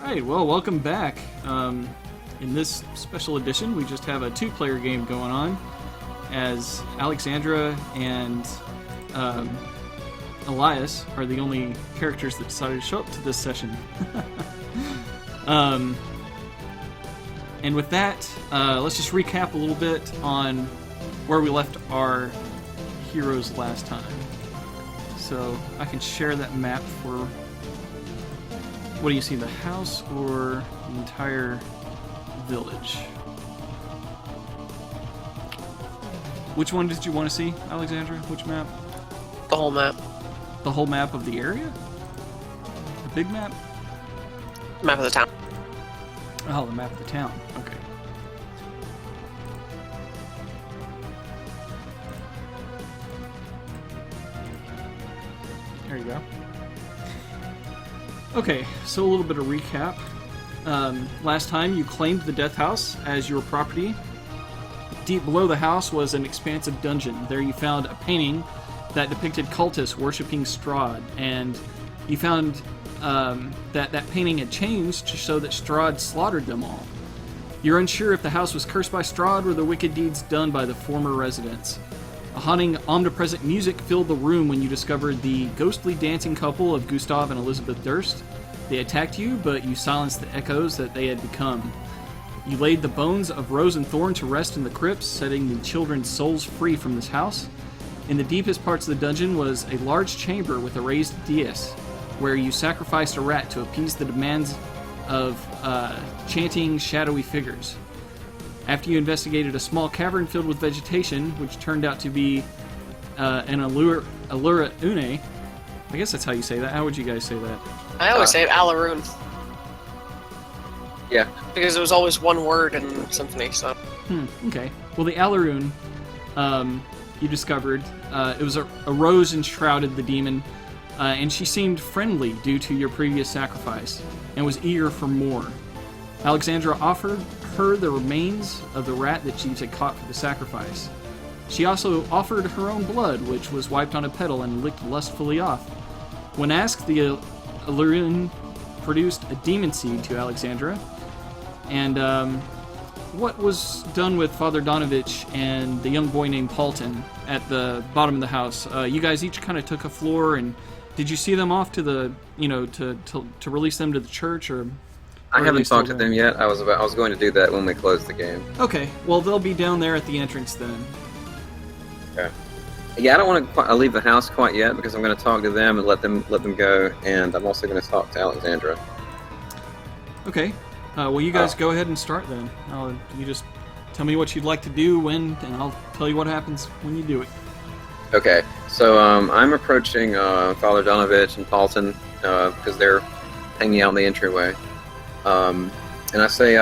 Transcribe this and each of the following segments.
Alright, well, welcome back. In this special edition, we just have a two-player game going on as Alexandra and Elias are the only characters that decided to show up to this session. And with that, let's just recap a little bit on where we left our heroes last time. So I can share that map for... What do you see, the house or the entire village? Which one did you want to see, Alexandra? Which map? The whole map. The whole map of the area? The big map? Map of the town. Oh, the map of the town. Okay. There you go. Okay, so a little bit of recap. Last time you claimed the Death House as your property. Deep below the house was an expansive dungeon. There you found a painting that depicted cultists worshipping Strahd, and you found that painting had changed to show that Strahd slaughtered them all. You're unsure if the house was cursed by Strahd or the wicked deeds done by the former residents. A haunting, omnipresent music filled the room when you discovered the ghostly dancing couple of Gustav and Elizabeth Durst. They attacked you, but you silenced the echoes that they had become. You laid the bones of Rose and Thorn to rest in the crypts, setting the children's souls free from this house. In the deepest parts of the dungeon was a large chamber with a raised dais, where you sacrificed a rat to appease the demands of chanting, shadowy figures. After you investigated a small cavern filled with vegetation, which turned out to be an Allura Une. I guess that's how you say that. How would you guys say that? I always say Alaroon. Yeah. Because it was always one word in Symphony, so... Okay. Well, the Alaroon, you discovered, it was a rose enshrouded the demon, and she seemed friendly due to your previous sacrifice, and was eager for more. Alexandra offered her the remains of the rat that Jeeves had caught for the sacrifice. She also offered her own blood, which was wiped on a petal and licked lustfully off. When asked, the Allurin produced a demon seed to Alexandra, and what was done with Father Donovich and the young boy named Paulton at the bottom of the house? You guys each kind of took a floor, and did you see them off to the, to release them to the church, or... I haven't talked to them yet. I was going to do that when we closed the game. Okay, well, they'll be down there at the entrance then. Okay. Yeah, I don't want to leave the house quite yet because I'm going to talk to them and let them go, and I'm also going to talk to Alexandra. Okay. Well, you guys go ahead and start then. You just tell me what you'd like to do when, and I'll tell you what happens when you do it. Okay. So I'm approaching Father Donovich and Paulton because they're hanging out in the entryway. And I say,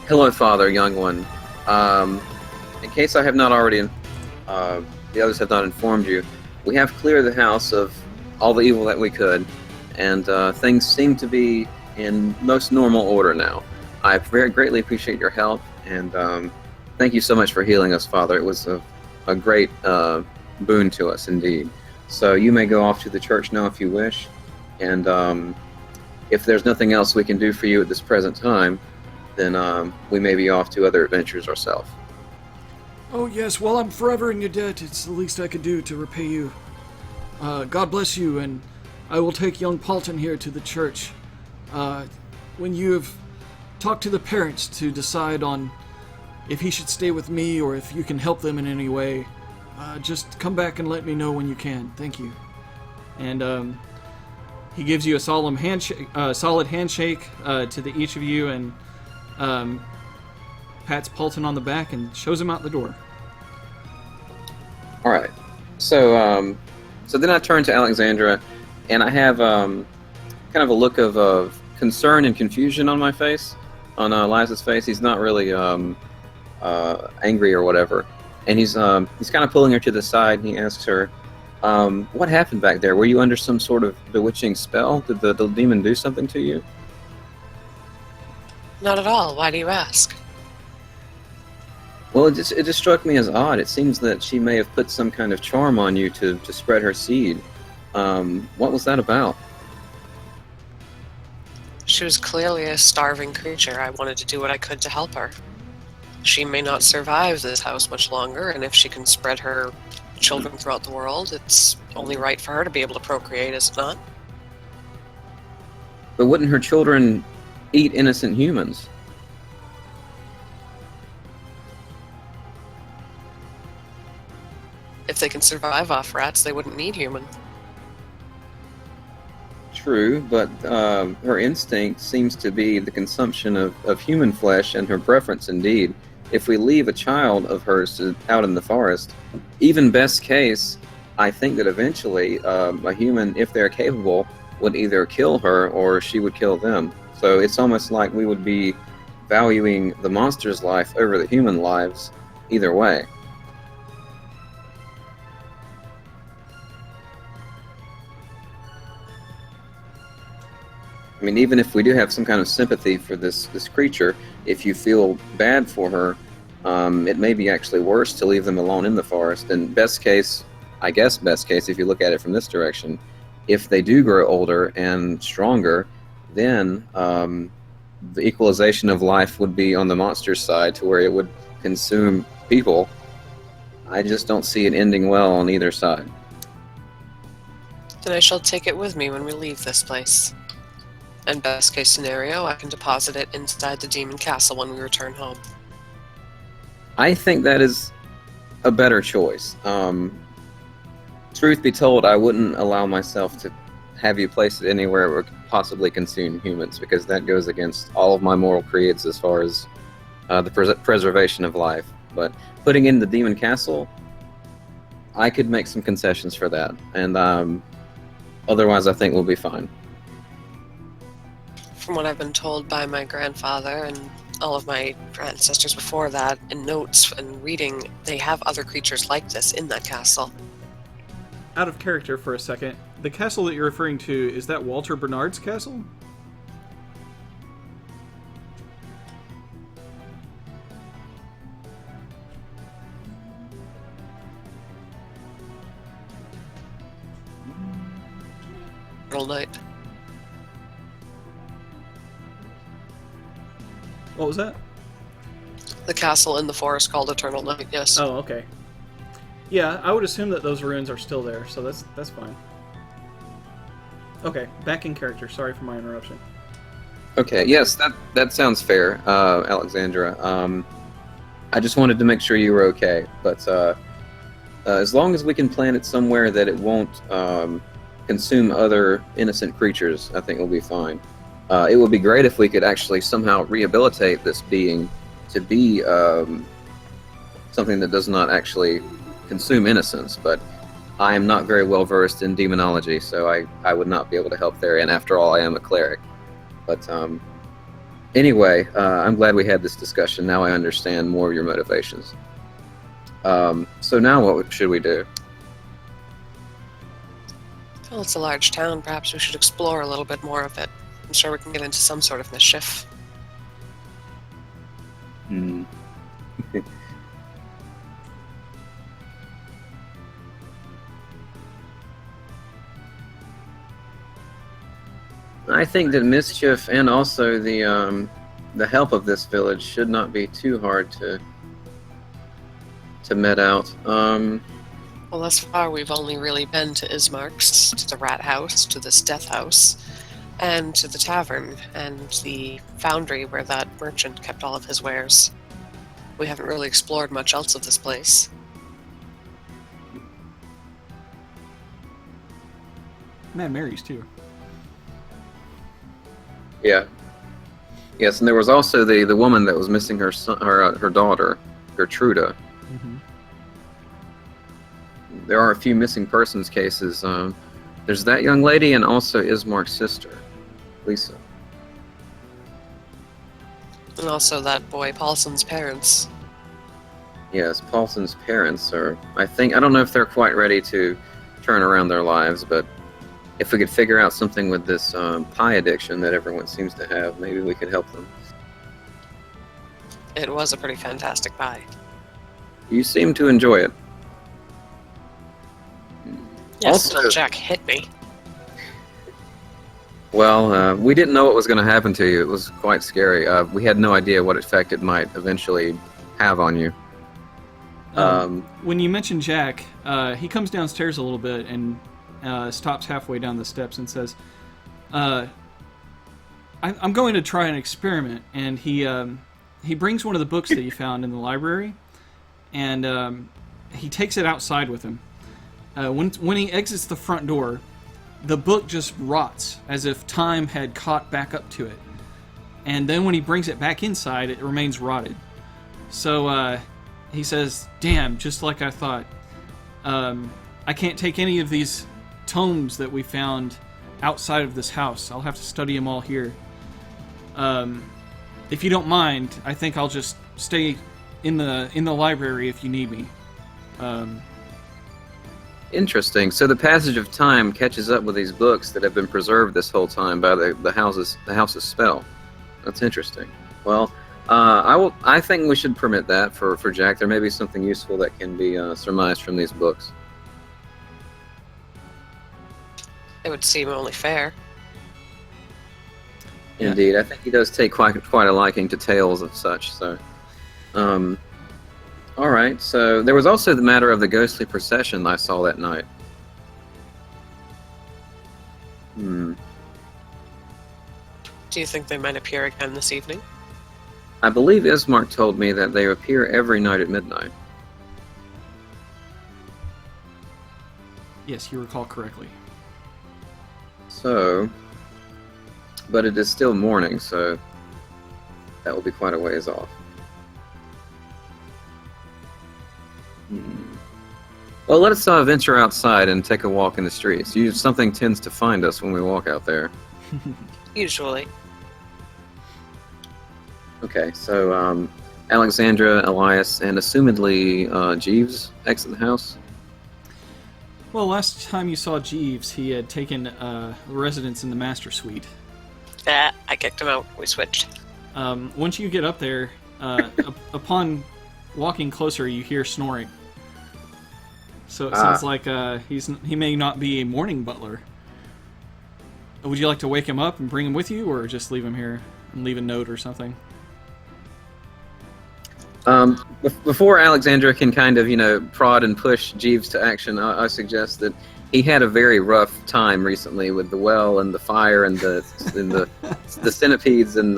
hello, Father, young one. In case I have not already, the others have not informed you, we have cleared the house of all the evil that we could, and things seem to be in most normal order now. I very greatly appreciate your help, and thank you so much for healing us, Father. It was a great boon to us, indeed. So you may go off to the church now if you wish, and if there's nothing else we can do for you at this present time, then we may be off to other adventures ourselves. Oh, yes, well, I'm forever in your debt. It's the least I could do to repay you. God bless you, and I will take young Paulton here to the church. When you have talked to the parents to decide on if he should stay with me or if you can help them in any way, just come back and let me know when you can. Thank you. And, he gives you a solid handshake to each of you, and pats Paulton on the back and shows him out the door. All right. So then I turn to Alexandra, and I have kind of a look of concern and confusion on my face, on Elias's face. He's not really angry or whatever, and he's kind of pulling her to the side, and he asks her, what happened back there? Were you under some sort of bewitching spell? Did the demon do something to you? Not at all. Why do you ask? Well, it just struck me as odd. It seems that she may have put some kind of charm on you to spread her seed. What was that about? She was clearly a starving creature. I wanted to do what I could to help her. She may not survive this house much longer, and if she can spread her children throughout the world, it's only right for her to be able to procreate, is it not? But wouldn't her children eat innocent humans? If they can survive off rats, they wouldn't need human. True, but her instinct seems to be the consumption of human flesh, and her preference indeed. If we leave a child of hers out in the forest, even best case, I think that eventually a human, if they're capable, would either kill her or she would kill them. So it's almost like we would be valuing the monster's life over the human lives either way. I mean, even if we do have some kind of sympathy for this creature, if you feel bad for her, it may be actually worse to leave them alone in the forest. And best case, I guess best case, if you look at it from this direction, if they do grow older and stronger, then the equalization of life would be on the monster's side to where it would consume people. I just don't see it ending well on either side. Then I shall take it with me when we leave this place. And best case scenario, I can deposit it inside the demon castle when we return home. I think that is a better choice. Truth be told, I wouldn't allow myself to have you place it anywhere where it could possibly consume humans, because that goes against all of my moral creeds as far as the preservation of life. But putting in the demon castle, I could make some concessions for that, and otherwise I think we'll be fine. From what I've been told by my grandfather and all of my ancestors before that, in notes and reading, they have other creatures like this in that castle. Out of character for a second, the castle that you're referring to, is that Walter Bernard's castle? All night. What was that? The castle in the forest called Eternal Night, yes. Oh, okay. Yeah, I would assume that those ruins are still there, so that's fine. Okay, back in character. Sorry for my interruption. Okay, yes, that sounds fair, Alexandra. I just wanted to make sure you were okay, but as long as we can plant it somewhere that it won't consume other innocent creatures, I think we'll be fine. It would be great if we could actually somehow rehabilitate this being to be something that does not actually consume innocence, but I am not very well versed in demonology, so I would not be able to help there, and after all, I am a cleric. But anyway, I'm glad we had this discussion. Now I understand more of your motivations. So now what should we do? Well, it's a large town. Perhaps we should explore a little bit more of it. I'm sure we can get into some sort of mischief. Hmm. I think that mischief and also the help of this village should not be too hard to met out. Well, thus far we've only really been to Ismark's, to the rat house, to this death house, and to the tavern, and the foundry where that merchant kept all of his wares. We haven't really explored much else of this place. Mad Mary's, too. Yeah. Yes, and there was also the woman that was missing her daughter, Gertruda. Mm-hmm. There are a few missing persons cases. There's that young lady and also Ismark's sister, Lisa. And also that boy Paulson's parents. Yes, Paulson's parents are, I don't know if they're quite ready to turn around their lives, but if we could figure out something with this pie addiction that everyone seems to have, maybe we could help them. It was a pretty fantastic pie. You seem to enjoy it. Yes, Also- until Jack hit me. Well, we didn't know what was going to happen to you. It was quite scary. We had no idea what effect it might eventually have on you. When you mention Jack, he comes downstairs a little bit and stops halfway down the steps and says, I'm going to try an experiment. And he brings one of the books that he found in the library, and he takes it outside with him. When he exits the front door, the book just rots as if time had caught back up to it. And then when he brings it back inside, it remains rotted. So he says, damn, just like I thought. I can't take any of these tomes that we found outside of this house. I'll have to study them all here. If you don't mind, I think I'll just stay in the library if you need me. Interesting. So the passage of time catches up with these books that have been preserved this whole time by the house's spell. That's interesting. Well, I think we should permit that for Jack. There may be something useful that can be surmised from these books. It would seem only fair. Indeed, I think he does take quite a liking to tales of such. So, all right. So there was also the matter of the ghostly procession I saw that night. Do you think they might appear again this evening? I believe Ismark told me that they appear every night at midnight. Yes, you recall correctly. So, but it is still morning, so that will be quite a ways off. Well, let us venture outside and take a walk in the streets. Something tends to find us when we walk out there. Usually. Okay, so Alexandra, Elias, and assumedly Jeeves exit the house. Well, last time you saw Jeeves, he had taken residence in the master suite. I kicked him out. We switched. Once you get up there, upon walking closer, you hear snoring. So it sounds like he may not be a morning butler. Would you like to wake him up and bring him with you, or just leave him here and leave a note or something? Before Alexandra can kind of, prod and push Jeeves to action, I suggest that he had a very rough time recently with the well and the fire and the centipedes and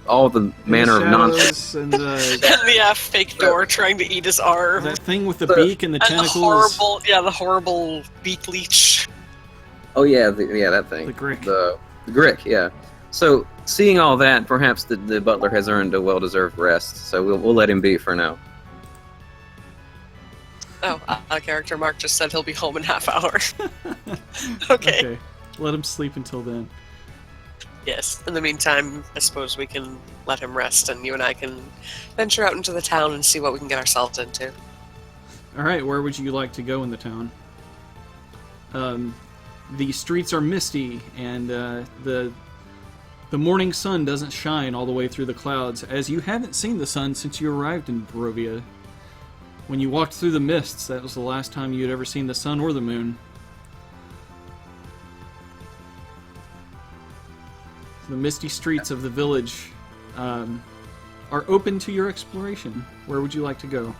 all the manner of nonsense. And the fake door trying to eat his arm. That thing with the beak and the tentacles. The horrible beak leech. Oh yeah, that thing. The Grick. The Grick, yeah. So seeing all that, perhaps the butler has earned a well-deserved rest. So we'll let him be for now. Oh, a character Mark just said he'll be home in half hour. Okay. Let him sleep until then. Yes. In the meantime, I suppose we can let him rest, and you and I can venture out into the town and see what we can get ourselves into. All right. Where would you like to go in the town? The streets are misty, and the morning sun doesn't shine all the way through the clouds, as you haven't seen the sun since you arrived in Barovia. When you walked through the mists, that was the last time you had ever seen the sun or the moon. The misty streets of the village are open to your exploration. Where would you like to go?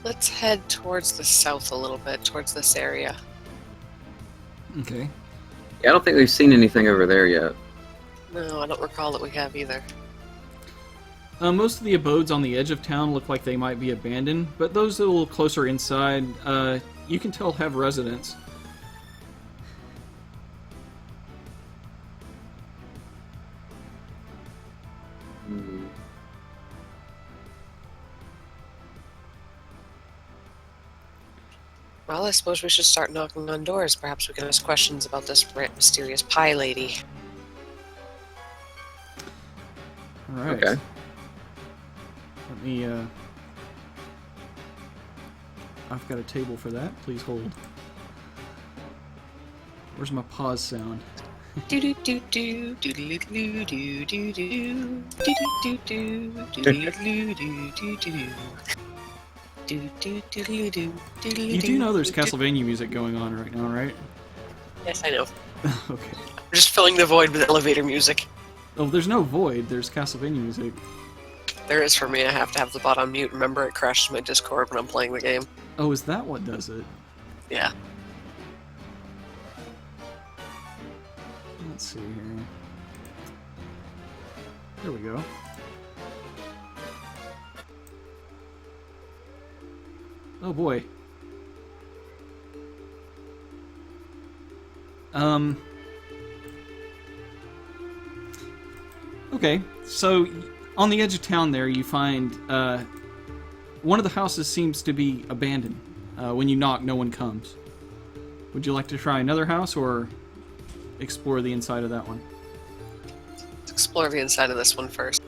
Let's head towards the south a little bit, towards this area. Okay. Yeah, I don't think we've seen anything over there yet. No, I don't recall that we have either. Most of the abodes on the edge of town look like they might be abandoned, but those a little closer inside, you can tell have residents. Well, I suppose we should start knocking on doors. Perhaps we can ask questions about this mysterious pie lady. All right. Okay. Let me, I've got a table for that. Please hold. Where's my pause sound? Do do do do do do do do do do do do do do do do do do. You do know there's Castlevania music going on right now, right? Yes, I know. Okay. I'm just filling the void with elevator music. Oh, there's no void. There's Castlevania music. There is for me. I have to have the bot on mute. Remember, it crashes my Discord when I'm playing the game. Oh, is that what does it? Yeah. Let's see here. There we go. Oh boy. Okay, so on the edge of town there, you find one of the houses seems to be abandoned. When you knock, no one comes. Would you like to try another house or explore the inside of that one? Let's explore the inside of this one first.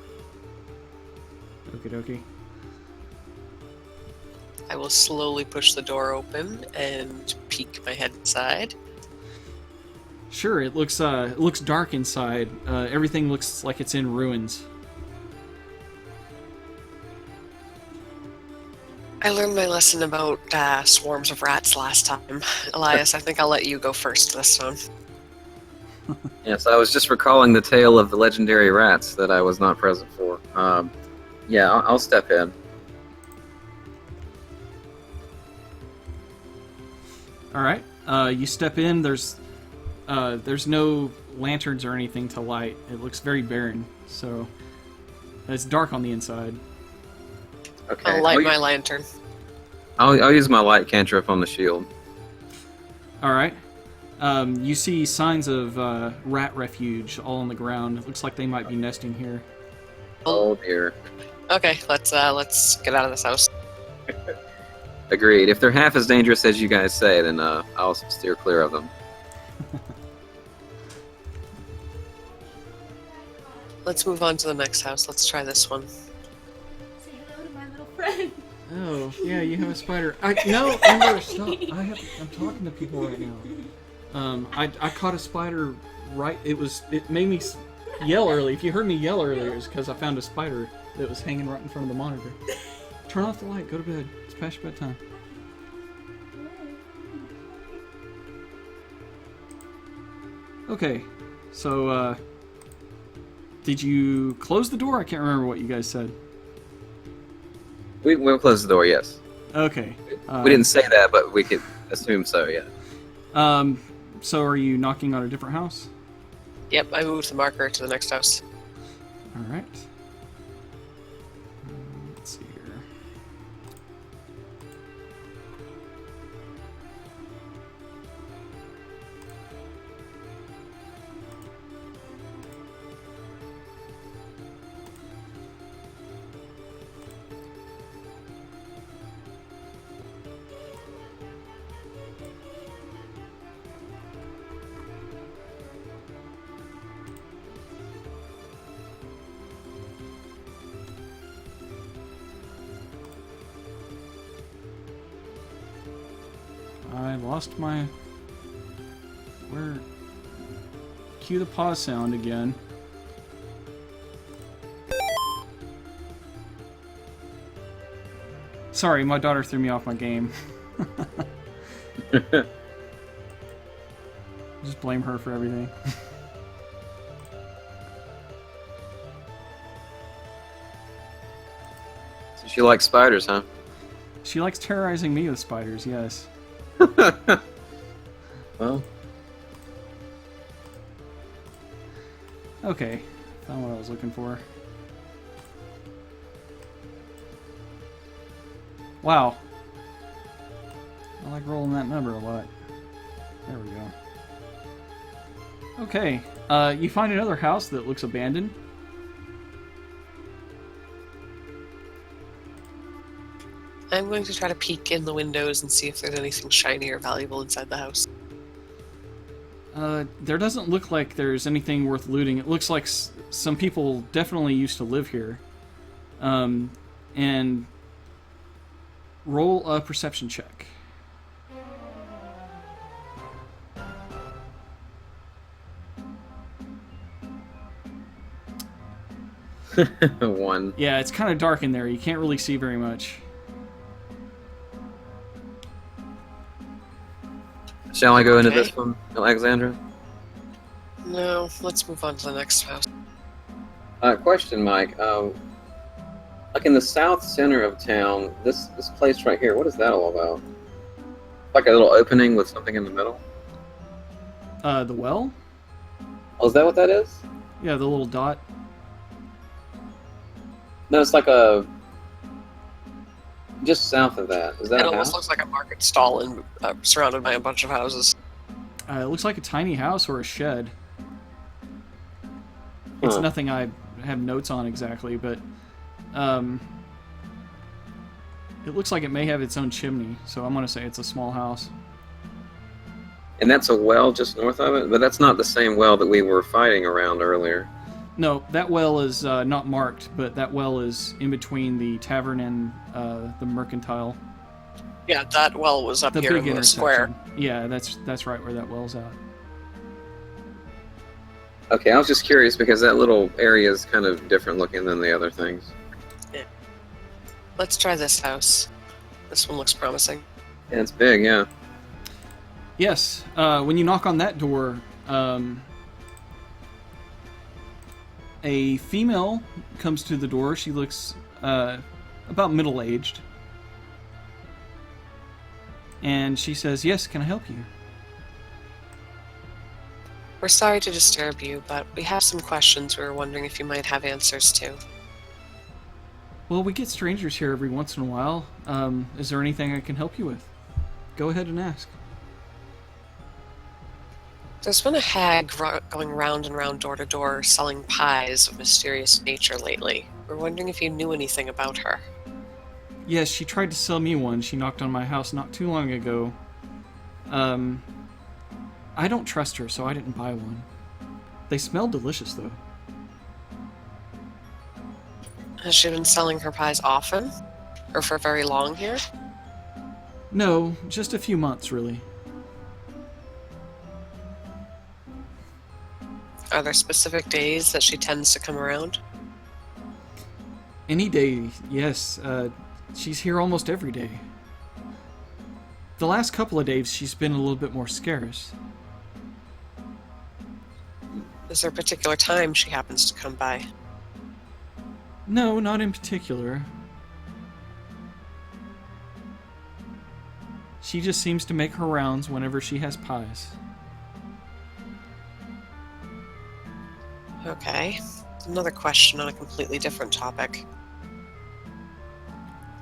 Okie dokie. I will slowly push the door open and peek my head inside. Sure, it looks dark inside. Everything looks like it's in ruins. I learned my lesson about swarms of rats last time. Elias, I think I'll let you go first this time. Yes, I was just recalling the tale of the legendary rats that I was not present for. Yeah, I'll step in. All right, you step in. There's no lanterns or anything to light. It looks very barren. So it's dark on the inside. Okay. I'll light my lantern. I'll use my light cantrip on the shield. All right. You see signs of rat refuge all on the ground. It looks like they might be nesting here. Oh dear. Okay, let's get out of this house. Agreed. If they're half as dangerous as you guys say, then I'll steer clear of them. Let's move on to the next house. Let's try this one. Say hello to my little friend. Oh, yeah, you have a spider. No, Amber, stop. I'm talking to people right now. I caught a spider right. It made me yell early. If you heard me yell earlier, it's because I found a spider that was hanging right in front of the monitor. Turn off the light. Go to bed. It's past your bedtime. Okay, so, did you close the door? I can't remember what you guys said. We'll close the door, yes. Okay. We didn't say that, but we could assume so, yeah. So are you knocking on a different house? Yep, I moved the marker to the next house. Alright. Let's see here. I lost my... Where... Cue the pause sound again. Sorry, my daughter threw me off my game. Just blame her for everything. So she likes spiders, huh? She likes terrorizing me with spiders, yes. Well, Okay, found what I was looking for. Wow. I like rolling that number a lot. There we go. Okay, you find another house that looks abandoned. I'm going to try to peek in the windows and see if there's anything shiny or valuable inside the house. There doesn't look like there's anything worth looting. It looks like some people definitely used to live here. And roll a perception check. one. Yeah, it's kind of dark in there. You can't really see very much. Shall I go into Okay. this one, Alexandra? No, let's move on to the next house. Question, Mike. Like in the south center of town, this place right here, what is that all about? Like a little opening with something in the middle? The well? Oh, is that what that is? Yeah, the little dot. No, it's like a... just south of that. Is that It a almost house? looks like a market stall and surrounded by a bunch of houses. It looks like a tiny house or a shed. It's Huh. nothing I have notes on exactly, but it looks like it may have its own chimney, so I'm going to say it's a small house. And that's a well just north of it? But that's not the same well that we were fighting around earlier. No, that well is not marked, but that well is in between the tavern and the mercantile. Yeah, that well was up The here big in the intersection. square. Yeah, that's right where that well's at. Okay, I was just curious because that little area is kind of different looking than the other things. Let's try this house. This one looks promising. Yeah, it's big, yeah. Yes, when you knock on that door, a female comes to the door. She looks about middle-aged. And she says, "Yes, can I help you?" We're sorry to disturb you, but we have some questions we were wondering if you might have answers to. Well, we get strangers here every once in a while. Is there anything I can help you with? Go ahead and ask. There's been a hag going round and round door to door selling pies of mysterious nature lately. We're wondering if you knew anything about her. Yes, she tried to sell me one. She knocked on my house not too long ago. I don't trust her, so I didn't buy one. They smell delicious, though. Has she been selling her pies often? Or for very long here? No, just a few months, really. Are there specific days that she tends to come around? Any day, yes. She's here almost every day. The last couple of days, she's been a little bit more scarce. Is there a particular time she happens to come by? No, not in particular. She just seems to make her rounds whenever she has pies. Okay. Another question on a completely different topic.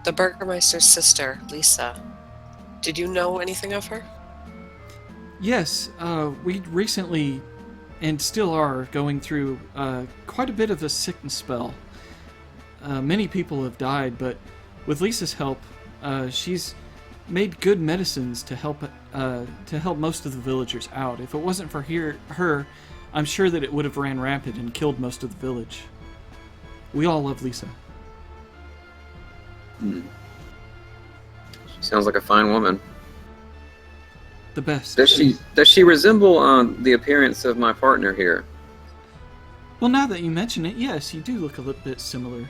The Burgermeister's sister, Lisa. Did you know anything of her? Yes, we recently, and still are, going through quite a bit of a sickness spell. Many people have died, but with Lisa's help, she's made good medicines to help most of the villagers out. If it wasn't for her, I'm sure that it would have ran rampant and killed most of the village. We all love Lisa. She sounds like a fine woman. The best. Does she resemble the appearance of my partner here? Well, now that you mention it, yes, you do look a little bit similar.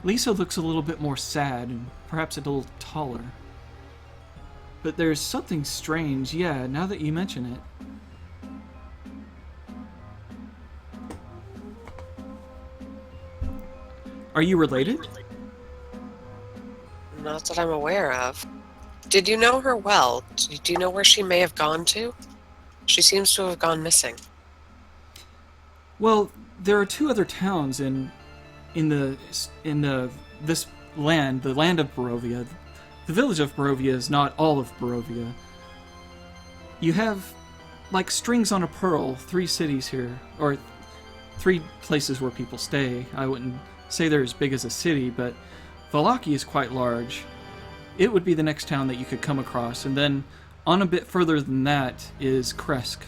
Lisa looks a little bit more sad and perhaps a little taller. But there's something strange, yeah, now that you mention it. Are you related? Not that I'm aware of. Did you know her well? Do you know where she may have gone to? She seems to have gone missing. Well, there are two other towns in this land, the land of Barovia. The village of Barovia is not all of Barovia. You have, like strings on a pearl, 3 cities here, or 3 places where people stay. I wouldn't say they're as big as a city, but Valaki is quite large. It would be the next town that you could come across, and then on a bit further than that is Kresk.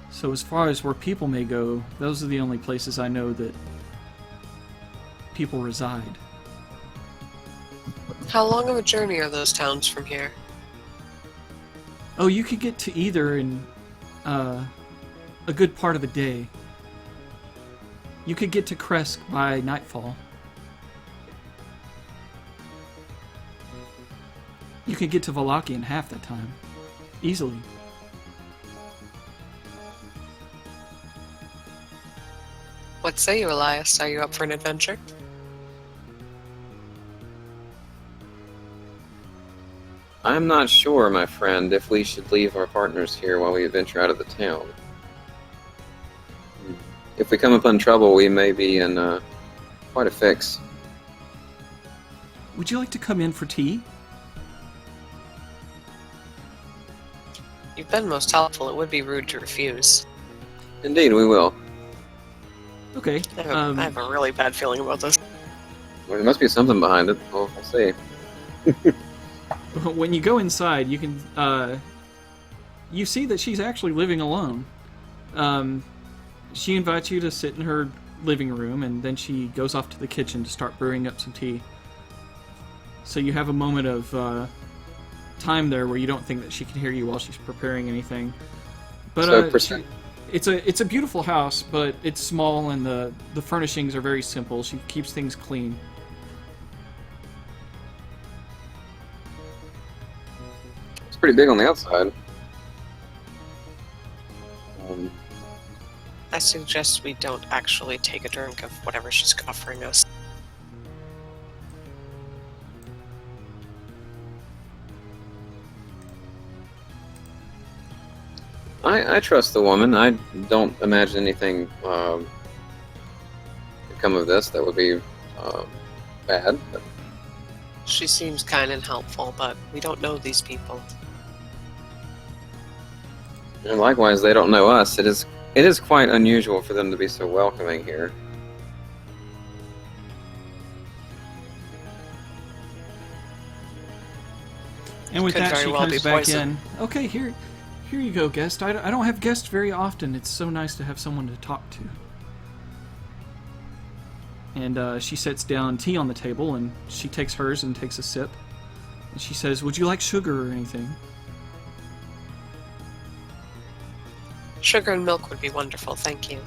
So as far as where people may go, those are the only places I know that people reside. How long of a journey are those towns from here? Oh, you could get to either in a good part of a day. You could get to Kresk by nightfall. You could get to Valaki in half that time. Easily. What say you, Elias? Are you up for an adventure? I'm not sure, my friend, if we should leave our partners here while we venture out of the town. If we come upon trouble, we may be in quite a fix. Would you like to come in for tea? You've been most helpful. It would be rude to refuse. Indeed, we will. Okay. I have a really bad feeling about this. Well, there must be something behind it. We'll see. When you go inside, you can you see that she's actually living alone. She invites you to sit in her living room, and then she goes off to the kitchen to start brewing up some tea. So you have a moment of time there where you don't think that she can hear you while she's preparing anything. But So it's a beautiful house, but it's small, and the furnishings are very simple. She keeps things clean. it's pretty big on the outside. I suggest we don't actually take a drink of whatever she's offering us. I trust the woman. I don't imagine anything could come of this that would be bad. But She seems kind and helpful, but we don't know these people. and likewise, they don't know us. It is quite unusual for them to be so welcoming here. And with Could that, very she well comes be back poison. in. Okay, here you go, guest. I don't have guests very often. It's so nice to have someone to talk to. And she sets down tea on the table, and she takes hers and takes a sip. And she says, "Would you like sugar or anything?" Sugar and milk would be wonderful, thank you.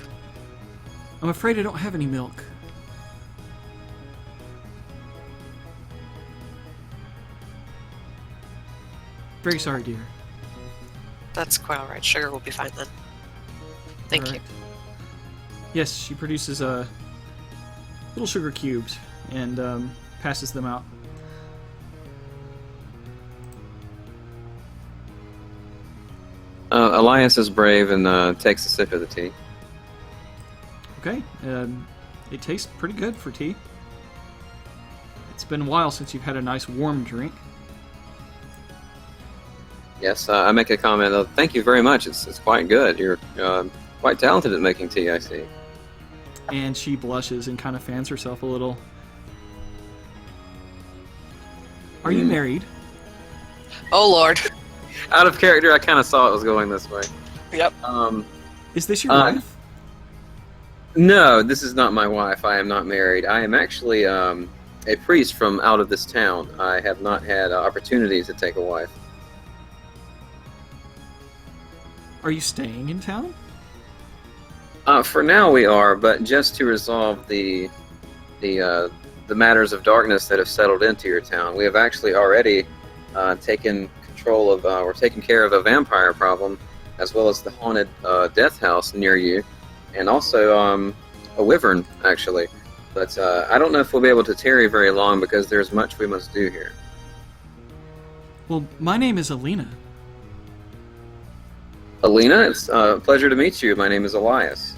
I'm afraid I don't have any milk. Very sorry, dear. That's quite alright. Sugar will be fine then. Thank you. Alright. Yes, she produces little sugar cubes and passes them out. Elias is brave and takes a sip of the tea. Okay, it tastes pretty good for tea. It's been a while since you've had a nice warm drink. Yes, I make a comment of, thank you very much. It's quite good. You're quite talented at making tea, I see. And she blushes and kind of fans herself a little. Are you married? Oh lord. Out of character, I kind of saw it was going this way. Yep. Is this your wife? No, this is not my wife. I am not married. I am actually a priest from out of this town. I have not had opportunities to take a wife. Are you staying in town? For now we are, but just to resolve the matters of darkness that have settled into your town, we have actually already taken control of, we're taking care of a vampire problem, as well as the haunted death house near you, and also a wyvern, actually. But I don't know if we'll be able to tarry very long because there's much we must do here. Well, my name is Alina. Alina, it's a pleasure to meet you. My name is Elias.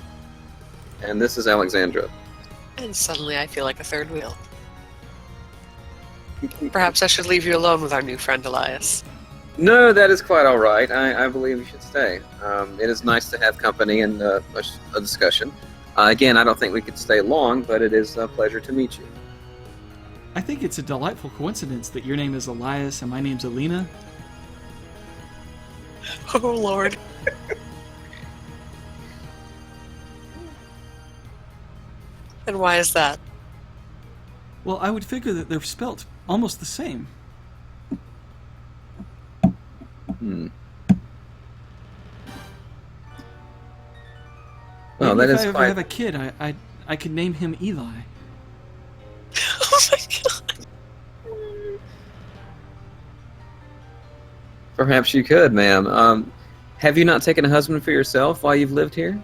And this is Alexandra. And suddenly I feel like a third wheel. Perhaps I should leave you alone with our new friend Elias. No, that is quite all right. I believe you should stay. It is nice to have company and a discussion. Again, I don't think we could stay long, but it is a pleasure to meet you. I think it's a delightful coincidence that your name is Elias and my name's Alina. Oh lord. And why is that? Well, I would figure that they're spelt almost the same. Hmm. Well, Maybe that if is I ever quite... have a kid, I could name him Eli. Oh my god. Perhaps you could, ma'am. Have you not taken a husband for yourself while you've lived here?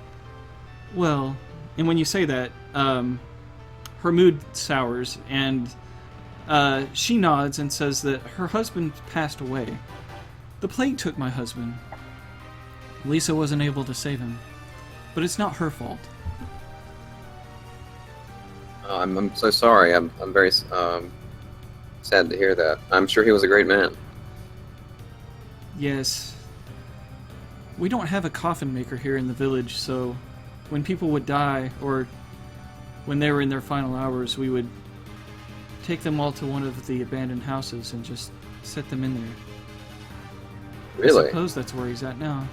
Well, and when you say that, her mood sours, and she nods and says that her husband passed away. The plague took my husband. Lisa wasn't able to save him, but it's not her fault. I'm so sorry. I'm very sad to hear that. I'm sure he was a great man. Yes. We don't have a coffin maker here in the village, so when people would die, or when they were in their final hours, we would take them all to one of the abandoned houses and just set them in there. Really? I suppose that's where he's at now.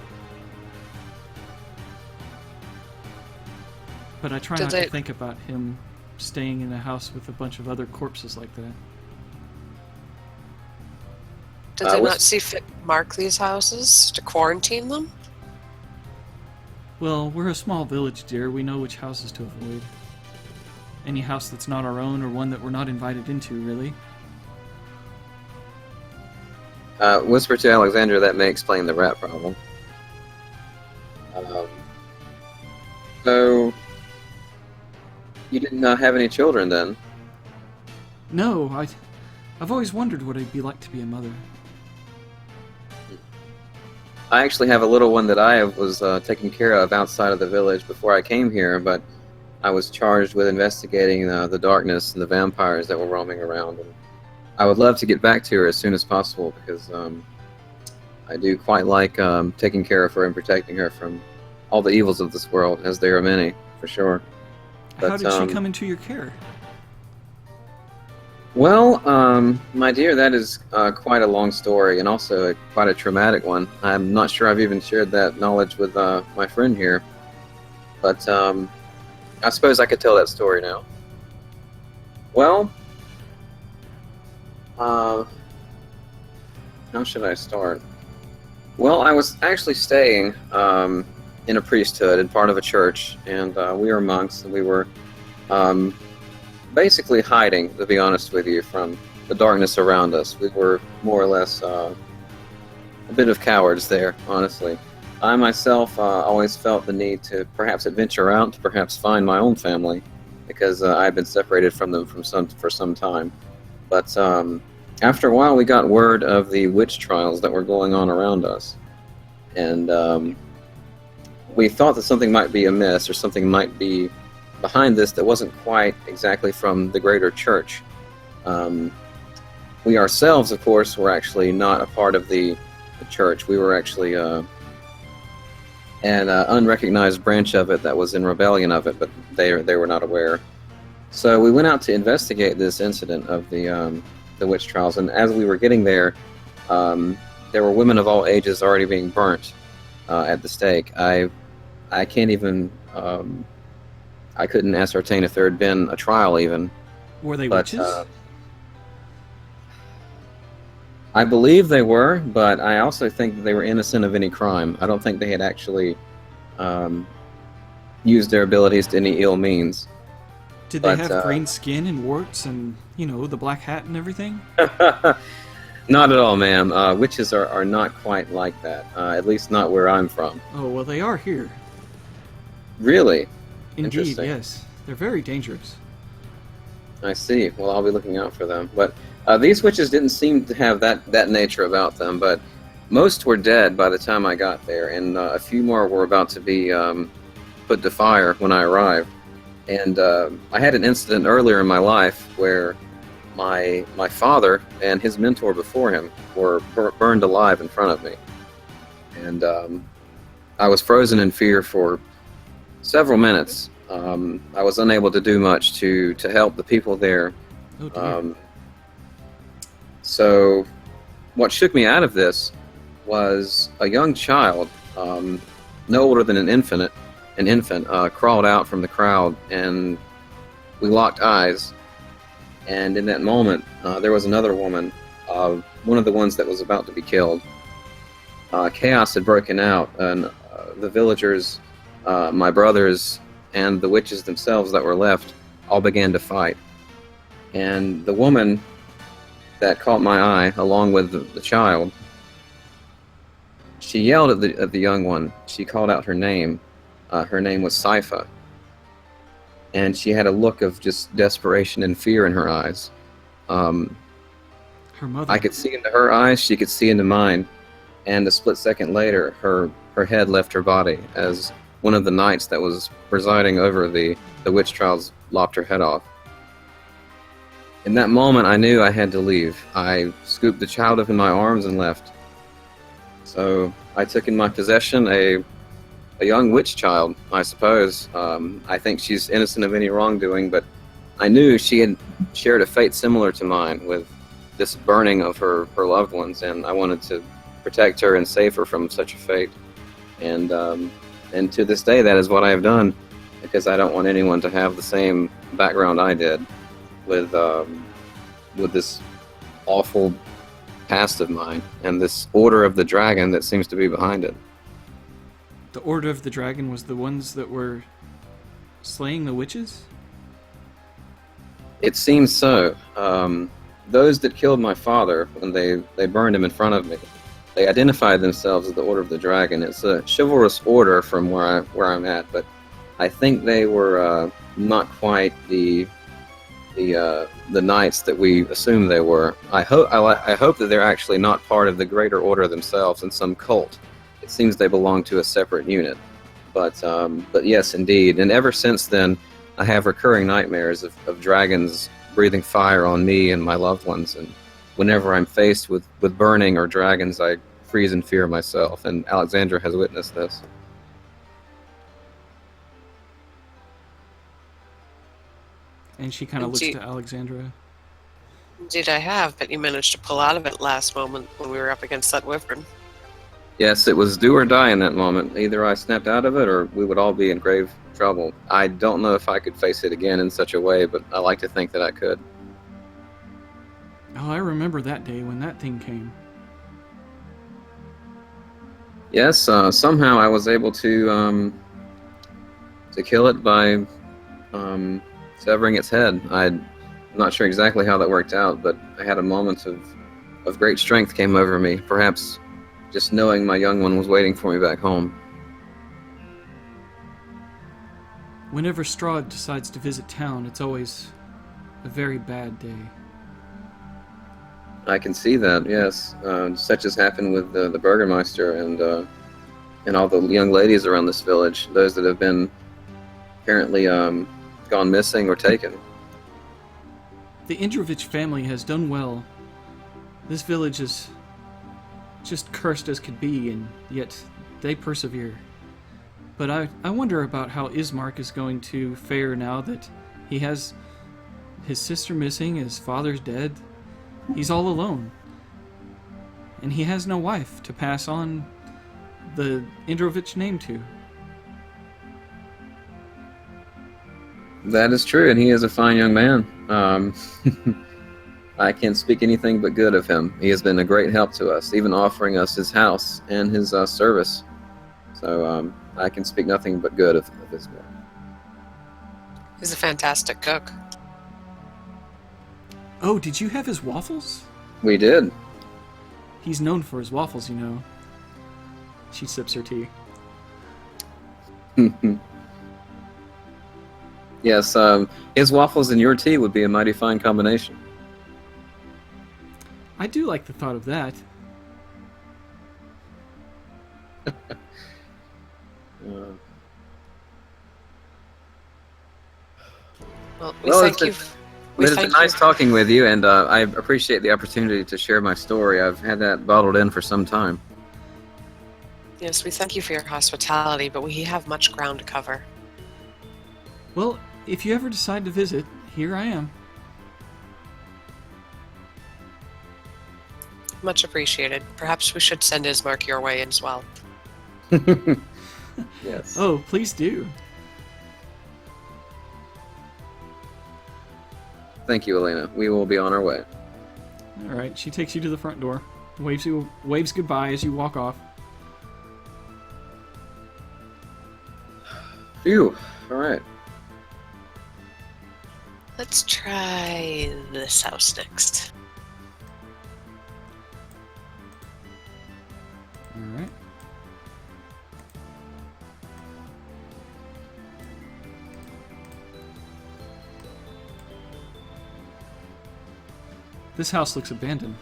But I try not to think about him staying in a house with a bunch of other corpses like that. Did they not see fit to mark these houses to quarantine them? Well, we're a small village, dear. We know which houses to avoid. Any house that's not our own, or one that we're not invited into, really. Whisper to Alexandra, that may explain the rat problem. So, you didn't have any children then? No, I've always wondered what it'd be like to be a mother. I actually have a little one that I was taking care of outside of the village before I came here, but I was charged with investigating the darkness and the vampires that were roaming around. And I would love to get back to her as soon as possible because I do quite like taking care of her and protecting her from all the evils of this world, as there are many, for sure. But, how did she come into your care? Well, my dear, that is quite a long story and also quite a traumatic one. I'm not sure I've even shared that knowledge with my friend here, but I suppose I could tell that story now. Well, how should I start? Well, I was actually staying in a priesthood and part of a church, and we were monks, and we were basically hiding, to be honest with you, from the darkness around us. We were more or less a bit of cowards there, honestly. I myself always felt the need to perhaps adventure out, to perhaps find my own family, because I had been separated from them for some time. But after a while, we got word of the witch trials that were going on around us. And we thought that something might be amiss, or something might be behind this that wasn't quite exactly from the greater church. We ourselves, of course, were actually not a part of the church. We were actually an unrecognized branch of it that was in rebellion of it, but they were not aware. So we went out to investigate this incident of the witch trials, and as we were getting there, there were women of all ages already being burnt at the stake. I can't even... I couldn't ascertain if there had been a trial even. Were they witches? I believe they were, but I also think that they were innocent of any crime. I don't think they had actually used their abilities to any ill means. Did they have green skin and warts and, the black hat and everything? Not at all, ma'am. Witches are not quite like that, at least not where I'm from. Oh, well, they are here. Really? Indeed, yes. They're very dangerous. I see. Well, I'll be looking out for them. But these witches didn't seem to have that nature about them, but most were dead by the time I got there, and a few more were about to be put to fire when I arrived. And I had an incident earlier in my life where my father and his mentor before him were burned alive in front of me. And I was frozen in fear for several minutes. I was unable to do much to help the people there. Oh, dear. So what shook me out of this was a young child, no older than an infant, crawled out from the crowd, and we locked eyes. And in that moment, there was another woman, one of the ones that was about to be killed. Chaos had broken out, and the villagers, my brothers, and the witches themselves that were left all began to fight. And the woman that caught my eye, along with the child, She yelled at the young one. She called out her name. Her name was Sypha. And she had a look of just desperation and fear in her eyes. Her mother. I could see into her eyes, she could see into mine, and a split second later, her head left her body as one of the knights that was presiding over the witch trials lopped her head off. In that moment, I knew I had to leave. I scooped the child up in my arms and left. So I took in my possession a young witch child, I suppose. I think she's innocent of any wrongdoing, but I knew she had shared a fate similar to mine with this burning of her loved ones, and I wanted to protect her and save her from such a fate. And to this day, that is what I have done, because I don't want anyone to have the same background I did with this awful past of mine and this Order of the Dragon that seems to be behind it. The Order of the Dragon was the ones that were slaying the witches? It seems so. Those that killed my father when they burned him in front of me, they identified themselves as the Order of the Dragon. It's a chivalrous order from where I'm at, but I think they were not quite the knights that we assume they were. I hope that they're actually not part of the greater order themselves in some cult. It seems they belong to a separate unit. But yes, indeed. And ever since then, I have recurring nightmares of dragons breathing fire on me and my loved ones. And whenever I'm faced with burning or dragons, I freeze in fear myself. And Alexandra has witnessed this. And she kind of looks to Alexandra. Indeed I have, but you managed to pull out of it last moment when we were up against that wyvern. Yes, it was do or die in that moment. Either I snapped out of it or we would all be in grave trouble. I don't know if I could face it again in such a way, but I like to think that I could. Oh, I remember that day when that thing came. Yes, somehow I was able to kill it by severing its head. I'm not sure exactly how that worked out, but I had a moment of great strength came over me. Perhaps just knowing my young one was waiting for me back home. Whenever Strahd decides to visit town, it's always a very bad day. I can see that, yes. Such as happened with the Burgermeister and all the young ladies around this village, those that have been apparently gone missing or taken. The Indrovich family has done well. This village is just cursed as could be, and yet they persevere. But I wonder about how Ismark is going to fare now that he has his sister missing, his father's dead. He's all alone. And he has no wife to pass on the Indrovich name to. That is true, and he is a fine young man. I can't speak anything but good of him. He has been a great help to us, even offering us his house and his service. So I can speak nothing but good of this guy. He's a fantastic cook. Oh, did you have his waffles? We did. He's known for his waffles, you know. She sips her tea. Yes, his waffles and your tea would be a mighty fine combination. I do like the thought of that. Well, thank you. It's been nice talking with you, and I appreciate the opportunity to share my story. I've had that bottled in for some time. Yes, we thank you for your hospitality, but we have much ground to cover. Well, if you ever decide to visit, here I am. Much appreciated. Perhaps we should send Ismark your way as well. Yes. Oh, please do. Thank you, Elena. We will be on our way. All right, she takes you to the front door, waves goodbye as you walk off. Phew. All right. Let's try this house next. All right. This house looks abandoned.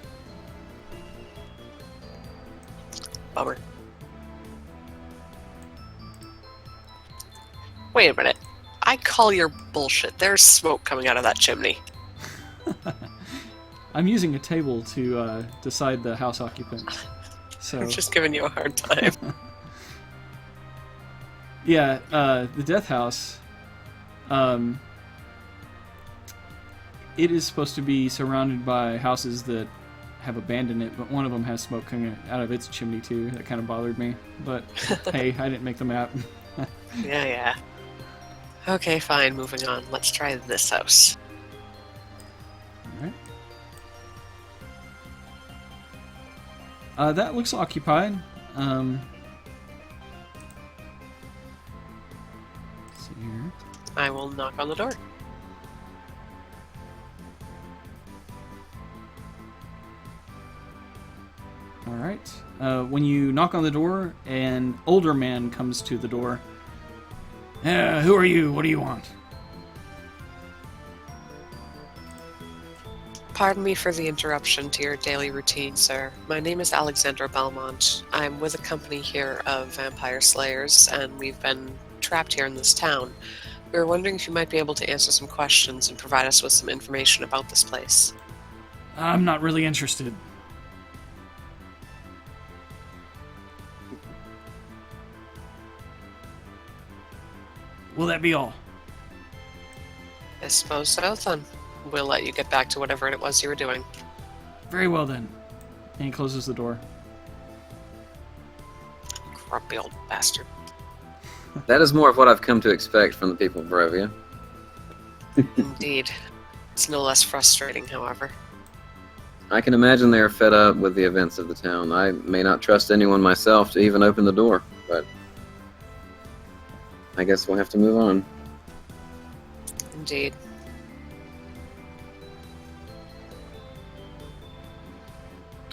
Bummer. Wait a minute. I call your bullshit. There's smoke coming out of that chimney. I'm using a table to decide the house occupant. So I'm just giving you a hard time. yeah, the death house. It is supposed to be surrounded by houses that have abandoned it, but one of them has smoke coming out of its chimney too. That kind of bothered me. But hey, I didn't make the map. Yeah. Okay, fine. Moving on. Let's try this house. Alright. That looks occupied. Let's see here. I will knock on the door. Alright. When you knock on the door, an older man comes to the door. Who are you? What do you want? Pardon me for the interruption to your daily routine, sir. My name is Alexandra Belmont. I'm with a company here of vampire slayers, and we've been trapped here in this town. We were wondering if you might be able to answer some questions and provide us with some information about this place. I'm not really interested. Will that be all? I suppose so, then. We'll let you get back to whatever it was you were doing. Very well then. And he closes the door. Grumpy old bastard. That is more of what I've come to expect from the people of Barovia. Indeed. It's no less frustrating, however. I can imagine they are fed up with the events of the town. I may not trust anyone myself to even open the door, but I guess we'll have to move on. Indeed.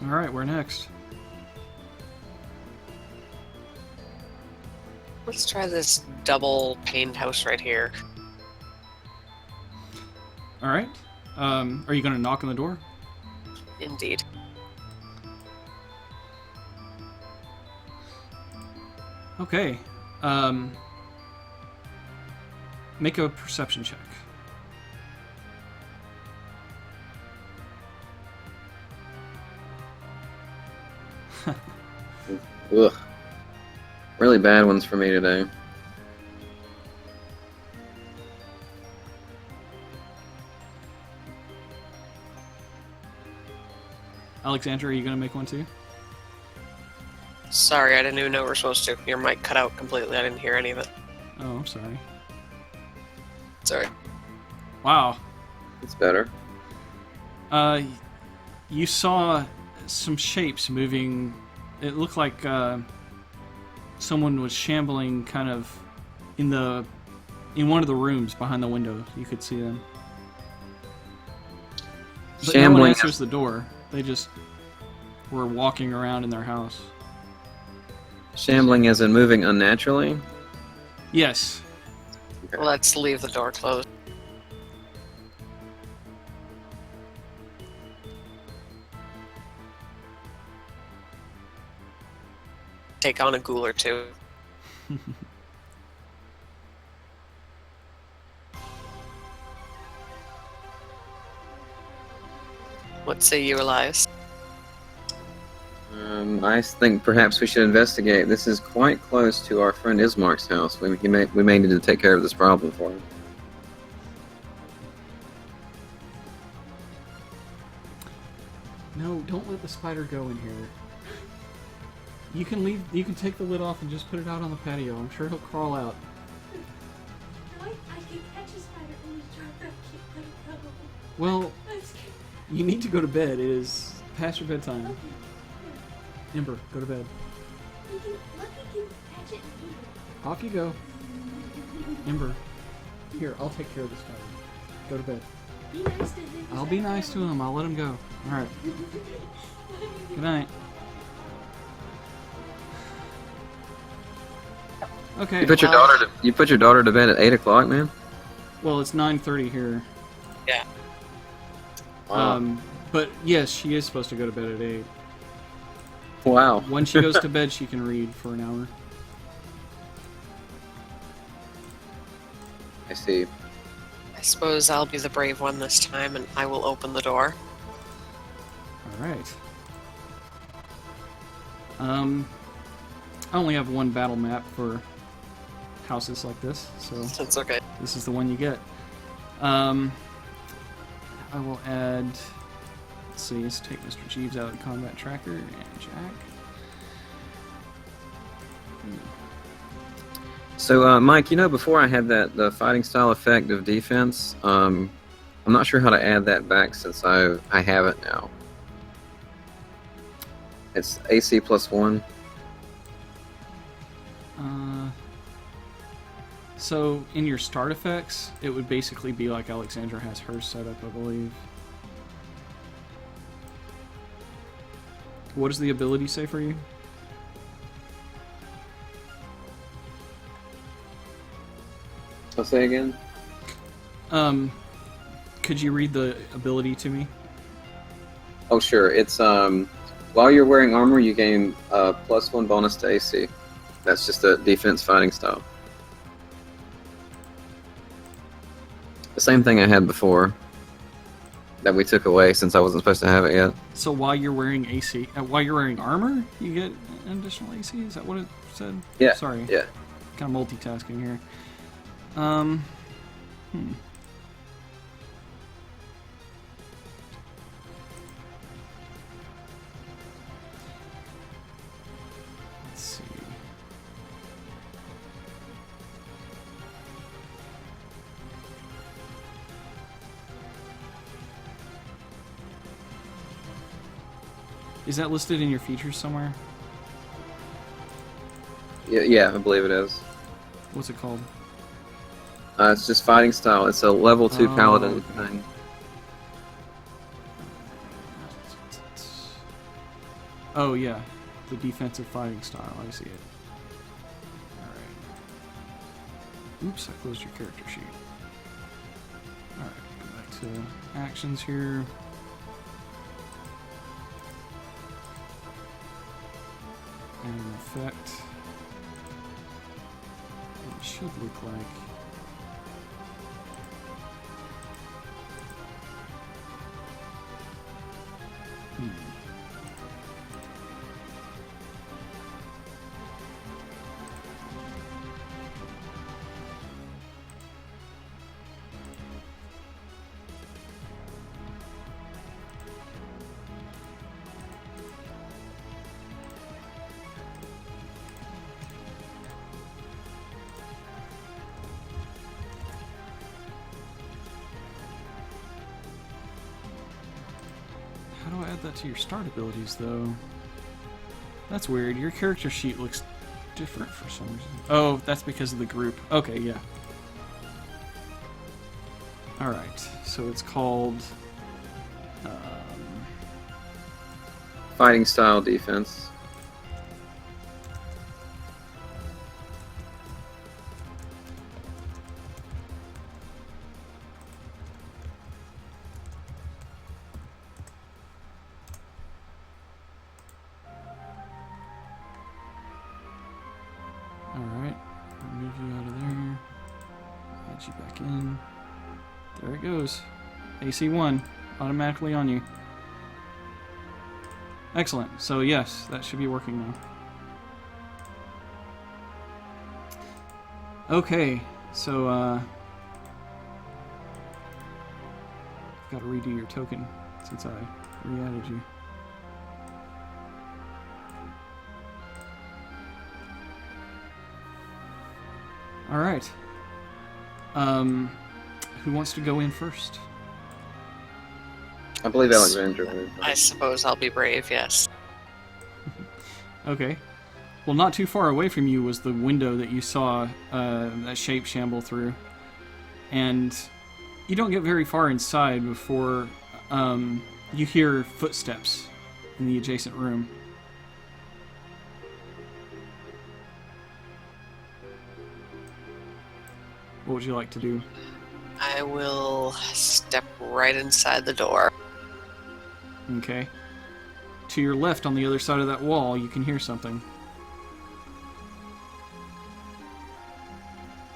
Alright, where next? Let's try this double paned house right here. Alright. Are you going to knock on the door? Indeed. Okay. Make a perception check. Ugh. Really bad ones for me today. Alexandra, are you going to make one too? Sorry, I didn't even know we were supposed to. Your mic cut out completely. I didn't hear any of it. Oh, I'm sorry. Sorry. Wow. It's better. You saw some shapes moving. It looked like someone was shambling kind of in one of the rooms behind the window. You could see them. But no one Shambling. answers the door. They just were walking around in their house. Shambling as in moving unnaturally? Yes. Okay. Let's leave the door closed. Take on a ghoul or two. What say you, Elias? I think perhaps we should investigate. This is quite close to our friend Ismark's house. We may need to take care of this problem for him. No, don't let the spider go in here. You can leave. You can take the lid off and just put it out on the patio. I'm sure he'll crawl out. No, I can catch a spider and just drop that kid like go. Well, I'm scared. you need to go to bed. It is past your bedtime. Okay. Ember, go to bed. Lucky can catch it and eat it. Off you go. Ember, here, I'll take care of this spider. Go to bed. Be nice to him. I'll be nice to him. I'll let him go. All right. Good night. Okay. You put your daughter to bed at 8 o'clock, man? Well, it's 9:30 here. Yeah. Wow. But yes, she is supposed to go to bed at 8. Wow. When she goes to bed, she can read for an hour. I see. I suppose I'll be the brave one this time, and I will open the door. All right. I only have one battle map for houses like this, so That's okay. this is the one you get. I will add. Let's see. Let's take Mr. Jeeves out of the combat tracker and Jack. So, Mike, before I had the fighting style effect of defense, I'm not sure how to add that back since I have it now. It's AC +1. So in your start effects, it would basically be like Alexandra has hers set up, I believe. What does the ability say for you? I'll say again. Could you read the ability to me? Oh, sure. It's while you're wearing armor, you gain +1 bonus to AC. That's just a defense fighting style. The same thing I had before that we took away since I wasn't supposed to have it yet. So while you're wearing AC, while you're wearing armor, you get an additional AC. Is that what it said? Yeah. Sorry. Yeah. Kind of multitasking here. Let's see. Is that listed in your features somewhere? Yeah, I believe it is. What's it called? It's just fighting style. It's a level 2 Oh, paladin okay. thing. Oh yeah, the defensive fighting style. I see it. All right. Oops, I closed your character sheet. All right, go back to actions here. And an effect. It should look like. How do I add that to your start abilities, though? That's weird. Your character sheet looks different for some reason. Oh, that's because of the group. Okay, yeah. Alright, so it's called... Fighting style defense. Alright, move you out of there. Add you back in. There it goes. AC1, automatically on you. Excellent. So yes, that should be working now. Okay, so I've got to redo your token since I re-added you. All right. Who wants to go in first? I believe Alexandra would. I suppose I'll be brave, yes. Okay. Well, not too far away from you was the window that you saw that shape shamble through. And you don't get very far inside before you hear footsteps in the adjacent room. What would you like to do? I will step right inside the door. Okay. To your left, on the other side of that wall, you can hear something.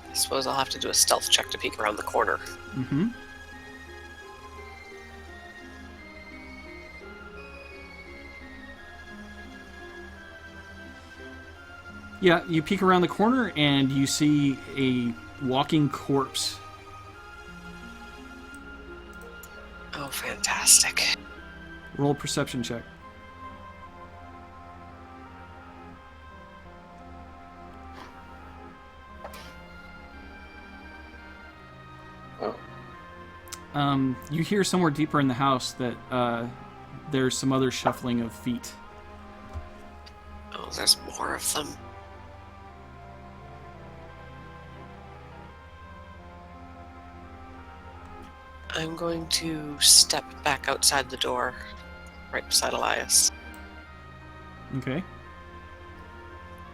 I suppose I'll have to do a stealth check to peek around the corner. Mm-hmm. Yeah, you peek around the corner and you see a walking corpse. Oh, fantastic. Roll a perception check. You hear somewhere deeper in the house that there's some other shuffling of feet. Oh, there's more of them. I'm going to step back outside the door, right beside Elias. Okay.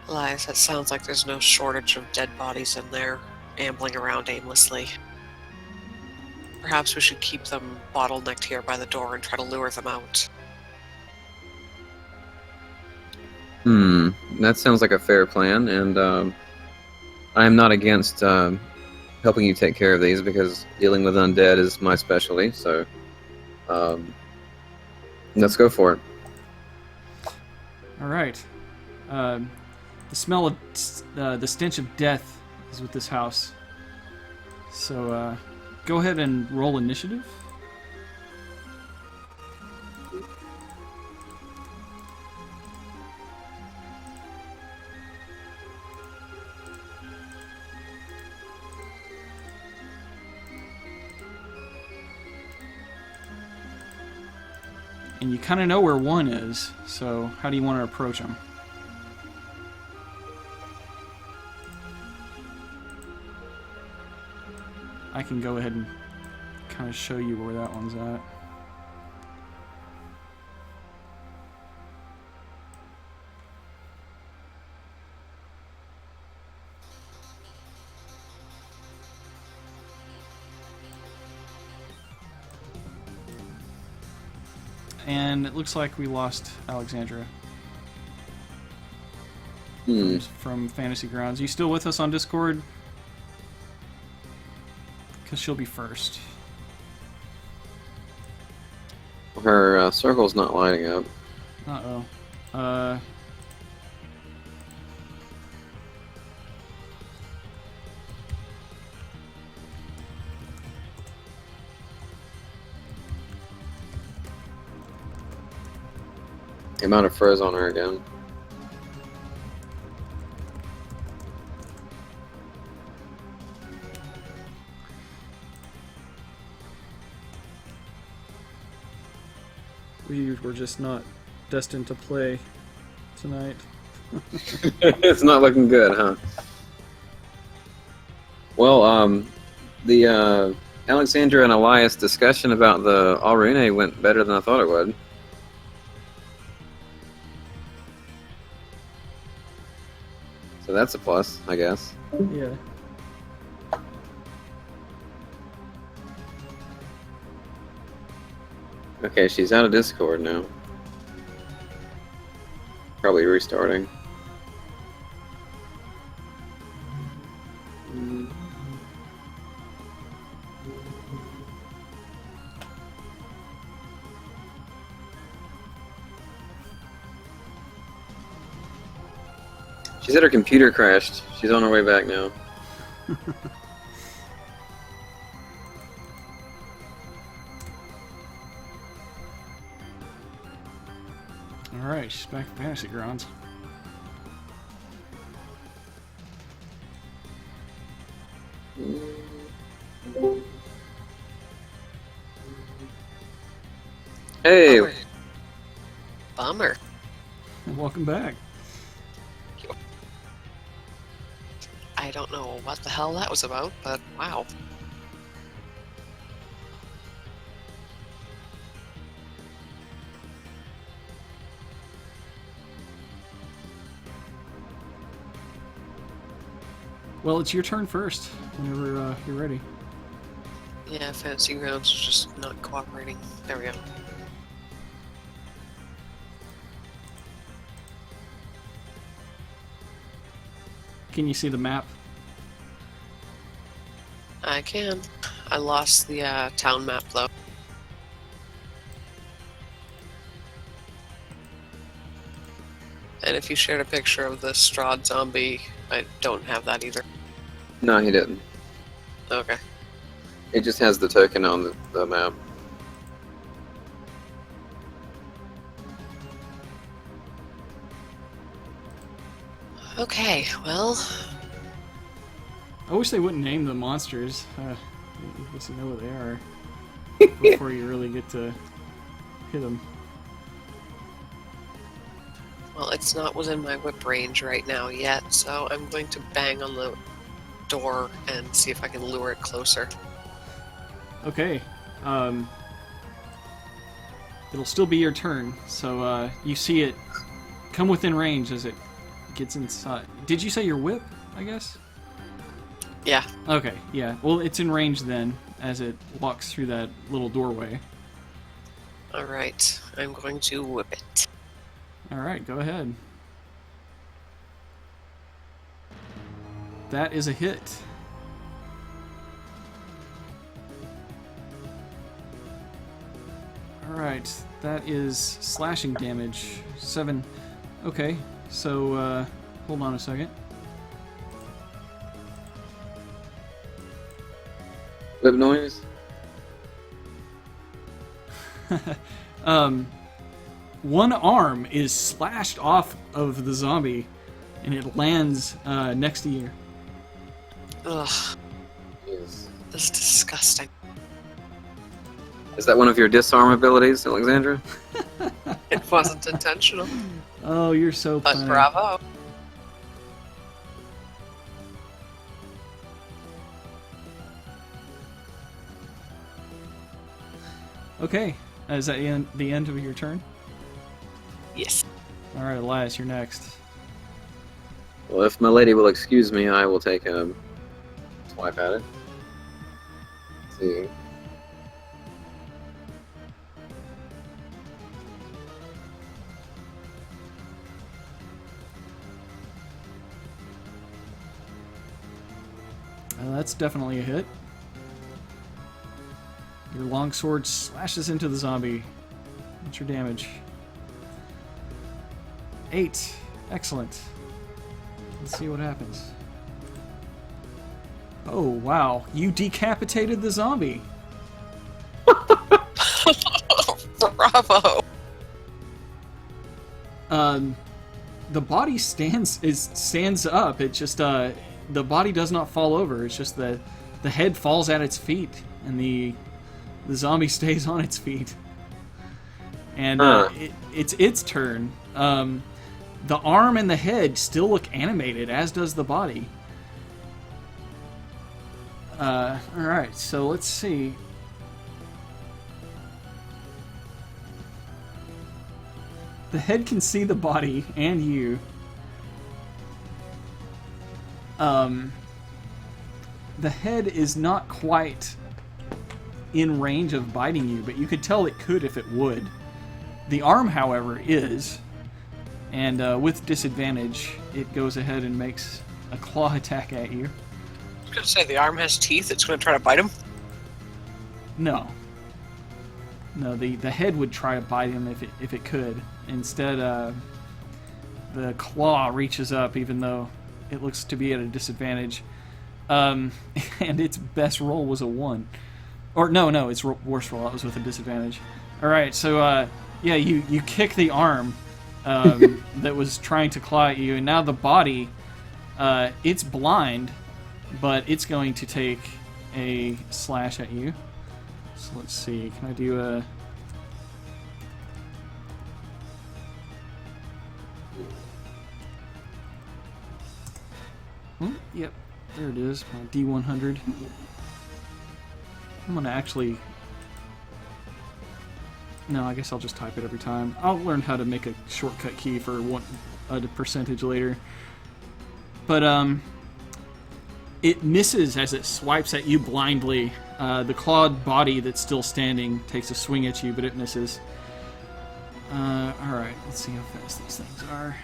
Elias, it sounds like there's no shortage of dead bodies in there, ambling around aimlessly. Perhaps we should keep them bottlenecked here by the door and try to lure them out. That sounds like a fair plan, and I am not against helping you take care of these because dealing with undead is my specialty. So let's go for it. All right. The smell of the stench of death is with this house. So go ahead and roll initiative. And you kind of know where one is, so how do you want to approach him? I can go ahead and kind of show you where that one's at. And it looks like we lost Alexandra from Fantasy Grounds. You still with us on Discord? Because she'll be first. Her circle's not lighting up. Uh-oh. The amount of frizz on her again. We were just not destined to play tonight. It's not looking good, huh? Well, the Alexandra and Elias discussion about the Alrune went better than I thought it would. So that's a plus, I guess. Yeah. Okay, she's out of Discord now. Probably restarting. She said her computer crashed. She's on her way back now. Alright, she's back at Fantasy Grounds. Hey! Bummer. Welcome back. I don't know what the hell that was about, but wow. Well, it's your turn first, whenever you're ready. Yeah, Fantasy Grounds is just not cooperating. There we go. Can you see the map? I can. I lost the town map though. And if you shared a picture of the Strahd zombie, I don't have that either. No, he didn't. Okay. It just has the token on the map. Okay, well, I wish they wouldn't name the monsters. You guess you know what they are before you really get to hit them. well, it's not within my whip range right now yet, so I'm going to bang on the door and see if I can lure it closer. Okay. It'll still be your turn, so you see it come within range as it gets inside. Did you say your whip, I guess? Yeah. Okay, yeah. Well, it's in range then, as it walks through that little doorway. Alright, I'm going to whip it. Alright, go ahead. That is a hit. Alright, that is slashing damage. 7. Okay, so, hold on a second. Whip noise? One arm is slashed off of the zombie, and it lands next to you. Ugh, Yes. this is disgusting. Is that one of your disarm abilities, Alexandra? It wasn't intentional, Oh, you're so but funny. bravo. Okay, is that the end of your turn? Yes. Alright, Elias, you're next. Well, if my lady will excuse me, I will take a swipe at it. Let's see. That's definitely a hit. Your longsword slashes into the zombie. What's your damage? 8. Excellent. Let's see what happens. Oh, wow. You decapitated the zombie. Bravo. The body stands up. It just the body does not fall over. It's just the head falls at its feet, and the zombie stays on its feet. And it's its turn. The arm and the head still look animated, as does the body. Alright, so let's see. The head can see the body and you. The head is not quite in range of biting you, but you could tell it could if it would. The arm, however, is, and with disadvantage, it goes ahead and makes a claw attack at you. I was gonna say the arm has teeth. It's gonna try to bite him. No. No, the head would try to bite him if it could. Instead, the claw reaches up, even though it looks to be at a disadvantage. And its best roll was a 1. Or, no, its worst roll, that was with a disadvantage. Alright, so, yeah, you kick the arm that was trying to claw at you, and now the body, it's blind, but it's going to take a slash at you. So let's see, can I do a... Yep, there it is, my D100. I'm gonna actually... No, I guess I'll just type it every time. I'll learn how to make a shortcut key for a percentage later. But, it misses as it swipes at you blindly. The clawed body that's still standing takes a swing at you, but it misses. Alright, let's see how fast these things are.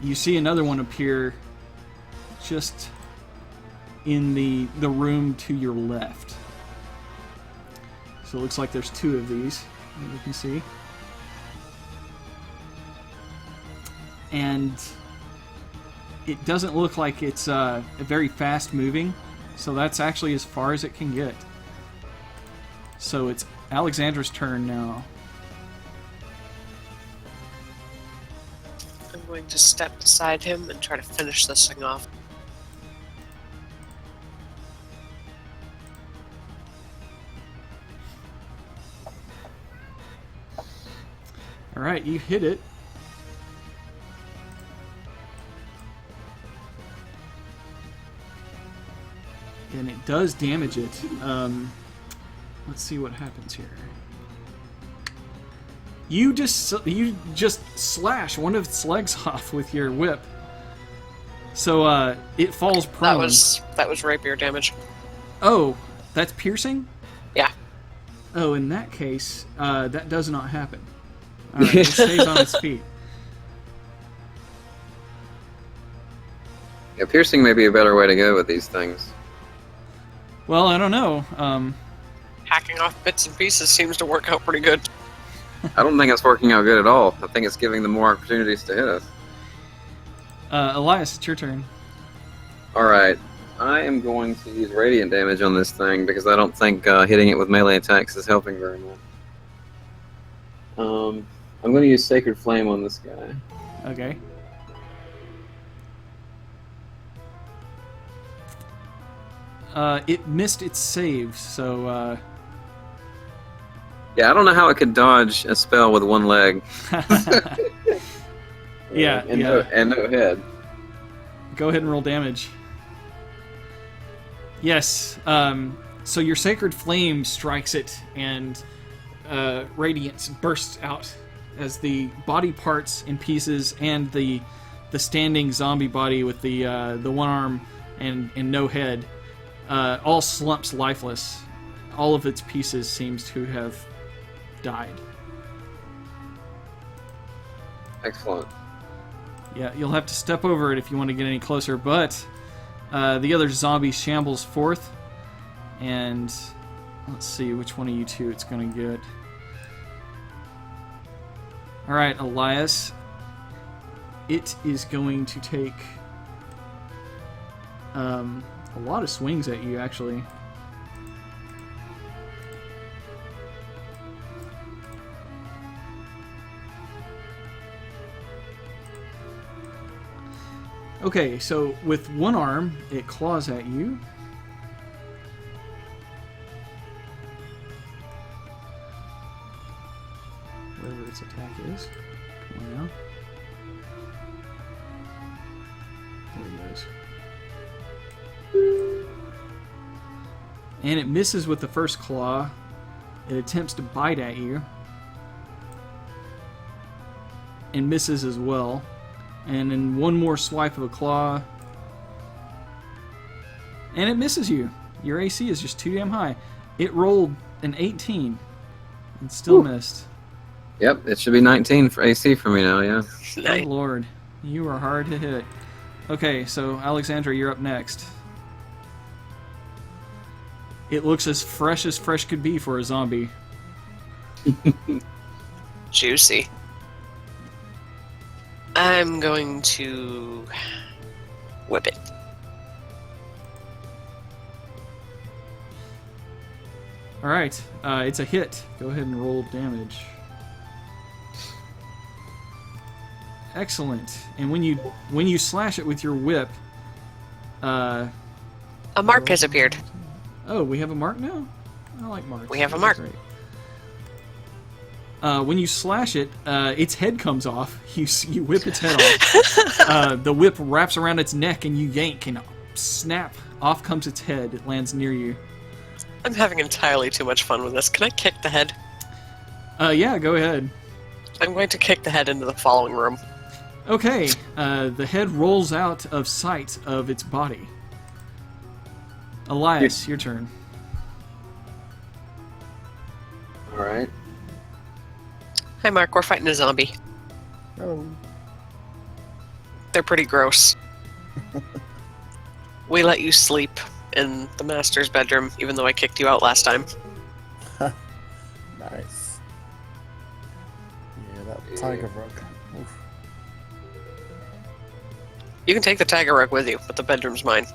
You see another one appear just in the room to your left. So it looks like there's two of these that you can see. And it doesn't look like it's very fast moving, so that's actually as far as it can get. So it's Alexandra's turn now. I'm going to step beside him and try to finish this thing off. Alright, you hit it. And it does damage it. Let's see what happens here. You just slash one of its legs off with your whip. So it falls prone. That was rapier damage. Oh, that's piercing? Yeah. Oh, in that case, that does not happen. Alright, it stays on its feet. Yeah, piercing may be a better way to go with these things. Well, I don't know. Hacking off bits and pieces seems to work out pretty good. I don't think it's working out good at all. I think it's giving them more opportunities to hit us. Elias, it's your turn. Alright, I am going to use radiant damage on this thing because I don't think hitting it with melee attacks is helping very much. I'm going to use Sacred Flame on this guy. Okay. It missed its save, so Yeah, I don't know how it could dodge a spell with one leg. Yeah, and yeah. No head. Go ahead and roll damage. Yes. So your Sacred Flame strikes it, and radiance bursts out as the body parts in pieces, and the standing zombie body with the one arm and no head all slumps lifeless. All of its pieces seems to have died. Excellent. Yeah, you'll have to step over it if you want to get any closer, but the other zombie shambles forth, and let's see which one of you two it's going to get. Alright, Elias. It is going to take a lot of swings at you, actually. Okay, so with one arm, it claws at you. Whatever its attack is. Come on now. There it goes. And it misses with the first claw. It attempts to bite at you. And misses as well. And then one more swipe of a claw. And it misses you. Your AC is just too damn high. It rolled an 18 and still missed. Yep, it should be 19 for AC for me now, yeah. Good lord. You are hard to hit. Okay, so Alexandra, you're up next. It looks as fresh could be for a zombie. Juicy. I'm going to whip it. Alright, it's a hit. Go ahead and roll damage. Excellent. And when you slash it with your whip, A mark has appeared. oh, we have a mark now? I like marks. We have a That's mark. great. When you slash it, its head comes off. You whip its head off. The whip wraps around its neck, and you yank, and snap, off comes its head. It lands near you. I'm having entirely too much fun with this. Can I kick the head? Yeah, go ahead. I'm going to kick the head into the following room. Okay, the head rolls out of sight of its body. Elias, your turn. Alright. Hi, Mark. We're fighting a zombie. Oh. They're pretty gross. We let you sleep in the master's bedroom, even though I kicked you out last time. Nice. Yeah, that tiger rug. Oof. You can take the tiger rug with you, but the bedroom's mine.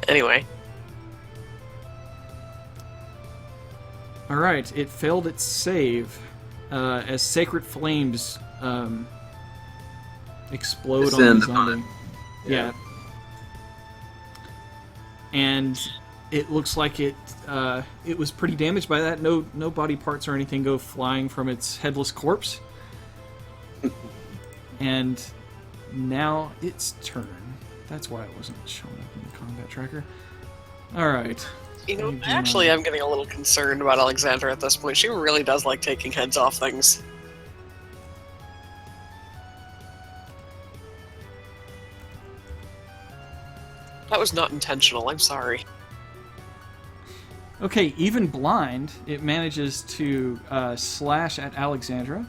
Anyway. Alright, it failed its save as sacred flames explode on Descend the zombie. upon it. Yeah. And it looks like it was pretty damaged by that. No body parts or anything go flying from its headless corpse. And now it's turn. That's why it wasn't showing up in the combat tracker. Alright. You know, actually, I'm getting a little concerned about Alexandra at this point. She really does like taking heads off things. That was not intentional. I'm sorry. Okay, even blind, it manages to slash at Alexandra.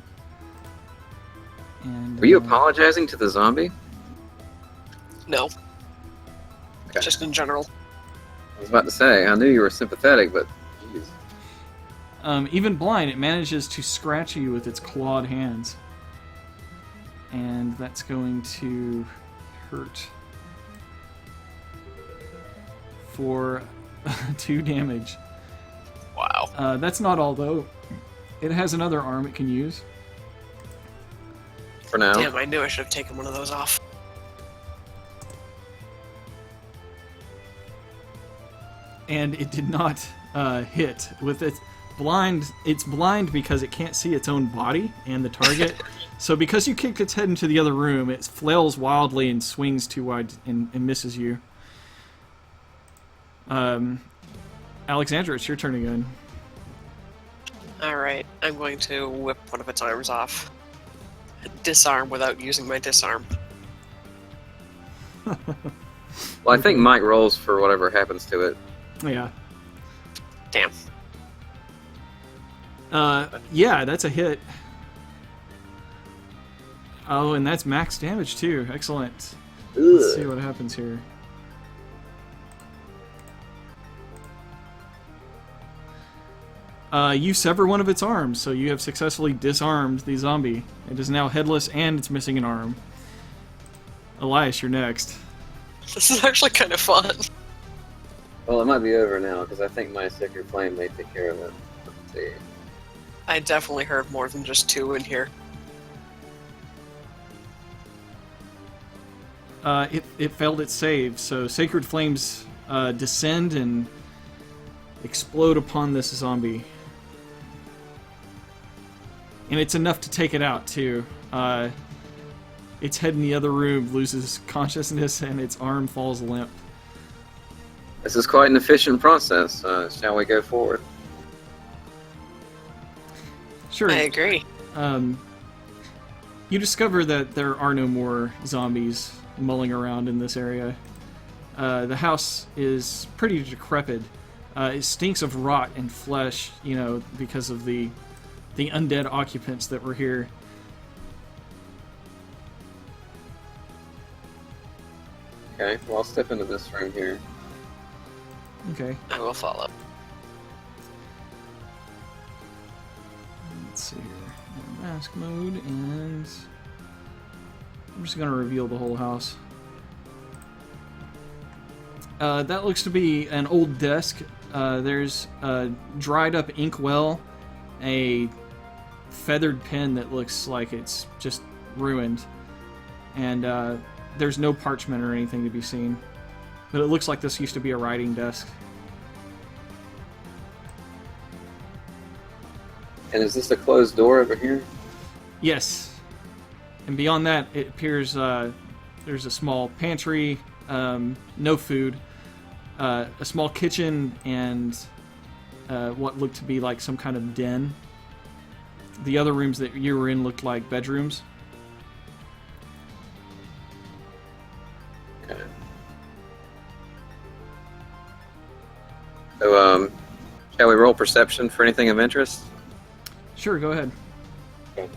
And, Were you apologizing to the zombie? No. Okay. Just in general. I was about to say, I knew you were sympathetic, but jeez. Even blind, it manages to scratch you with its clawed hands. And that's going to hurt for 2 damage. Wow. That's not all, though. It has another arm it can use. For now. Damn, I knew I should have taken one of those off. And it did not hit with its blind. It's blind because it can't see its own body and the target. So because you kicked its head into the other room, it flails wildly and swings too wide and misses you. Alexandra, it's your turn again. Alright, I'm going to whip one of its arms off. Disarm without using my disarm. Well, I think Mike rolls for whatever happens to it. Yeah. Damn. Yeah, that's a hit. Oh, and that's max damage too. Excellent. Let's see what happens here. You sever one of its arms, so you have successfully disarmed the zombie. It is now headless and it's missing an arm. Elias, you're next. This is actually kind of fun. Well, it might be over now, because I think my Sacred Flame may take care of it. Let's see. I definitely heard more than just 2 in here. It failed its save, so Sacred Flames descend and explode upon this zombie. And it's enough to take it out, too. Its head in the other room loses consciousness and its arm falls limp. This is quite an efficient process. Shall we go forward? Sure. I agree. You discover that there are no more zombies mulling around in this area. The house is pretty decrepit. It stinks of rot and flesh, you know, because of the undead occupants that were here. Okay, well, I'll step into this room here. Okay. I will follow. Let's see here. Mask mode, and I'm just going to reveal the whole house. That looks to be an old desk. There's a dried up inkwell, a feathered pen that looks like it's just ruined, and there's no parchment or anything to be seen. But it looks like this used to be a writing desk. And is this a closed door over here? Yes. And beyond that, it appears there's a small pantry, no food, a small kitchen, and what looked to be like some kind of den. The other rooms that you were in looked like bedrooms. Okay. So, Shall we roll perception for anything of interest? Sure, go ahead. Okay.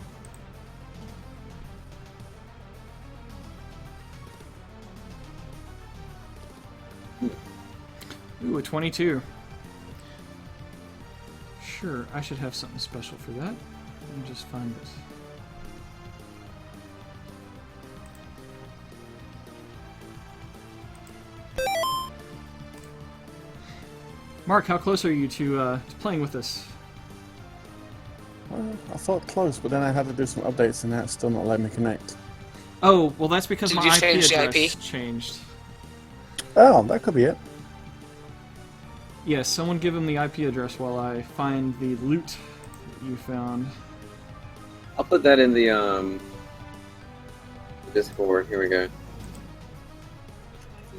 Ooh, a 22. Sure, I should have something special for that. Let me just find this. Mark, how close are you to playing with this? Well, I thought close, but then I had to do some updates and that's still not letting me connect. Oh, well that's because Did my you IP change the address IP? changed. Oh, that could be it. Yes, someone give him the IP address while I find the loot that you found. I'll put that in the Discord. Here we go.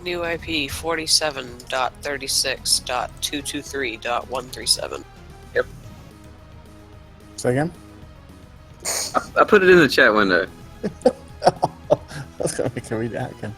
New IP 47.36.223.137. Say again? I put it in the chat window. That's going to make me read it out again.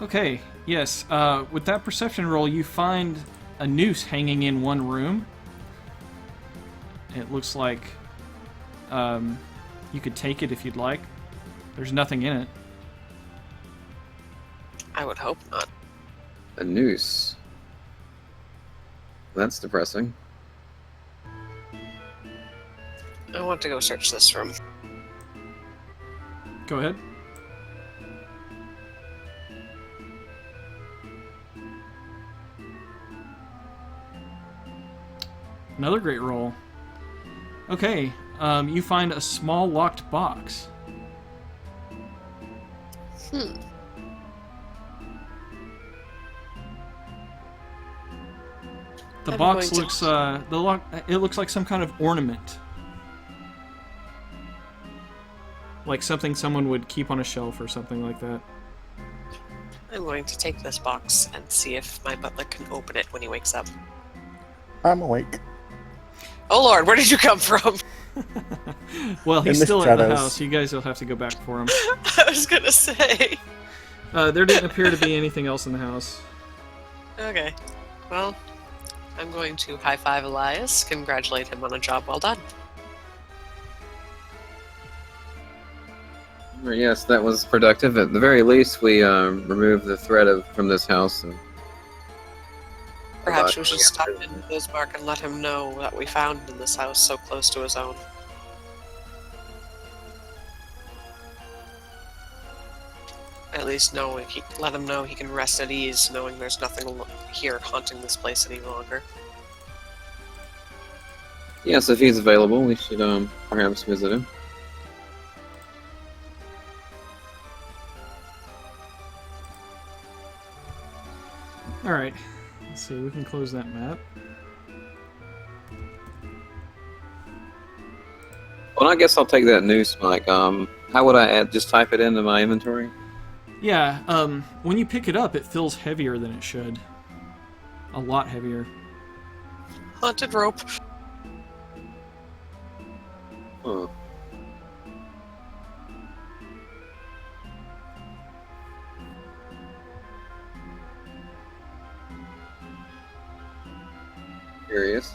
Okay, yes. With that perception roll, you find a noose hanging in one room. It looks like you could take it if you'd like. There's nothing in it. I would hope not. A noose. That's depressing. I want to go search this room. Go ahead. Another great roll. Okay, you find a small locked box. The I'm box going looks it looks like some kind of ornament. Like something someone would keep on a shelf or something like that. I'm going to take this box and see if my butler can open it when he wakes up. I'm awake. Oh lord, where did you come from? Well, he's In the still at the shadows. house. You guys will have to go back for him. I was gonna say. There didn't appear to be anything else in the house. Okay. Well, I'm going to high five Elias, congratulate him on a job well done. Yes, that was productive. At the very least, we removed the threat from this house. And Perhaps we should stop in with Ismark and let him know that we found in this house so close to his own. At least let him know he can rest at ease, knowing there's nothing here haunting this place any longer. Yes, if he's available, we should perhaps visit him. Alright. Let's see, we can close that map. Well, I guess I'll take that noose, Mike. How would I add? Just type it into my inventory? Yeah, when you pick it up, it feels heavier than it should. A lot heavier. Haunted rope. Huh. Curious.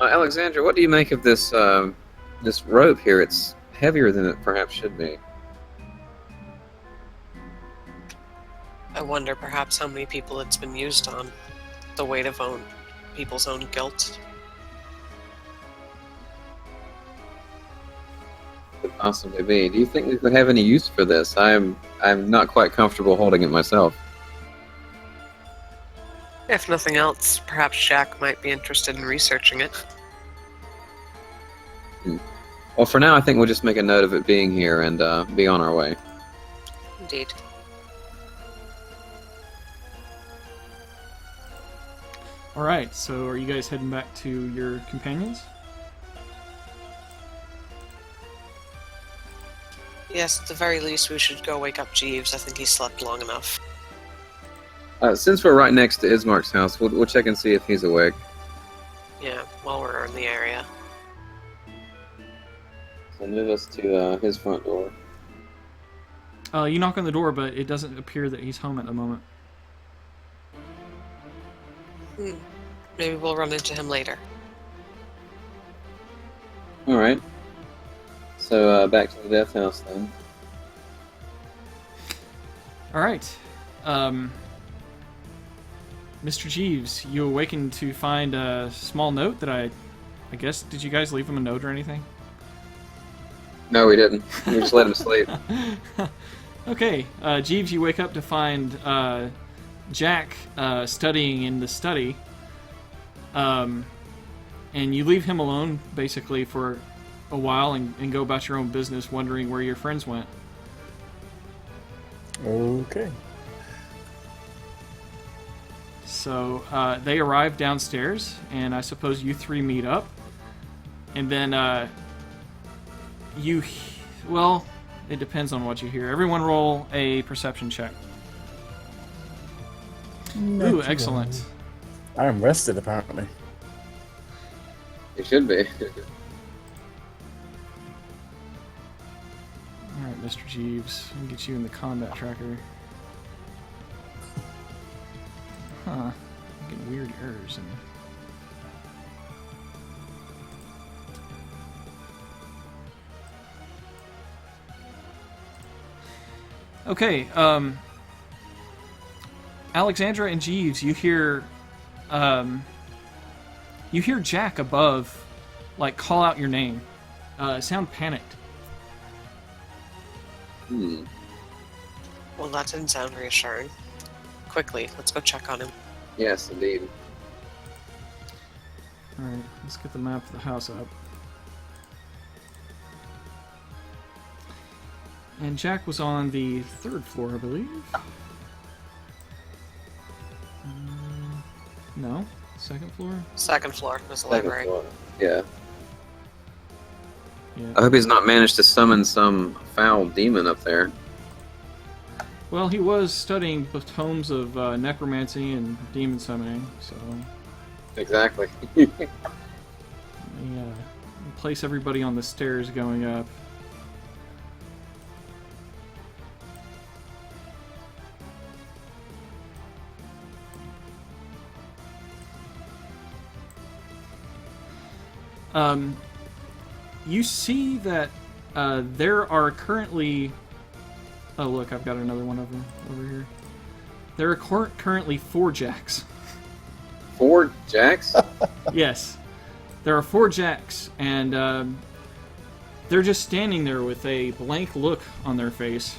Alexandra, what do you make of this this rope here? It's heavier than it perhaps should be. I wonder perhaps how many people it's been used on. The weight of people's own guilt. Could possibly be. Do you think we could have any use for this? I'm not quite comfortable holding it myself. If nothing else, perhaps Jack might be interested in researching it. Well, for now, I think we'll just make a note of it being here and be on our way. Indeed. All right. So, are you guys heading back to your companions? Yes, at the very least, we should go wake up Jeeves. I think he slept long enough. Since we're right next to Ismark's house, we'll check and see if he's awake. Yeah, while we're in the area. So move us to his front door. You knock on the door, but it doesn't appear that he's home at the moment. Maybe we'll run into him later. Alright. So, back to the death house then. All right. Mr. Jeeves, you awaken to find a small note that I guess, did you guys leave him a note or anything? No, we didn't. We just let him sleep. Okay, Jeeves, you wake up to find Jack studying in the study, and you leave him alone basically for a while and go about your own business, wondering where your friends went. Okay. So they arrive downstairs, and I suppose you three meet up, and then well, it depends on what you hear. Everyone roll a perception check. Ooh, excellent. I am rested, apparently. It should be. Alright, Mr. Jeeves, let me get you in the combat tracker. Huh. I'm getting weird errors in. Okay, Alexandra and Jeeves, you hear Jack above, like, call out your name. Sound panicked. Well, that didn't sound reassuring. Quickly, let's go check on him. Yes, indeed. Alright, let's get the map of the house up. And Jack was on the 3rd floor, I believe. No? 2nd floor? Second floor was the Second library. floor. Yeah. Yeah. I hope he's not managed to summon some foul demon up there. Well, he was studying the tomes of necromancy and demon summoning, so... Exactly. Let me place everybody on the stairs going up. You see that there are currently... Oh, look, I've got another one over here. There are currently 4 Jacks. 4 Jacks? Yes. There are 4 Jacks, and they're just standing there with a blank look on their face.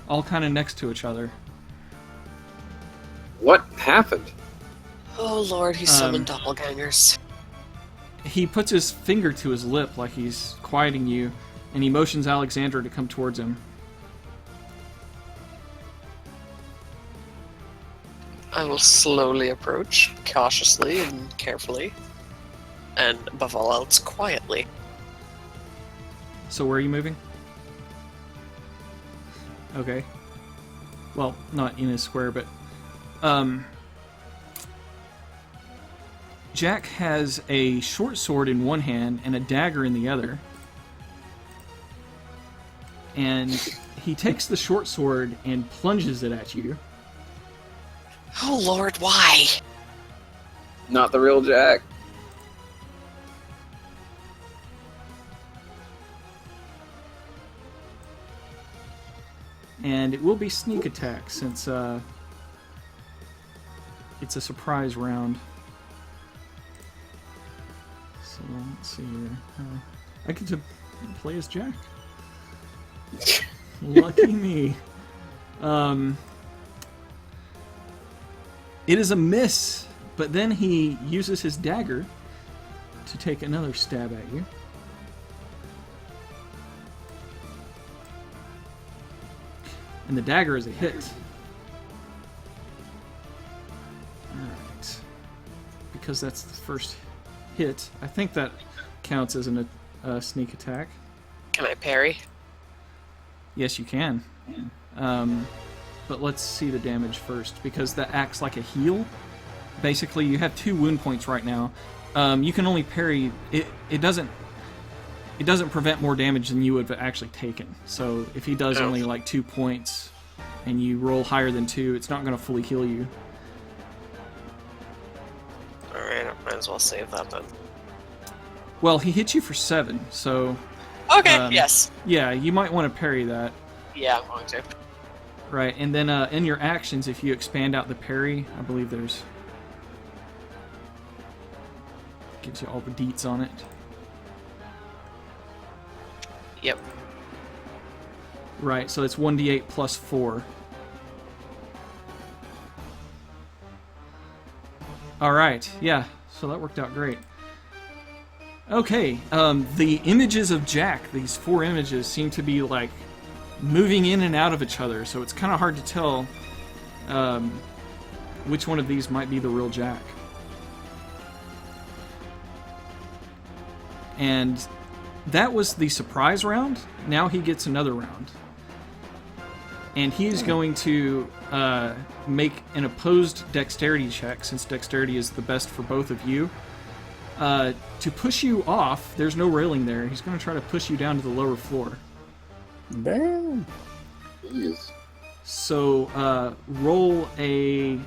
All kind of next to each other. What happened? Oh lord, he summoned doppelgangers. He puts his finger to his lip like he's quieting you, and he motions Alexandra to come towards him. I will slowly approach, cautiously and carefully, and above all else, quietly. So where are you moving? Okay. Well, not in a square, but... Jack has a short sword in one hand and a dagger in the other. And he takes the short sword and plunges it at you. Oh lord, why? Not the real Jack. And it will be sneak attack since it's a surprise round. So let's see here. I get to play as Jack. Lucky me. It is a miss, but then he uses his dagger to take another stab at you. And the dagger is a hit. because that's the first hit. I think that counts as a sneak attack. Can I parry? Yes, you can. But let's see the damage first, because that acts like a heal. Basically, you have 2 wound points right now. You can only parry... It doesn't prevent more damage than you would have actually taken. So if he does only like 2 points, and you roll higher than 2, it's not going to fully heal you. Alright, I might as well save that then. Well, he hit you for 7, so... Okay, yes. Yeah, you might want to parry that. Yeah, I'm going to. Right, and then in your actions, if you expand out the parry, I believe there's... gives you all the deets on it. Yep. Right, so it's 1d8 plus 4. Alright, yeah, so that worked out great. Okay, the images of Jack, these 4 images, seem to be, like, moving in and out of each other, so it's kind of hard to tell which one of these might be the real Jack. And that was the surprise round. Now he gets another round. And he is going to make an opposed dexterity check, since dexterity is the best for both of you. To push you off, there's no railing there. He's going to try to push you down to the lower floor. Damn. Jeez. So roll a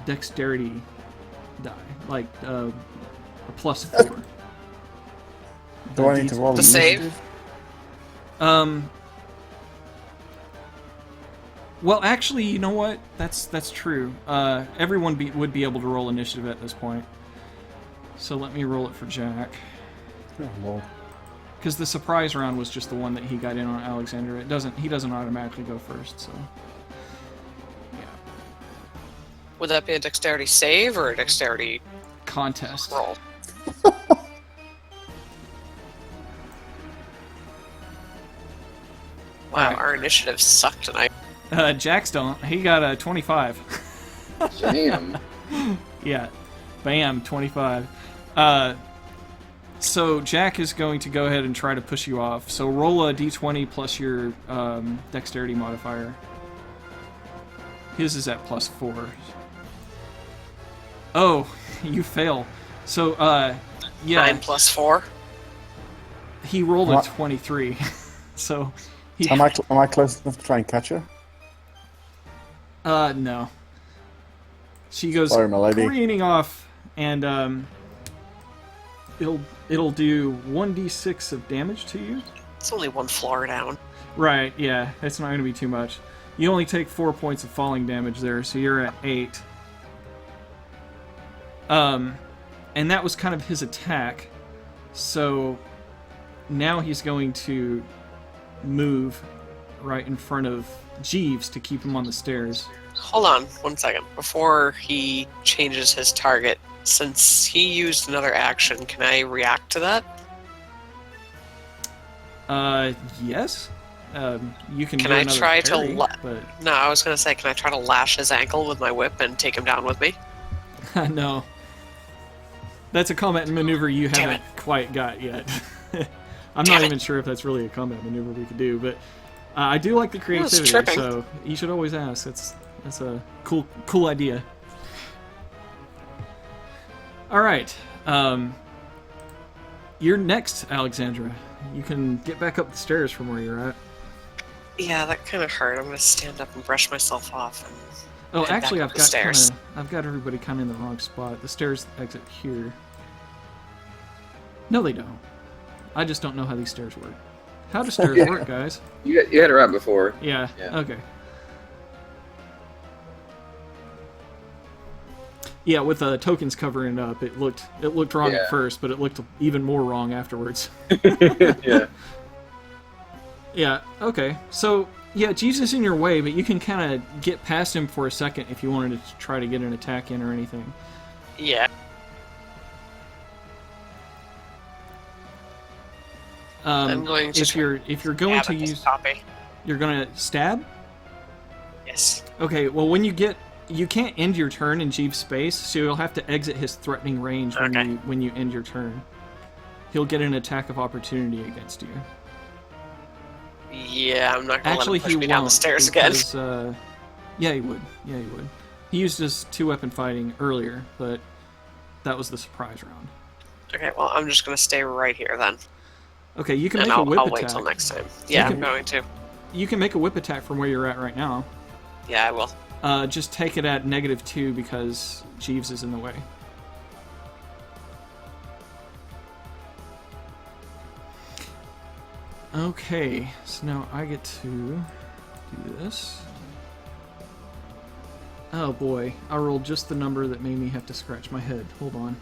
dexterity die, like a plus 4. Do I need to roll To initiative? save? Well, actually, you know what? That's true. Everyone would be able to roll initiative at this point. So let me roll it for Jack. Oh, Lord. Because the surprise round was just the one that he got in on Alexander. He doesn't automatically go first, so... Yeah. Would that be a dexterity save or a dexterity Contest. roll? Wow, Alright. our initiatives suck tonight. Jack's don't. He got a 25. Damn. Yeah. Bam, 25. So Jack is going to go ahead and try to push you off. So roll a d20 plus your dexterity modifier. His is at plus 4. Oh, you fail. So, yeah. 9 plus 4. He rolled What? a 23. So, he... Am I close enough to try and catch her? No. She goes Sorry, my lady. careening off, and it'll do 1d6 of damage to you. It's only 1 floor down. Right, yeah, it's not going to be too much. You only take 4 points of falling damage there, so you're at 8. And that was kind of his attack. So now he's going to move right in front of Jeeves to keep him on the stairs. Hold on 1 second. Before he changes his target, since he used another action, can I react to that? Yes. You can Can do I another try parry, to... but No, I was going to say, can I try to lash his ankle with my whip and take him down with me? no. That's a combat maneuver you Damn haven't quite got yet. I'm Damn not it. even sure if that's really a combat maneuver we could do, but I do like the creativity, tripping. so you should always ask. That's a cool idea. All right. You're next, Alexandra. You can get back up the stairs from where you're at. Yeah, that kind of hurt. I'm going to stand up and brush myself off. And Oh, head actually, back up the stairs. I've got everybody kind of in the wrong spot. The stairs exit here. No, they don't. I just don't know how these stairs work. How do stairs Yeah. work, guys? You had it right before. Yeah. Yeah. Okay. Yeah, with tokens covering it up, it looked wrong Yeah. at first, but it looked even more wrong afterwards. Yeah. Yeah. Okay. So yeah, Jeeves is in your way, but you can kind of get past him for a second if you wanted to try to get an attack in or anything. yeah. I'm going to if you're going to stab at this use, copy. you're gonna stab. Yes. Okay. Well, when you get You can't end your turn in Jeeves' space, so you'll have to exit his threatening range when you end your turn. He'll get an attack of opportunity against you. Yeah, I'm not gonna Actually, let him push he me down the won't, stairs again. because, yeah, he would. Yeah, he would. He used his 2-weapon fighting earlier, but that was the surprise round. Okay, well, I'm just gonna stay right here then. Okay, you can And make a whip I'll attack. wait till next time. Yeah, I'm can- going to. You can make a whip attack from where you're at right now. Yeah, I will. Just take it at -2 because Jeeves is in the way. Okay, so now I get to do this. Oh boy, I rolled just the number that made me have to scratch my head. Hold on.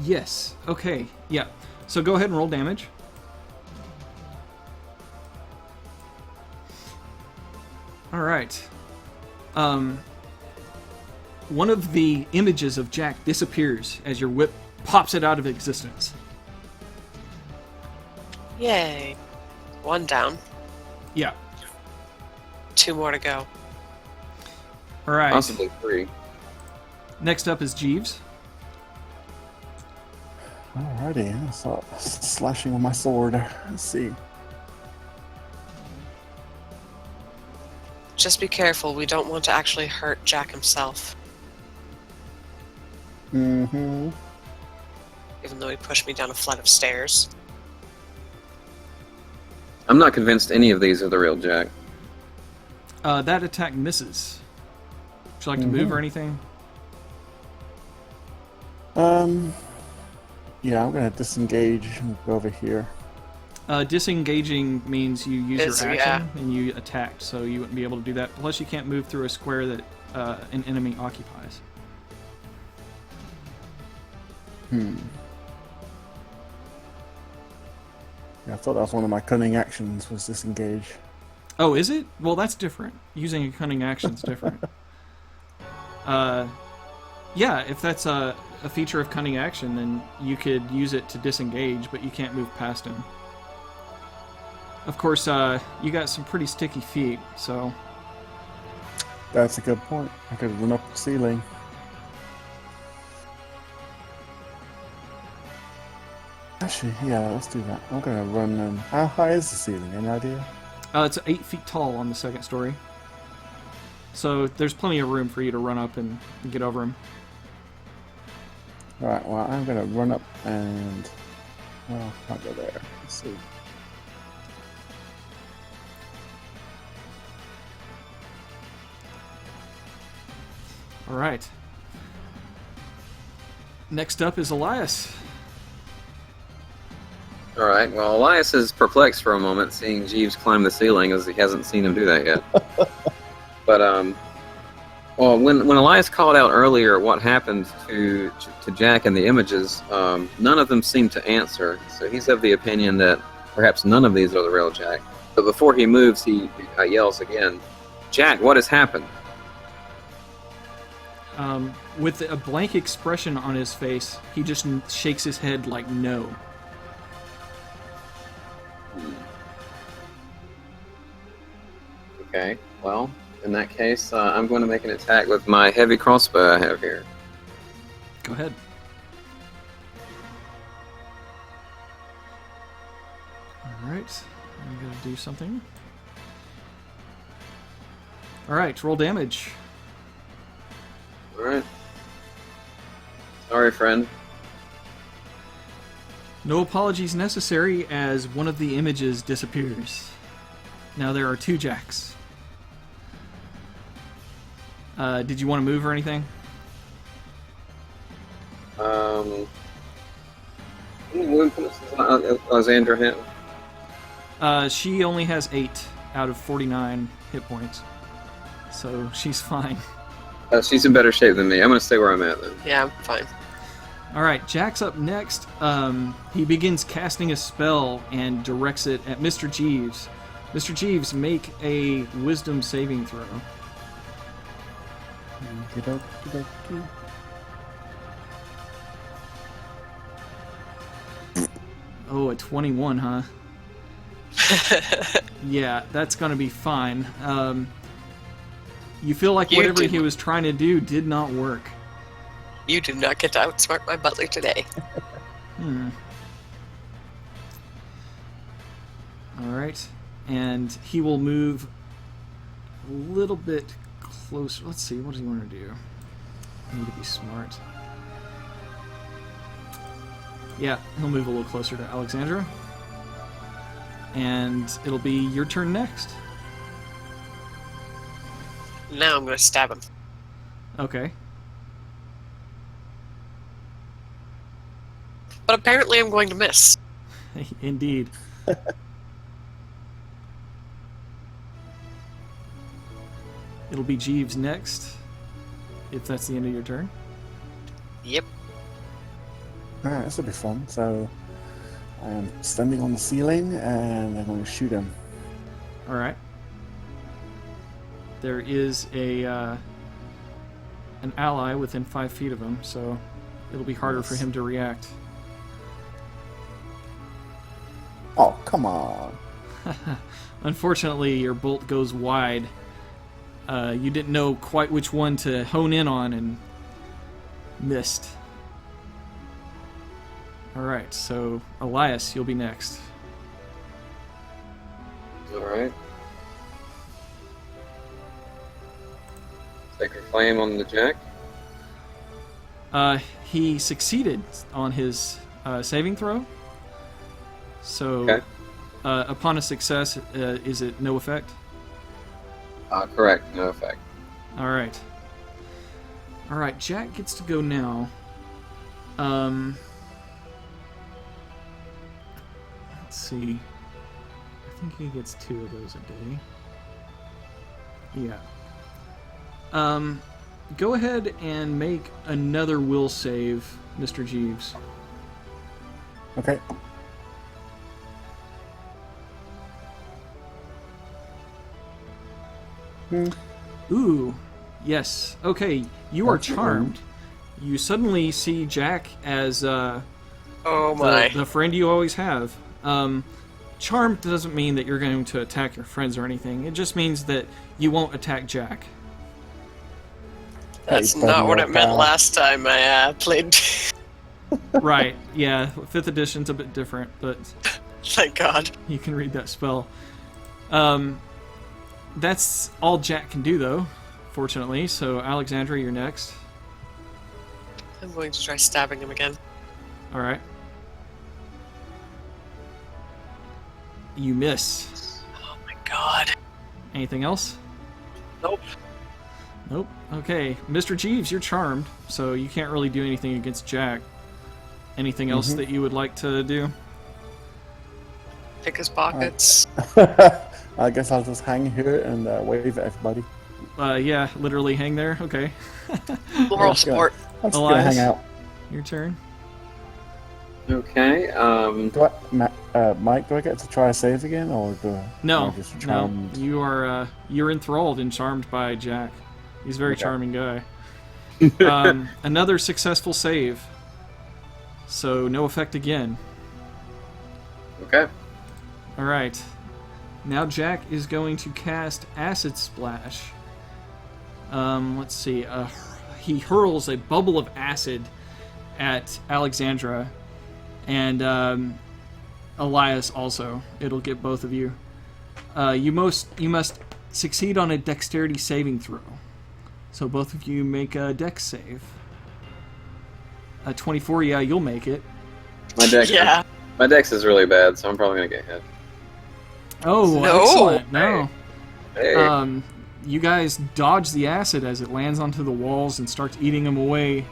Yes. Okay. Yeah. So go ahead and roll damage. All right. One of the images of Jack disappears as your whip pops it out of existence. Yay. 1 down. Yeah. 2 more to go. All right. Possibly 3. Next up is Jeeves. Alrighty, I start slashing with my sword. Let's see. Just be careful. We don't want to actually hurt Jack himself. Mm-hmm. Even though he pushed me down a flight of stairs. I'm not convinced any of these are the real Jack. That attack misses. Would you like to move or anything? Yeah, I'm gonna disengage and go over here. Disengaging means you use your action Yeah. and you attacked, so you wouldn't be able to do that. Plus, you can't move through a square that an enemy occupies. Yeah, I thought that was one of my cunning actions, was disengage. Oh, is it? Well, that's different. Using a cunning action's different. Yeah, if that's a feature of cunning action, then you could use it to disengage, but you can't move past him. Of course, you got some pretty sticky feet, so... That's a good point. I could run up the ceiling. Actually, yeah, let's do that. I'm gonna run. How high is the ceiling? Any idea? It's 8 feet tall on the second story. So there's plenty of room for you to run up and get over him. Alright, well, I'm gonna run up and. Well, can't go there. Let's see. Alright. Next up is Elias. Alright, well, Elias is perplexed for a moment, seeing Jeeves climb the ceiling, as he hasn't seen him do that yet. But, well, when Elias called out earlier what happened to Jack in the images, none of them seemed to answer, so he's of the opinion that perhaps none of these are the real Jack. But before he moves, he yells again, "Jack, what has happened?" With a blank expression on his face, he just shakes his head like no. Okay, well, in that case, I'm going to make an attack with my heavy crossbow I have here. Go ahead. Alright, I'm going to do something. Alright, roll damage. Alright. Sorry, friend. No apologies necessary, as one of the images disappears. Now there are 2 Jacks. Did you want to move or anything? Alexandra hit. She only has 8 out of 49 hit points. So she's fine. She's in better shape than me. I'm going to stay where I'm at then. Yeah, I'm fine. Alright, Jack's up next. He begins casting a spell and directs it at Mr. Jeeves. Mr. Jeeves, make a wisdom saving throw. Okey-dokey-dokey. Oh, a 21, huh? Yeah, that's gonna be fine. You feel like You whatever do. he was trying to do did not work. You do not get to outsmart my butler today. Alright. And he will move a little bit closer. Let's see, what does he want to do? I need to be smart. Yeah, he'll move a little closer to Alexandra. And it'll be your turn next. Now I'm going to stab him. Okay. But apparently I'm going to miss. Indeed. It'll be Jeeves next, if that's the end of your turn. Yep. Alright, this will be fun. So, I am standing on the ceiling and I'm going to shoot him. Alright. There is an ally within 5 feet of him, so it'll be harder for him to react. Oh, come on. Unfortunately, your bolt goes wide. You didn't know quite which one to hone in on and missed. Alright, so Elias, you'll be next. Alright. Sacred Flame on the Jack. He succeeded on his saving throw. So, Okay. Upon a success, is it no effect? Correct, no effect. Alright. Alright, Jack gets to go now. Let's see. I think he gets 2 of those a day. Yeah. Go ahead and make another will save, Mr. Jeeves. Okay. Ooh, yes. Okay, you are That's a charmed. You suddenly see Jack as Oh my. the friend you always have. Charmed doesn't mean that you're going to attack your friends or anything. It just means that you won't attack Jack. That's Hey, not what it buddy, meant pal. last time I played. Right, yeah. 5th edition's a bit different, but Thank God. you can read that spell. That's all Jack can do, though, fortunately. So, Alexandra, you're next. I'm going to try stabbing him again. Alright. You miss. Oh my God. Anything else? Nope. Nope. Okay. Mr. Jeeves, you're charmed, so you can't really do anything against Jack. Anything else that you would like to do? Pick his pockets. I guess I'll just hang here and wave at everybody. Yeah, literally hang there. Okay. Moral just gonna- support. I'm just Elias? going to hang out. Your turn. Okay, Mike, do I get to try a save again, or do I No, just no. charmed? You're enthralled and charmed by Jack. He's a very Okay. charming guy. Another successful save. So no effect again. okay. All right. Now Jack is going to cast Acid Splash. Let's see. He hurls a bubble of acid at Alexandra, and Elias also. It'll get both of you. You must succeed on a Dexterity saving throw. So both of you make a Dex save. 24, yeah, you'll make it. My dex, Yeah. my dex is really bad, so I'm probably gonna get hit. Oh, No. excellent! No. Hey, You guys dodge the acid as it lands onto the walls and starts eating them away,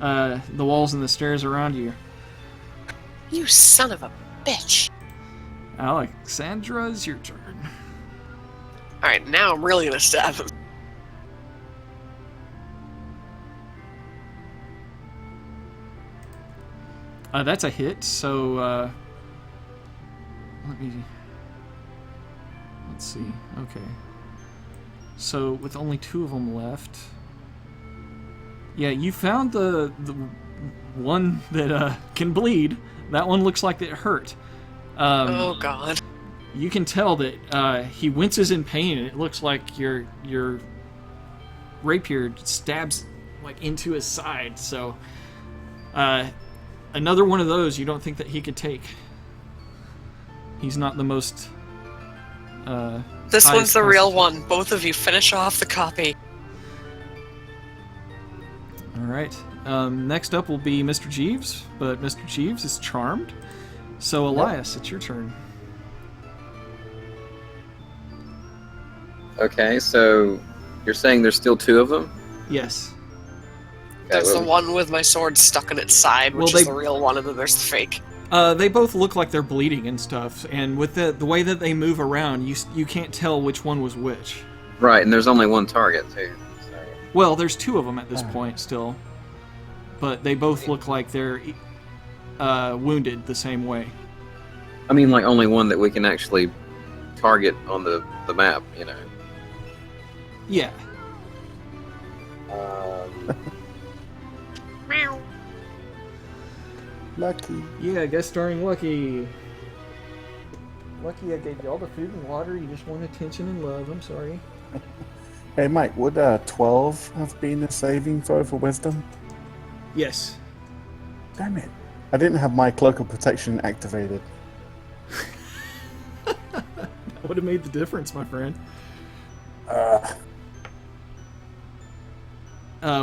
the walls and the stairs around you. You son of a bitch. Alexandra, it's your turn. Alright, now I'm really gonna stab him. That's a hit, so let's see. Okay. So with only 2 of them left, Yeah, you found the one that can bleed. That one looks like it hurt. Oh God. You can tell that he winces in pain, and it looks like your rapier stabs like into his side. So another one of those you don't think that he could take. He's not the most. This one's the real constituted. one. Both of you finish off the copy. All right. Next up will be Mr. Jeeves, but Mr. Jeeves is charmed. So Elias, it's your turn. Okay, so you're saying there's still 2 of them? Yes. Okay, There's the well, one with my sword stuck in its side, which Well, is the real one, and then there's the fake. They both look like they're bleeding and stuff, and with the way that they move around, you can't tell which one was which. right, and there's only one target too. So. Well, there's 2 of them at this point still, but they both look like they're wounded the same way. I mean, like only one that we can actually target on the map, you know. Yeah. Lucky. Yeah, guest starring Lucky. Lucky, I gave you all the food and water. You just want attention and love. I'm sorry. Hey, Mike, would 12 have been a saving throw for wisdom? Yes. Damn it. I didn't have my cloak of protection activated. That would have made the difference, my friend.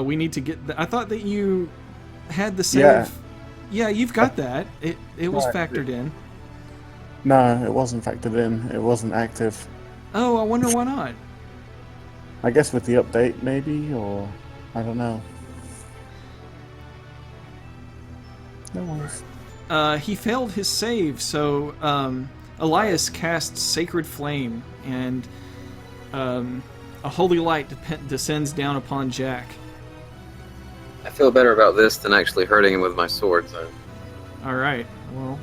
We need to get. I thought that you had the save. Yeah. Yeah, you've got that. It was Right. factored in. No, it wasn't factored in. It wasn't active. Oh, I wonder why not. I guess with the update, maybe, or I don't know. No worries. He failed his save, so Elias casts Sacred Flame, and a holy light descends down upon Jack. I feel better about this than actually hurting him with my sword. So. All right. Well,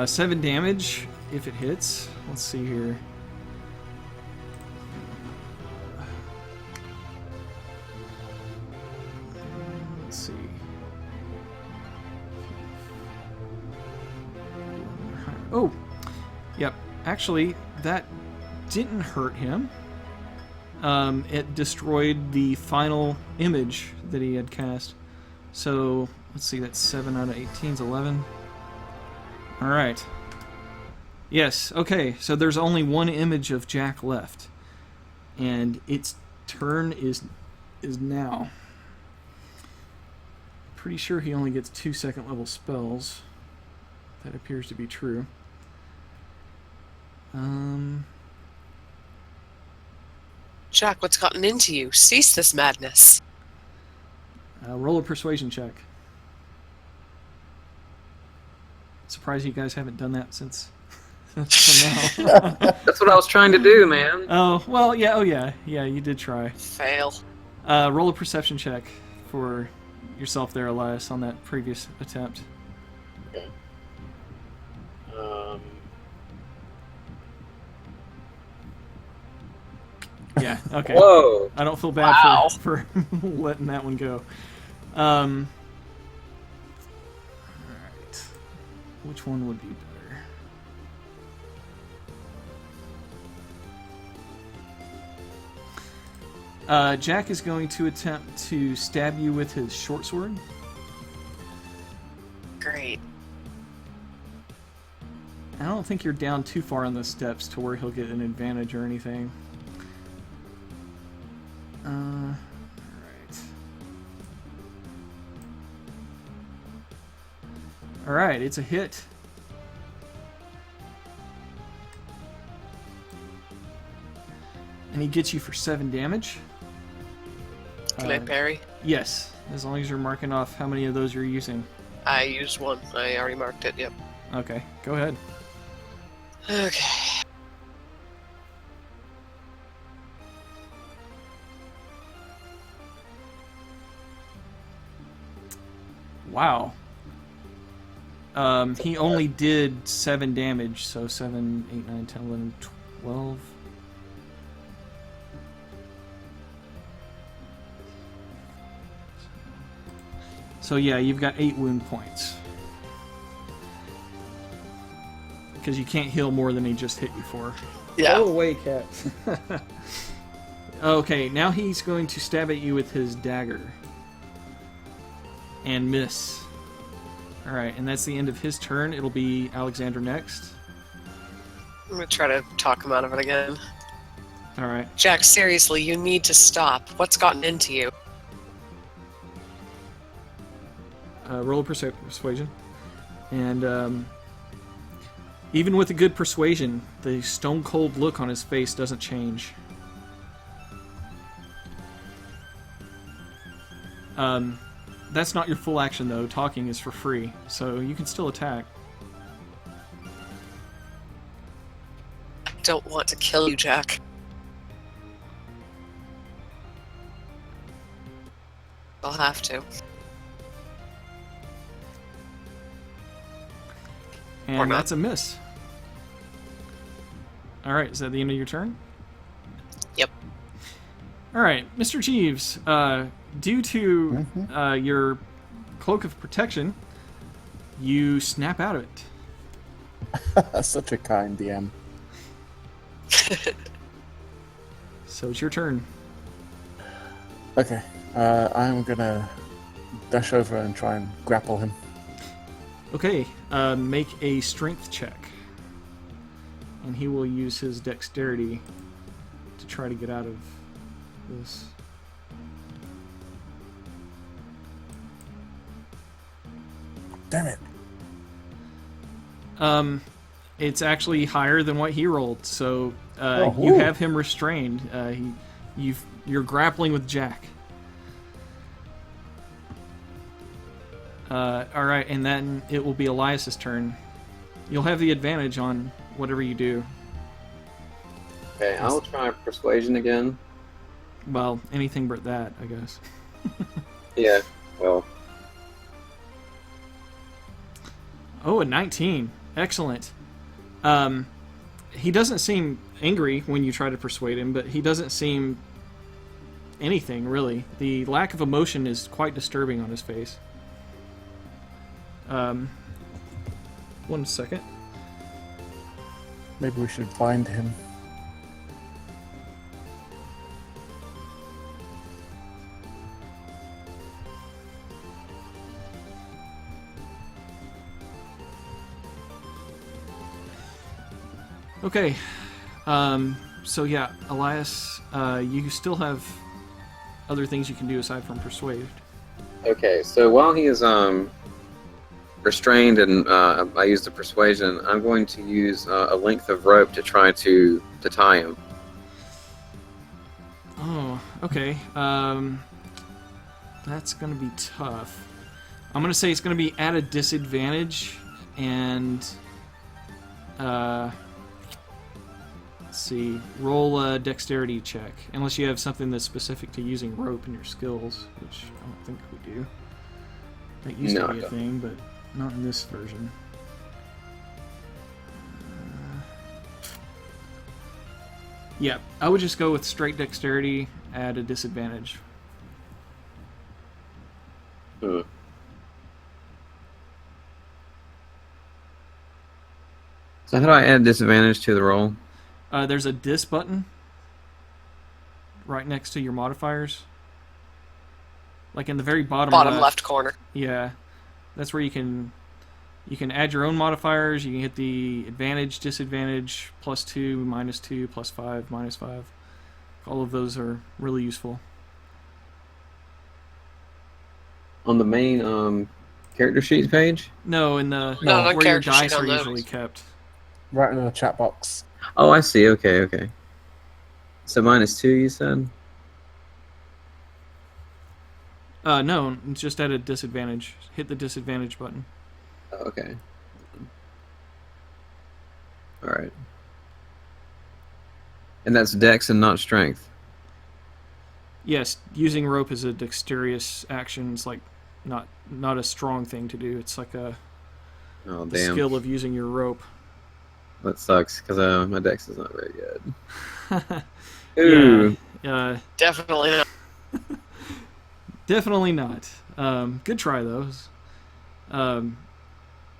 7 damage if it hits. Let's see here. Let's see. Oh, yep. Actually, that didn't hurt him. It destroyed the final image that he had cast. So, let's see, that's 7 out of 18 is 11. Alright. Yes, okay, so there's only one image of Jack left. And its turn is now. Pretty sure he only gets 2 second level spells. That appears to be true. Jack, what's gotten into you? Cease this madness. Roll a persuasion check. Surprised you guys haven't done that since now. That's what I was trying to do, man. Oh, well, yeah, yeah, you did try. Fail. Roll a perception check for yourself there, Elias, on that previous attempt. Okay. Yeah, okay. Whoa! I don't feel bad Wow. for letting that one go. Alright. Which one would be better? Jack is going to attempt to stab you with his short sword. Great. I don't think you're down too far on the steps to where he'll get an advantage or anything. Alright. Alright, it's a hit. And he gets you for 7 damage. Can I parry? Yes, as long as you're marking off how many of those you're using. I used one. I already marked it, yep. Okay, go ahead. Okay. Wow. He only did 7 damage, so 7, 8, 9, 10, 11, 12. So yeah, you've got 8 wound points. Because you can't heal more than he just hit you for. Yeah. Go away, cat. Okay, now he's going to stab at you with his dagger. And miss. Alright, and that's the end of his turn. It'll be Alexander next. I'm gonna try to talk him out of it again. Alright. Jack, seriously, you need to stop. What's gotten into you? Roll a persuasion. And even with a good persuasion, the stone-cold look on his face doesn't change. That's not your full action, though. Talking is for free, so you can still attack. I don't want to kill you, Jack. I'll have to. Or And not. that's a miss. Alright, is that the end of your turn? Yep. Alright, Mr. Jeeves, due to your cloak of protection, you snap out of it. Such a kind DM. So it's your turn. Okay, I'm gonna dash over and try and grapple him. Okay, make a strength check. And he will use his dexterity to try to get out of this. Damn it. It's actually higher than what he rolled, so Oh, you woo. have him restrained. You're grappling with Jack. All right, and then it will be Elias's turn. You'll have the advantage on whatever you do. Okay, I'll try persuasion again. Well, anything but that, I guess. Yeah, well, Oh, a 19. Excellent. He doesn't seem angry when you try to persuade him, but he doesn't seem anything, really. The lack of emotion is quite disturbing on his face. 1 second. Maybe we should find him. Okay. So yeah, Elias, you still have other things you can do aside from persuade. okay, so while he is restrained and I use the persuasion, I'm going to use a length of rope to try to tie him. Oh, okay. That's gonna be tough. I'm gonna say it's gonna be at a disadvantage, and let's see. Roll a dexterity check, unless you have something that's specific to using rope in your skills, which I don't think we do. That used No, to be I a don't. thing, but not in this version. Yeah, I would just go with straight dexterity at a disadvantage. Hmm. So how do I add disadvantage to the roll? There's a dis button right next to your modifiers. Like in the very bottom Left corner. Yeah. That's where you can add your own modifiers. You can hit the advantage, disadvantage, +2, -2, +5, -5. All of those are really useful. On the main character sheets page? No, in the No, on where your character sheet dice are on those. usually kept. Right in the chat box. Oh, I see. Okay. So -2, you said? No, it's just at a disadvantage. Hit the disadvantage button. Oh, okay. All right. And that's dex and not strength. Yes, using rope is a dexterous action. It's like not a strong thing to do. It's like Oh, the damn. skill of using your rope. That sucks, because my dex is not very good. Ooh. Yeah, Definitely not. definitely not. Good try, though.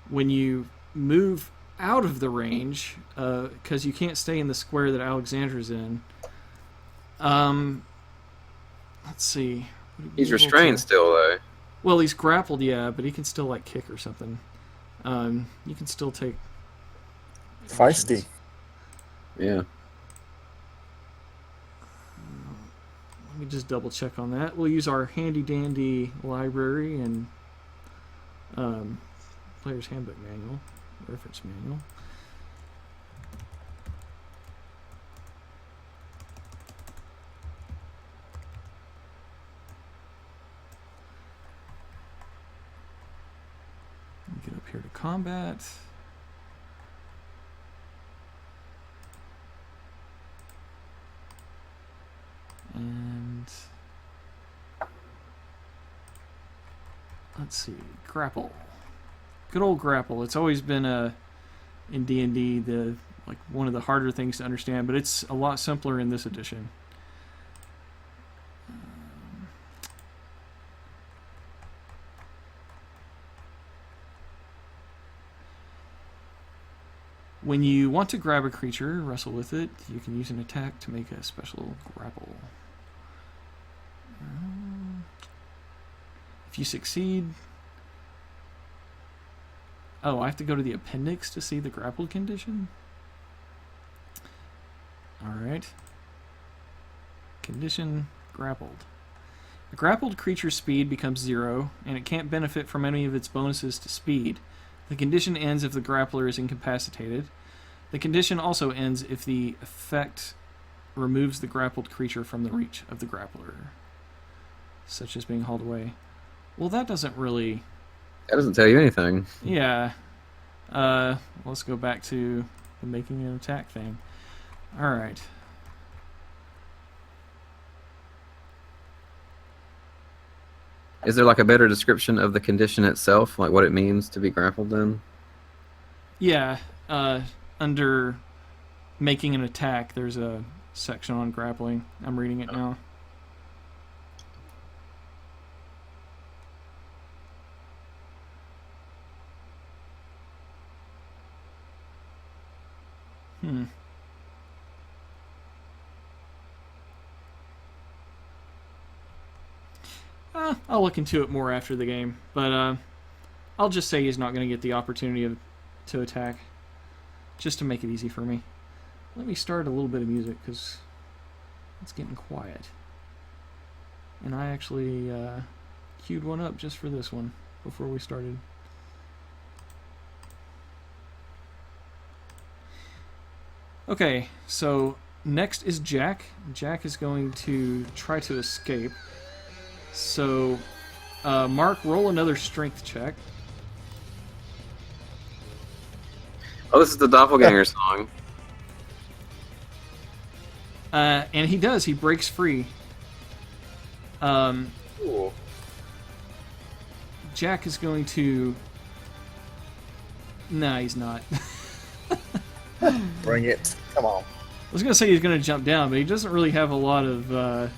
When you move out of the range, because you can't stay in the square that Alexandra's in. Let's see. He's restrained still, though. Well, he's grappled, yeah, but he can still like kick or something. You can still take Feisty. Yeah. Let me just double check on that. We'll use our handy dandy library and player's handbook manual, reference manual. Get up here to combat. And let's see, grapple. Good old grapple. It's always been in D&D the one of the harder things to understand, but it's a lot simpler in this edition. When you want to grab a creature, wrestle with it, you can use an attack to make a special grapple. If you succeed... Oh, I have to go to the appendix to see the grappled condition? Alright. Condition grappled. A grappled creature's speed becomes 0, and it can't benefit from any of its bonuses to speed. The condition ends if the grappler is incapacitated. The condition also ends if the effect removes the grappled creature from the reach of the grappler, such as being hauled away. Well, that doesn't really... That doesn't tell you anything. Yeah. Let's go back to the making an attack thing. Alright. Is there like a better description of the condition itself, like what it means to be grappled then? Yeah. Under making an attack, there's a section on grappling. I'm reading it now. I'll look into it more after the game, but I'll just say he's not going to get the opportunity to attack, just to make it easy for me. Let me start a little bit of music, because it's getting quiet. And I actually queued one up just for this one, before we started. Okay, so next is Jack. Jack is going to try to escape. So, Mark, roll another strength check. Oh, this is the Doppelganger song. And he does. He breaks free. Cool. Jack is going to... Nah, he's not. Bring it. Come on. I was going to say he's going to jump down, but he doesn't really have a lot of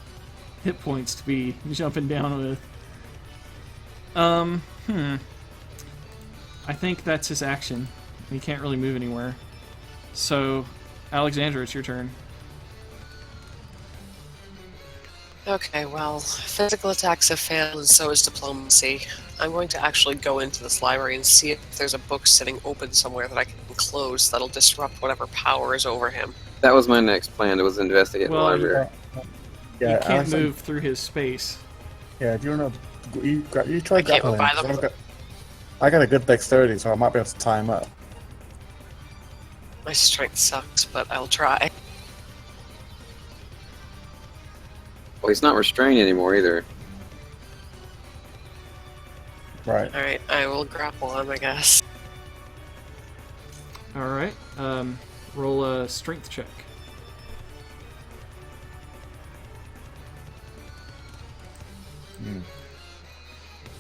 hit points to be jumping down with. I think that's his action. He can't really move anywhere. So, Alexandra, it's your turn. Okay, well, physical attacks have failed, and so is diplomacy. I'm going to actually go into this library and see if there's a book sitting open somewhere that I can close that'll disrupt whatever power is over him. That was my next plan, to investigate the library. Yeah, you can't Alex, move through his space. Yeah, do you know? You try I can't grappling. move by them. I got a good dexterity, so I might be able to tie him up. My strength sucks, but I'll try. Well, he's not restrained anymore either. Right. Alright, I will grapple him, I guess. Alright, roll a strength check.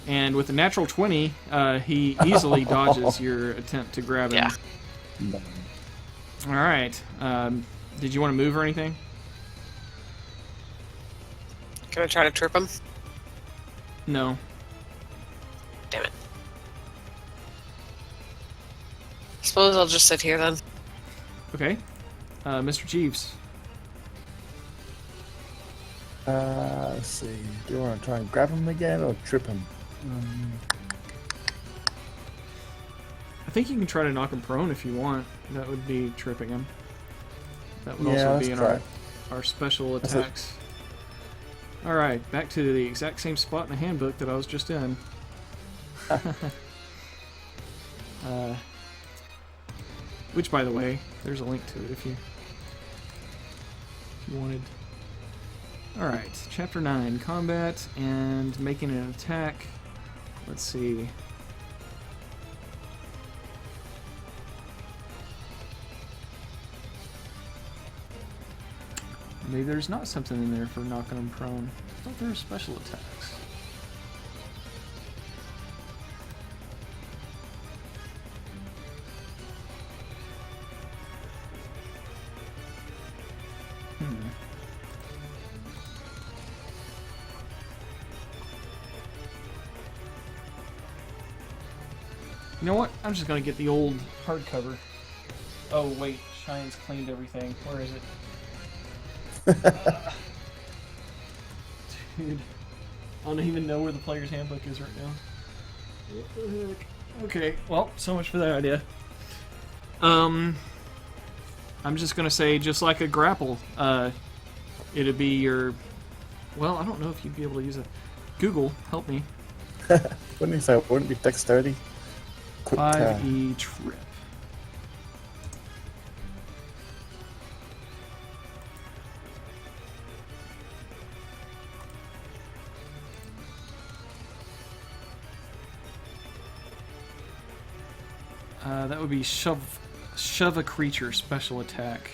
And with a natural 20, he easily dodges your attempt to grab him. Yeah. Alright, did you want to move or anything? Can I try to trip him? No. Damn it. Suppose I'll just sit here then. Okay. Mr. Jeeves. Let's see. Do you want to try and grab him again or trip him? I think you can try to knock him prone if you want. That would be tripping him. That would Yeah, also let's be in try. our special That's it. attacks. Alright, back to the exact same spot in the handbook that I was just in. Which, by the way, there's a link to it if you wanted. Alright, Chapter 9, Combat and making an attack. Let's see. Maybe there's not something in there for knocking them prone. I thought there were special attacks. You know what? I'm just gonna get the old hardcover. Oh wait, Shine's cleaned everything. Where is it? Dude, I don't even know where the player's handbook is right now. What the heck? Okay, well, so much for that idea. I'm just gonna say, just like a grapple, it'd be your. Well, I don't know if you'd be able to use it. Google, help me. Wouldn't you say it wouldn't be dexterity? Quick 5e trip. That would be shove a creature special attack.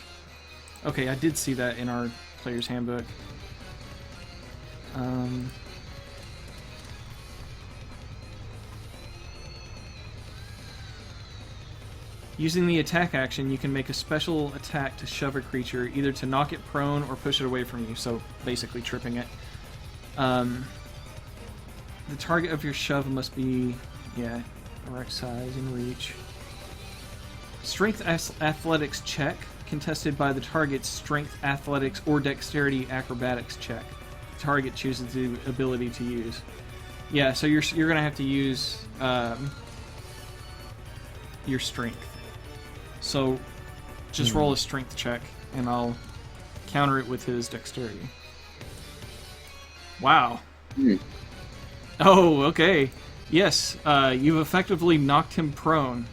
Okay, I did see that in our player's handbook. Using the attack action, you can make a special attack to shove a creature, either to knock it prone or push it away from you, so basically tripping it. The target of your shove must be, the right size and reach. Strength athletics check, contested by the target's strength athletics or dexterity acrobatics check. The target chooses the ability to use. Yeah, so you're gonna have to use your strength. So just roll a strength check, and I'll counter it with his dexterity. Wow. Oh, okay. Yes, you've effectively knocked him prone.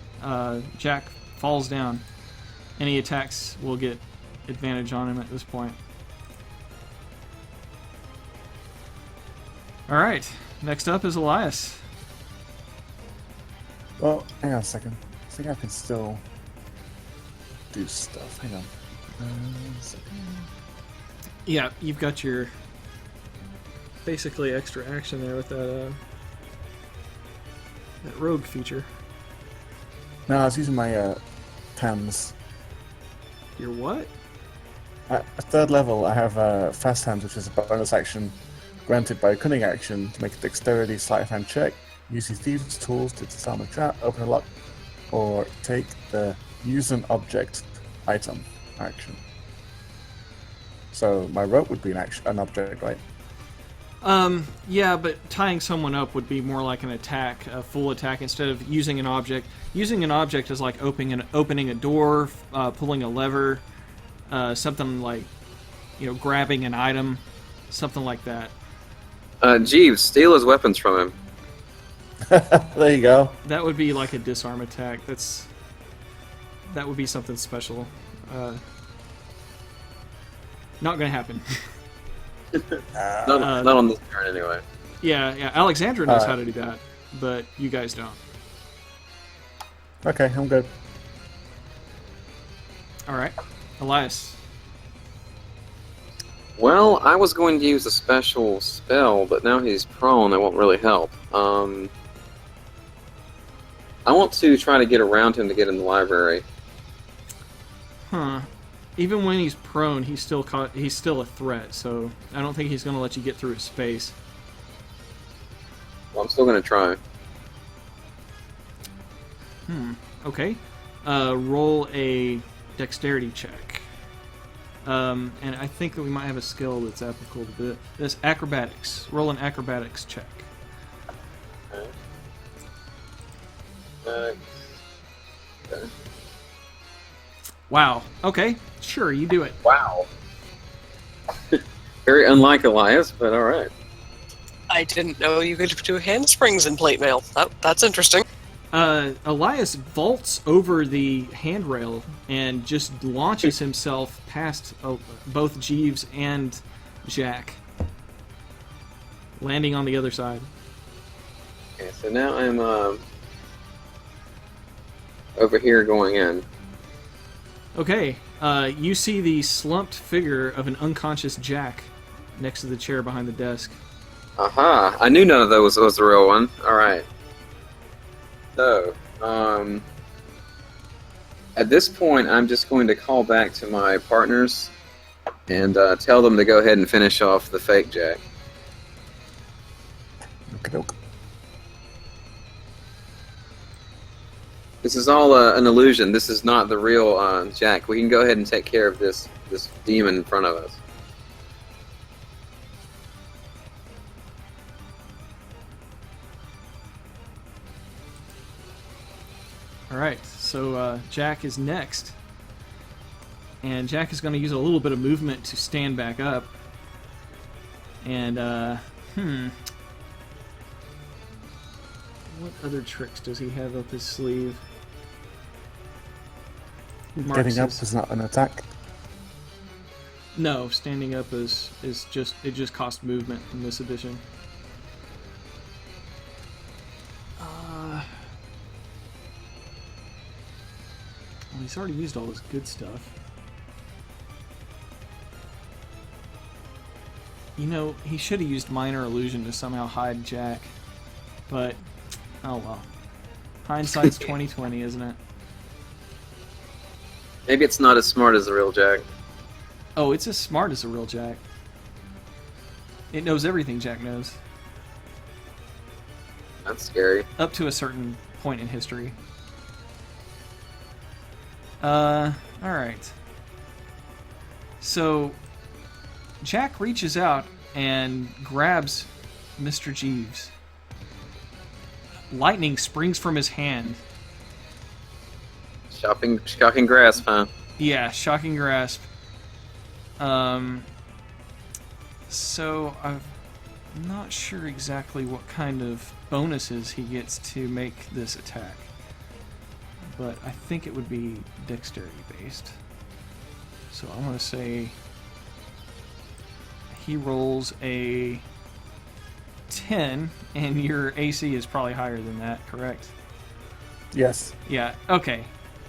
Jack falls down. Any attacks will get advantage on him at this point. Alright, next up is Elias. Well, hang on a second. I think I can still do stuff. Hang on. A second. Yeah, you've got your basically extra action there with that rogue feature. No, I was using my TAMs. Your what? At third level, I have fast hands, which is a bonus action granted by a cunning action to make a dexterity sleight of hand check. Use your thieves' tools to disarm a trap, open a lock, or take the use an object item action. So my rope would be an object, right? Yeah, but tying someone up would be more like an attack, a full attack, instead of using an object. Using an object is like opening a door, pulling a lever, something like, grabbing an item, something like that. Jeeves, steal his weapons from him. There you go. That would be like a disarm attack. That would be something special. Not gonna happen. Not on this turn, anyway. Yeah. Alexandra knows how to do that, but you guys don't. Okay, I'm good. All right, Elias. Well, I was going to use a special spell, but now he's prone. That won't really help. I want to try to get around him to get in the library. Huh. Even when he's prone, he's still a threat, so I don't think he's going to let you get through his space. Well, I'm still going to try. Okay. Roll a dexterity check. And I think that we might have a skill that's applicable to this. Acrobatics. Roll an acrobatics check. Okay. Wow. Okay. Sure, you do it. Wow. Very unlike Elias, but all right. I didn't know you could do handsprings in plate mail. That's interesting. Elias vaults over the handrail and just launches himself past both Jeeves and Jack, landing on the other side. Okay, so now I'm over here going in. Okay, you see the slumped figure of an unconscious Jack next to the chair behind the desk. Aha! I knew none of those was the real one. All right. So, at this point, I'm just going to call back to my partners and tell them to go ahead and finish off the fake Jack. Okey-doke. This is all an illusion. This is not the real Jack. We can go ahead and take care of this demon in front of us. Alright, so Jack is next. And Jack is going to use a little bit of movement to stand back up. And, what other tricks does he have up his sleeve? Getting up is not an attack. No, standing up is just costs movement in this edition. Well, he's already used all his good stuff. You know, he should have used Minor Illusion to somehow hide Jack. But, oh well. Hindsight's 20/20, isn't it? Maybe it's not as smart as the real Jack. Oh, it's as smart as a real Jack. It knows everything Jack knows. That's scary. Up to a certain point in history. Alright. So, Jack reaches out and grabs Mr. Jeeves. Lightning springs from his hand. Shocking grasp, huh? Yeah, shocking grasp. So I'm not sure exactly what kind of bonuses he gets to make this attack. But I think it would be dexterity based. So I'm going to say he rolls a 10, and your AC is probably higher than that, correct? Yes. Yeah, okay.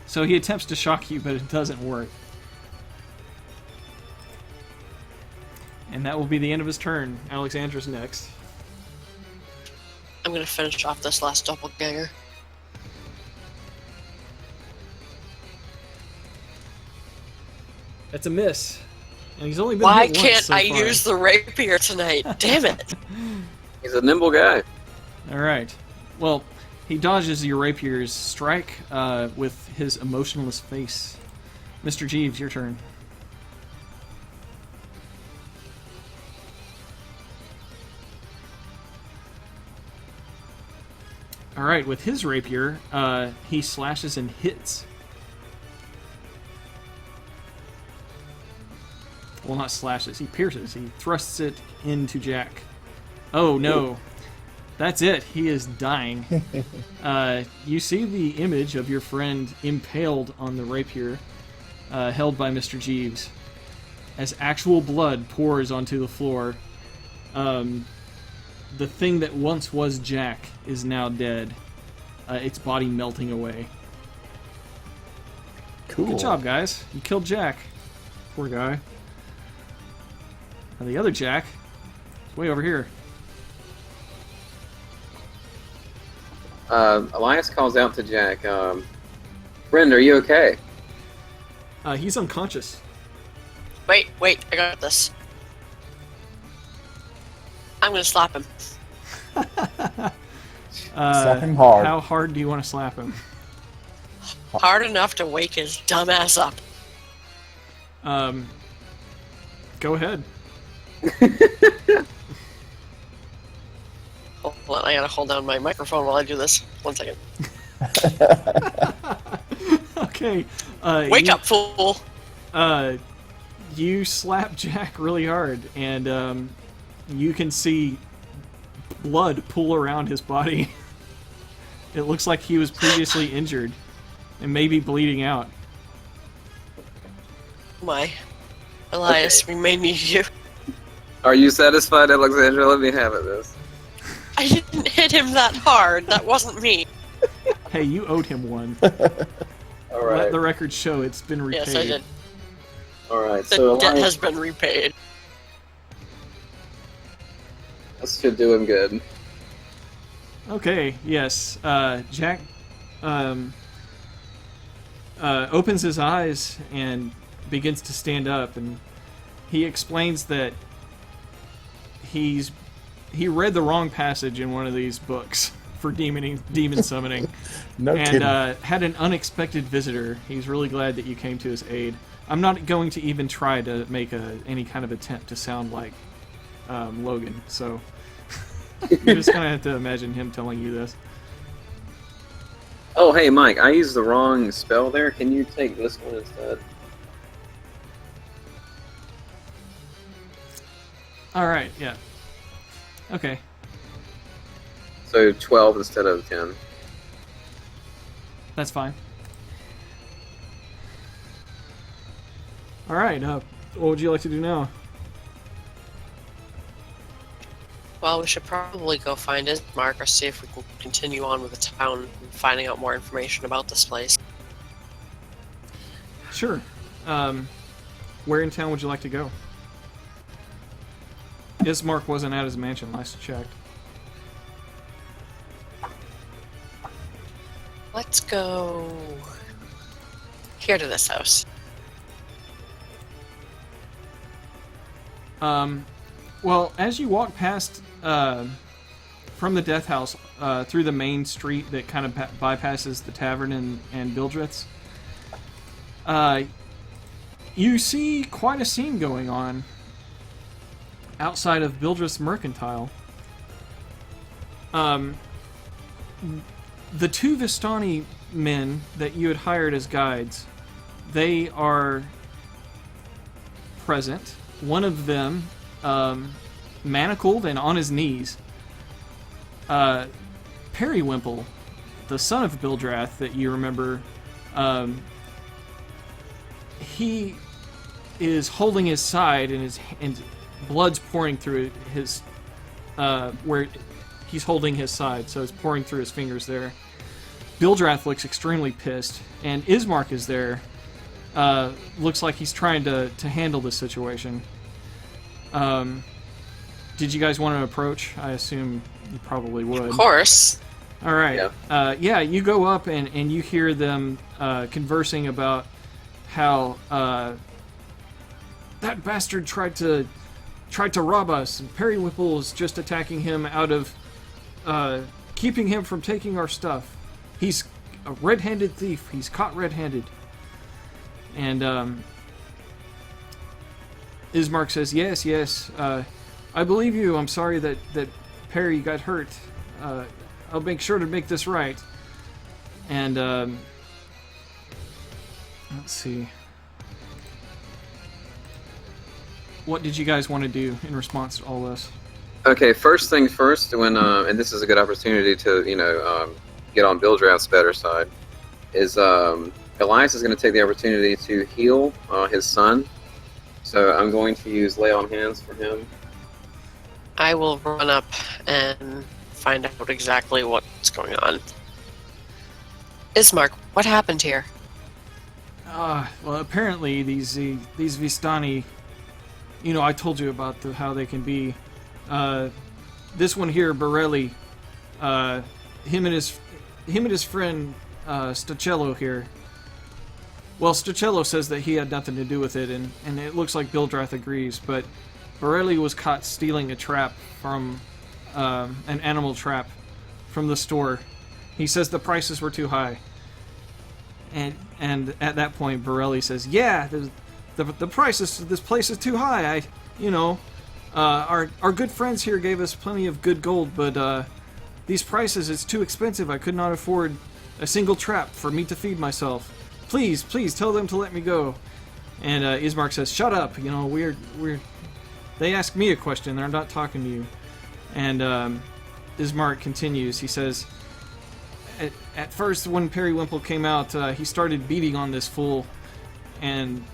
So he attempts to shock you, but it doesn't work. And that will be the end of his turn. Alexandra's next. I'm going to finish off this last doppelganger. That's a miss. And he's only been Why hit once can't so I far. use the rapier tonight? Damn it! He's a nimble guy. Alright. Well, he dodges your rapier's strike with his emotionless face. Mr. Jeeves, your turn. Alright, with his rapier, he slashes and hits. Well, not slashes, he pierces. He thrusts it into Jack. Oh, no. That's it. He is dying. You see the image of your friend impaled on the rapier held by Mr. Jeeves. As actual blood pours onto the floor, the thing that once was Jack is now dead. Its body melting away. Cool. Good job, guys. You killed Jack. Poor guy. Now the other Jack is way over here. Elias calls out to Jack, Friend, are you okay? He's unconscious. Wait, I got this. I'm going to slap him. Slap him hard. How hard do you want to slap him? Hard enough to wake his dumb ass up. Go ahead. Hold on, I gotta hold down my microphone while I do this. 1 second. Okay. Wake up, fool! You slap Jack really hard, and you can see blood pool around his body. It looks like he was previously injured and maybe bleeding out. My Elias, we may need you. Are you satisfied, Alexandra? Let me have it, this. I didn't hit him that hard. That wasn't me. Hey, you owed him one. All right. Let the record show it's been repaid. Yes, I did. All right. The So debt Elias, has been repaid. this should do him good. Okay, yes. Jack opens his eyes and begins to stand up, and he explains that he read the wrong passage in one of these books for demon summoning, No and kidding. had an unexpected visitor. He's really glad that you came to his aid. I'm not going to even try to make any kind of attempt to sound like Logan, so you're just gonna have to imagine him telling you this. Oh, hey, Mike, I used the wrong spell there. Can you take this one instead? Alright, yeah. Okay. So 12 instead of 10. That's fine. Alright, what would you like to do now? Well, we should probably go find Ismark or see if we can continue on with the town and finding out more information about this place. Sure. Where in town would you like to go? Ismark wasn't at his mansion last I checked. Let's go here to this house. Well, as you walk past from the death house through the main street that kind of bypasses the tavern and Bildreth's, you see quite a scene going on outside of Bildreth's Mercantile. The two Vistani men that you had hired as guides, they are present. One of them, manacled and on his knees, Periwimple, the son of Bildrath that you remember, he is holding his side and blood's pouring through his where he's holding his side, so it's pouring through his fingers there. Bildrath looks extremely pissed, and Ismark is there. Looks like he's trying to handle this situation. Did you guys want to approach? I assume you probably would. Of course. All right. Yeah. Yeah, you go up and you hear them conversing about how that bastard tried to rob us, and Periwimple is just attacking him out of keeping him from taking our stuff. He's a red-handed thief. He's caught red-handed. And Ismark says, yes, I believe you. I'm sorry that Perry got hurt. I'll make sure to make this right. And let's see. What did you guys want to do in response to all this? Okay, first thing first, when and this is a good opportunity to get on Bildrath's better side, is Elias is going to take the opportunity to heal his son. So I'm going to use lay on hands for him. I will run up and find out exactly what's going on. Ismark, what happened here? Well, apparently these Vistani, I told you about how they can be. This one here, Borelli, him and his friend Stacello here. Well, Stacello says that he had nothing to do with it, and it looks like Bildrath agrees, but Borelli was caught stealing a trap from an animal trap from the store. He says the prices were too high. And at that point, Borelli says, "Yeah, the price of this place is too high. Our good friends here gave us plenty of good gold, but these prices, it's too expensive. I could not afford a single trap for me to feed myself. Please tell them to let me go." And Ismark says, "Shut up. We're They ask me a question. They're not talking to you." And Ismark continues. He says, At first, when Periwinkle came out, he started beating on this fool, and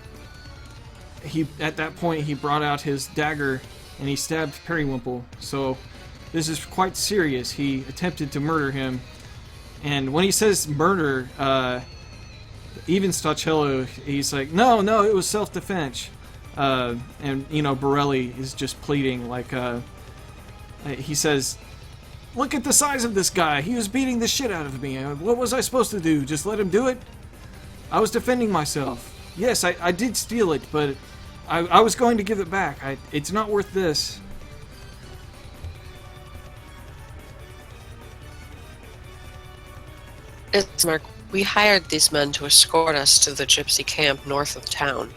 at that point he brought out his dagger and he stabbed Periwinkle. So this is quite serious. He attempted to murder him, and when he says murder, even Stochello, he's like, no, it was self-defense. And Borelli is just pleading, like, he says, "Look at the size of this guy. He was beating the shit out of me. What was I supposed to do? Just let him do it? I was defending myself. Yes, I did steal it, but I was going to give it back. It's not worth this." Ismark, we hired these men to escort us to the gypsy camp north of town.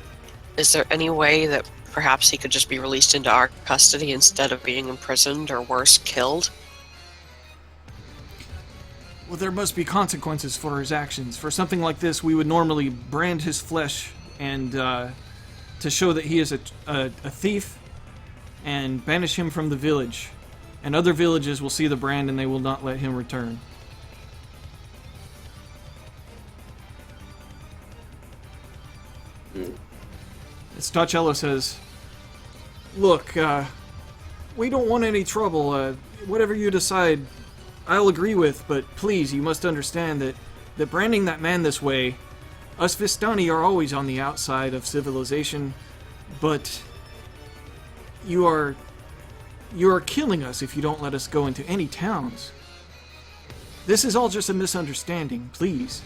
Is there any way that perhaps he could just be released into our custody instead of being imprisoned or worse, killed? Well, there must be consequences for his actions. For something like this, we would normally brand his flesh and to show that he is a thief, and banish him from the village. And other villages will see the brand and they will not let him return. Stochello says, "Look, we don't want any trouble. Whatever you decide, I'll agree with, but please, you must understand that branding that man this way, us Vistani are always on the outside of civilization, but you are killing us if you don't let us go into any towns. This is all just a misunderstanding, please."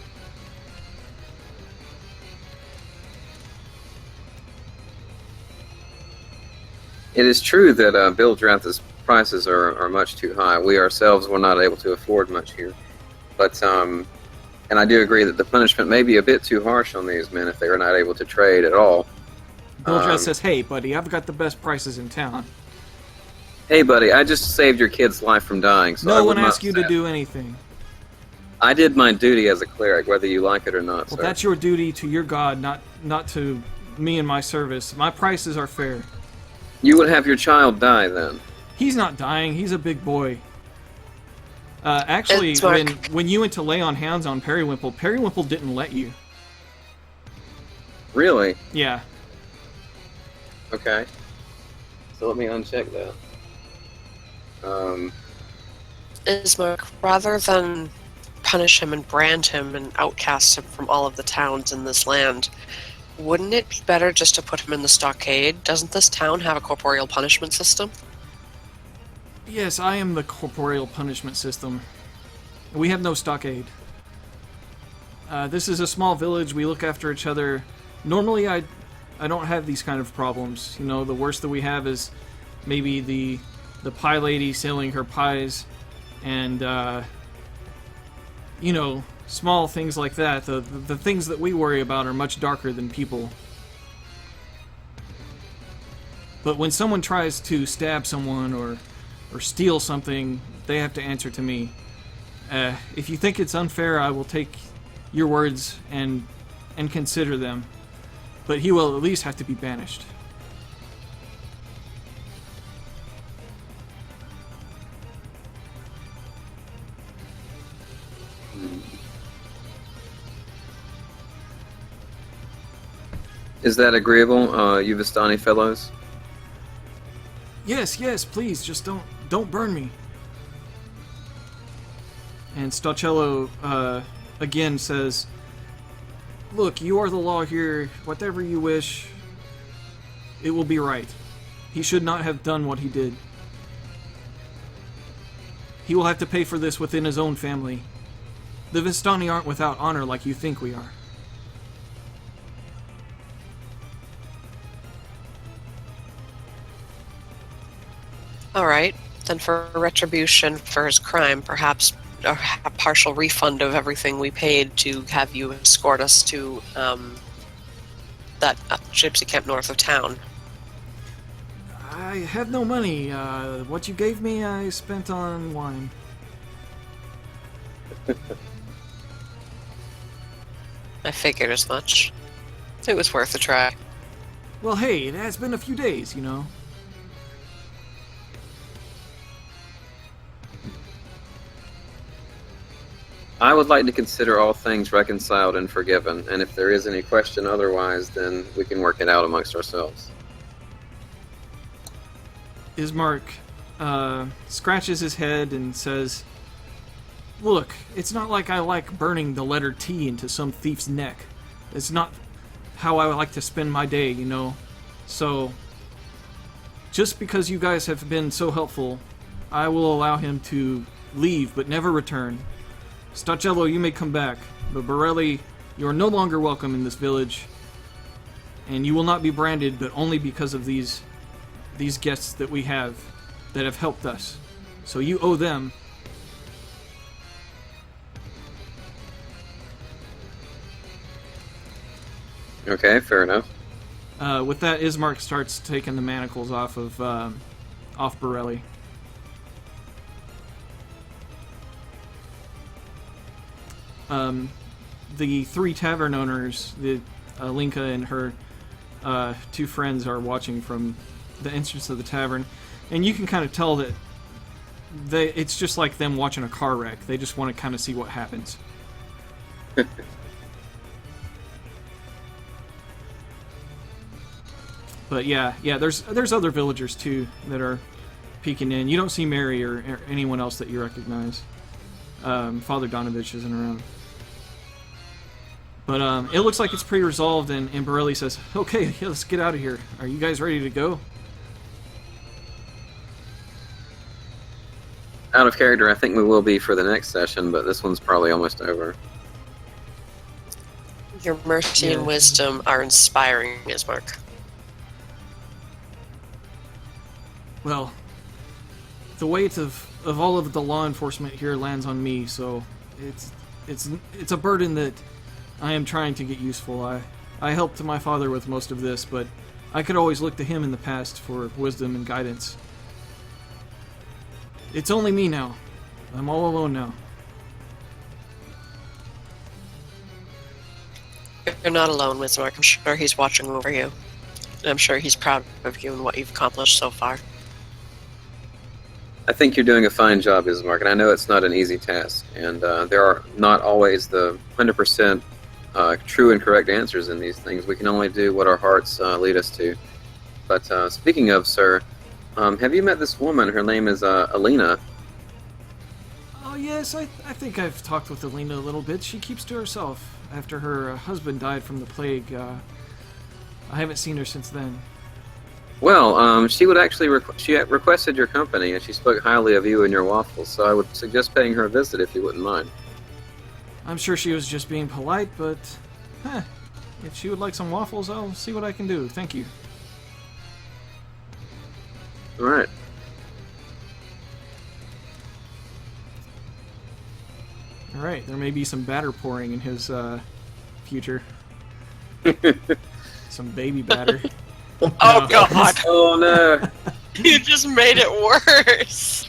It is true that Bildratha's prices are much too high. We ourselves were not able to afford much here. But, and I do agree that the punishment may be a bit too harsh on these men if they are not able to trade at all. Bildrat says, "Hey, buddy, I've got the best prices in town. Hey, buddy, I just saved your kid's life from dying. So No one asked you to do anything. I did my duty as a cleric, whether you like it or not, Well, sir. that's your duty to your god, not to me and my service. My prices are fair." You would have your child die, then. He's not dying. He's a big boy. Actually, when you went to lay on hands on Periwinkle didn't let you. Really? Yeah. Okay. So let me uncheck that. Ismark, rather than punish him and brand him and outcast him from all of the towns in this land, wouldn't it be better just to put him in the stockade? Doesn't this town have a corporeal punishment system? Yes, I am the corporeal punishment system. We have no stockade. This is a small village. We look after each other. Normally, I don't have these kind of problems. The worst that we have is maybe the pie lady selling her pies, and small things like that. The things that we worry about are much darker than people. But when someone tries to stab someone or steal something, they have to answer to me. If you think it's unfair, I will take your words and consider them. But he will at least have to be banished. Is that agreeable, you Vistani fellows? Yes, please, just don't burn me. And Stochello again says, "Look, you are the law here. Whatever you wish, it will be right. He should not have done what he did. He will have to pay for this within his own family. The Vistani aren't without honor like you think we are." Alright, then for retribution for his crime, perhaps a partial refund of everything we paid to have you escort us to that gypsy camp north of town. I have no money. What you gave me, I spent on wine. I figured as much. It was worth a try. Well, hey, it has been a few days, you know. I would like to consider all things reconciled and forgiven, and if there is any question otherwise, then we can work it out amongst ourselves. Ismark scratches his head and says, "Look, it's not like I like burning the letter T into some thief's neck. It's not how I like to spend my day, you know. So, just because you guys have been so helpful, I will allow him to leave but never return. Stacello, you may come back, but Borelli, you are no longer welcome in this village, and you will not be branded, but only because of these guests that we have that have helped us. So you owe them." Okay, fair enough. With that, Ismark starts taking the manacles off of Borelli. The three tavern owners, Alinka and her two friends, are watching from the entrance of the tavern, and you can kind of tell that it's just like them watching a car wreck. They just want to kind of see what happens. But yeah, there's other villagers too that are peeking in. You don't see Mary or anyone else that you recognize. Father Donovich isn't around. But it looks like it's pretty resolved, and Borelli says, "Okay, yeah, let's get out of here. Are you guys ready to go?" Out of character, I think we will be for the next session, but this one's probably almost over. Your mercy and wisdom are inspiring, Ismark. Well, the weight of all of the law enforcement here lands on me, so it's a burden that I am trying to get useful. I helped my father with most of this, but I could always look to him in the past for wisdom and guidance. It's only me now. I'm all alone now. You're not alone, Ismark. I'm sure he's watching over you. And I'm sure he's proud of you and what you've accomplished so far. I think you're doing a fine job, Ismark, and I know it's not an easy task, and there are not always the 100% true and correct answers in these things. We can only do what our hearts lead us to. But speaking of, sir, have you met this woman? Her name is Alina. Oh yes, I think I've talked with Alina a little bit. She keeps to herself. After her husband died from the plague, I haven't seen her since then. Well, she would actually she had requested your company, and she spoke highly of you and your waffles. So I would suggest paying her a visit if you wouldn't mind. I'm sure she was just being polite, but if she would like some waffles, I'll see what I can do. Thank you. All right. All right. There may be some batter pouring in his future. Some baby batter. Oh, God! Oh no! You just made it worse!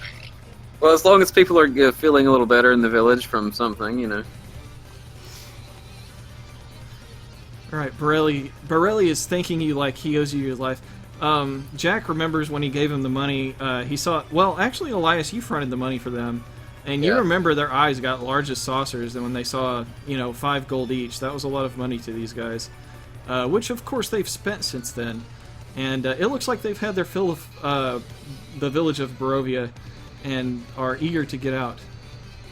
Well, as long as people are feeling a little better in the village from something, you know. All right, Borelli is thanking you like he owes you your life. Jack remembers when he gave him the money. He saw. Well, actually, Elias, you fronted the money for them, and you remember their eyes got large as saucers. And when they saw, 5 gold each, that was a lot of money to these guys. Which, of course, they've spent since then. And it looks like they've had their fill of the village of Barovia and are eager to get out.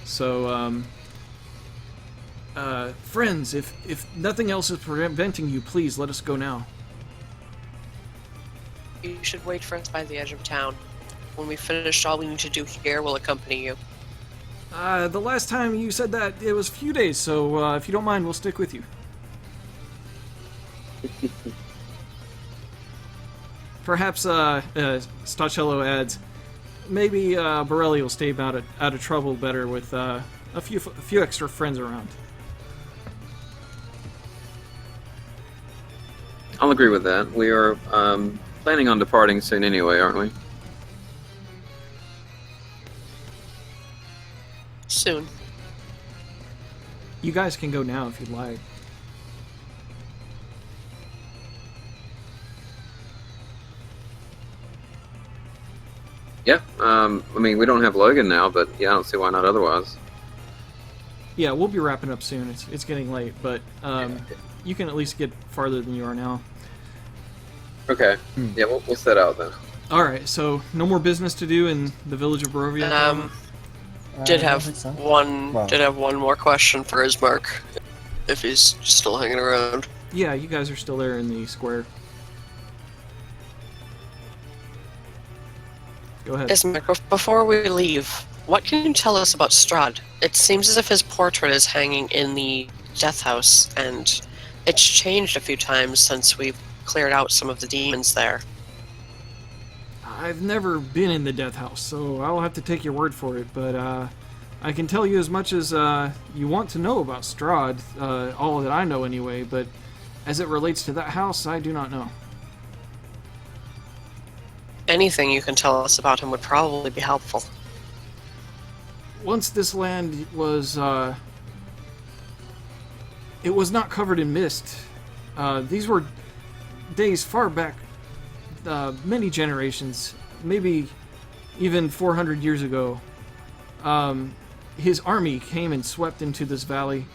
So, friends, if nothing else is preventing you, please let us go now. You should wait for us by the edge of town. When we finish all we need to do here, we'll accompany you. The last time you said that, it was a few days, so if you don't mind, we'll stick with you. Perhaps Stacello adds, maybe Borelli will stay out of trouble better with a few extra friends around. I'll agree with that. We are planning on departing soon anyway, aren't we? Soon. You guys can go now if you'd like. Yeah. I mean, we don't have Logan now, but yeah, I don't see why not otherwise. Yeah, we'll be wrapping up soon. It's getting late, but you can at least get farther than you are now. Okay. Yeah, we'll set out then. All right, so no more business to do in the village of Barovia. Did I have think so. one. Well. Did have one more question for Ismark, if he's still hanging around. Yeah, you guys are still there in the square. Go ahead. Ismark, before we leave, what can you tell us about Strahd? It seems as if his portrait is hanging in the death house, and it's changed a few times since we've cleared out some of the demons there. I've never been in the death house, so I'll have to take your word for it, but I can tell you as much as you want to know about Strahd, all that I know anyway, but as it relates to that house, I do not know. Anything you can tell us about him would probably be helpful. Once this land was, it was not covered in mist. These were days far back, many generations, maybe even 400 years ago. His army came and swept into this valley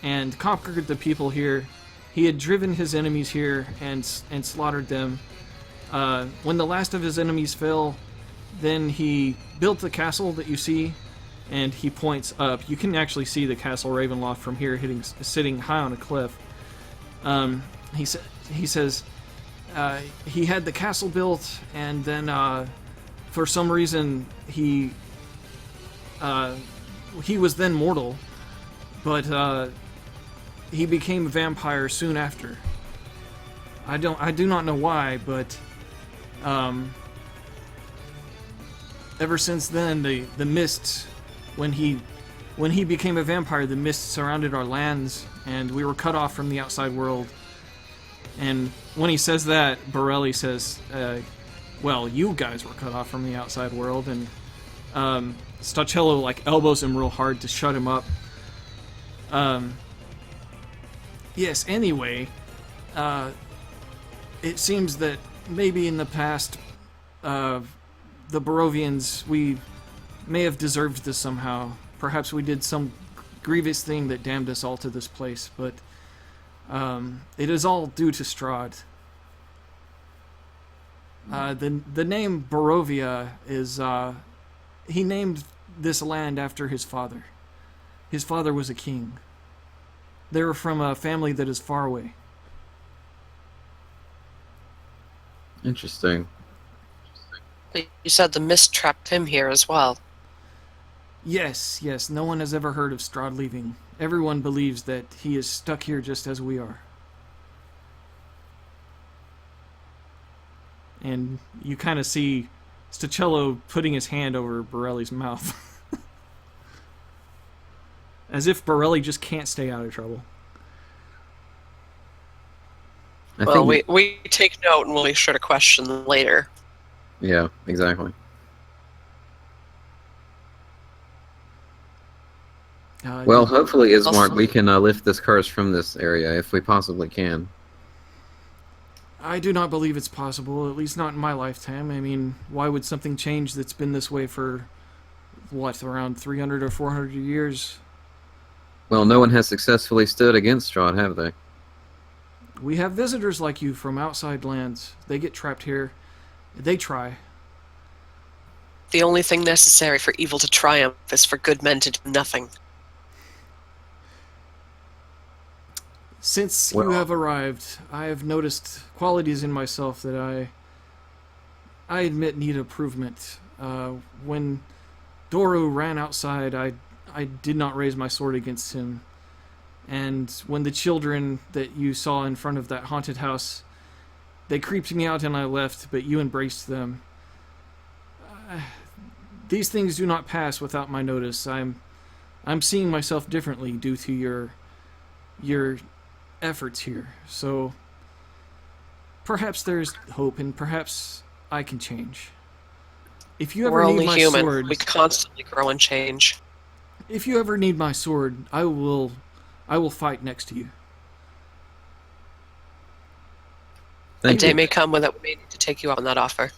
and conquered the people here. He had driven his enemies here and slaughtered them. When the last of his enemies fell, then he built the castle that you see, and he points up. You can actually see the castle Ravenloft from here, sitting high on a cliff. He says he had the castle built, and then for some reason he was then mortal, but he became a vampire soon after. I do not know why, but ever since then the mists, when he became a vampire, the mists surrounded our lands, and we were cut off from the outside world. And when he says that, Borelli says, well, you guys were cut off from the outside world, and Stacello elbows him real hard to shut him up. Yes, anyway, it seems that maybe in the past, the Barovians, we may have deserved this somehow. Perhaps we did some grievous thing that damned us all to this place, but it is all due to Strahd. The name Barovia is, he named this land after his father. His father was a king. They were from a family that is far away. Interesting. But you said the mist trapped him here as well. Yes, no one has ever heard of Strahd leaving. Everyone believes that he is stuck here just as we are. And you kind of see Stacello putting his hand over Borelli's mouth. As if Borelli just can't stay out of trouble. Well, we take note and we'll be sure to question them later. Yeah, exactly. Well, hopefully, Ismark, we can lift this curse from this area if we possibly can. I do not believe it's possible, at least not in my lifetime. I mean, why would something change that's been this way for, what, around 300 or 400 years? Well, no one has successfully stood against Strahd, have they? We have visitors like you from outside lands. They get trapped here. They try. The only thing necessary for evil to triumph is for good men to do nothing. Since you have arrived, I have noticed qualities in myself that I admit need improvement. When Doru ran outside, I did not raise my sword against him. And when the children that you saw in front of that haunted house, they creeped me out and I left, but you embraced them. These things do not pass without my notice. I'm seeing myself differently due to your efforts here. So perhaps there's hope, and perhaps I can change. If you We're ever need only my human. sword, We constantly grow and change. if you ever need my sword, I will fight next to you. A Thank day you. may come when that we may need to take you up on that offer.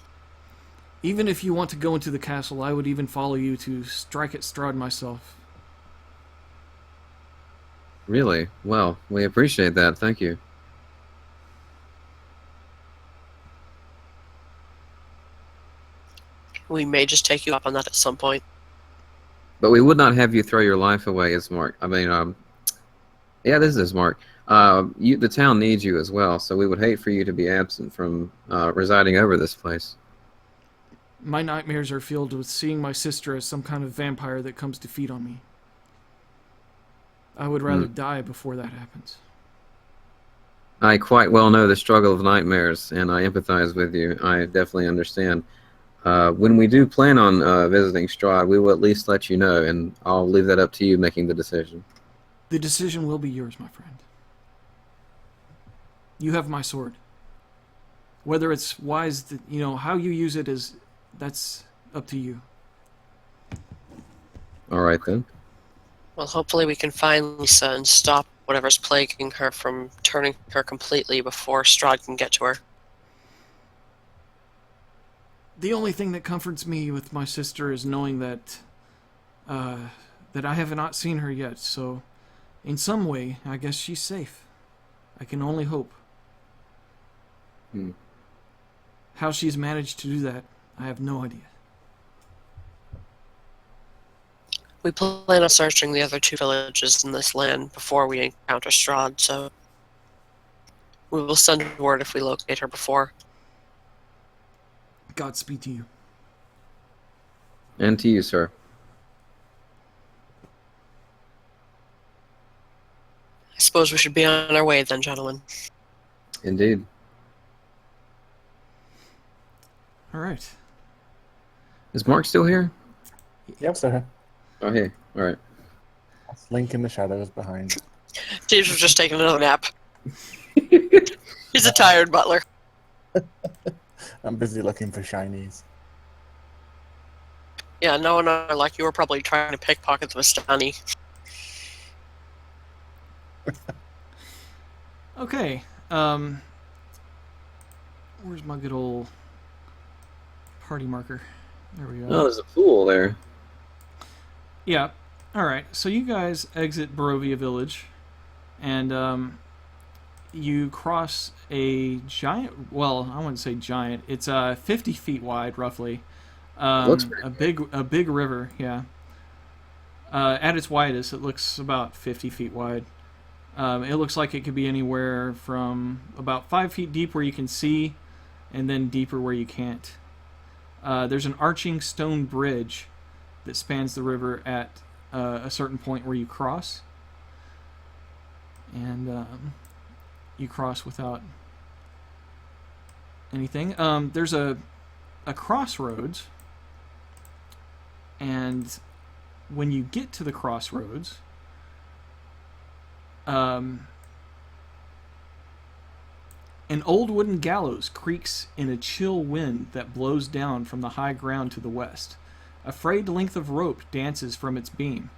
Even if you want to go into the castle, I would even follow you to strike at Strahd myself. Really? Well, we appreciate that. Thank you. We may just take you up on that at some point. But we would not have you throw your life away, Ismark. I mean, yeah, this is Ismark. The town needs you as well, so we would hate for you to be absent from residing over this place. My nightmares are filled with seeing my sister as some kind of vampire that comes to feed on me. I would rather die before that happens. I quite well know the struggle of nightmares, and I empathize with you. I definitely understand. When we do plan on visiting Strahd, we will at least let you know, and I'll leave that up to you making the decision. The decision will be yours, my friend. You have my sword. Whether it's wise, how you use it that's up to you. All right, then. Well, hopefully we can find Lisa and stop whatever's plaguing her from turning her completely before Strahd can get to her. The only thing that comforts me with my sister is knowing that I have not seen her yet, so in some way, I guess she's safe. I can only hope. How she's managed to do that, I have no idea. We plan on searching the other 2 villages in this land before we encounter Strahd, so we will send word if we locate her before. Godspeed to you. And to you, sir. I suppose we should be on our way then, gentlemen. Indeed. All right. Is Mark still here? Yep, sir. Oh, hey. All right. That's Link in the shadows behind. Jeeves was just taking another nap. He's a tired butler. I'm busy looking for shinies. Yeah, no one like you were probably trying to pickpocket the vistani. Okay. Where's my good old party marker? There we go. Oh, there's a pool there. Yeah. All right. So you guys exit Barovia Village, and you cross a giant. Well, I wouldn't say giant. It's 50 feet wide, roughly. Looks pretty a big river. Yeah. At its widest, it looks about 50 feet wide. It looks like it could be anywhere from about 5 feet deep where you can see, and then deeper where you can't. There's an arching stone bridge that spans the river at a certain point where you cross. And you cross without anything. There's a crossroads, and when you get to the crossroads, an old wooden gallows creaks in a chill wind that blows down from the high ground to the west. A frayed length of rope dances from its beam.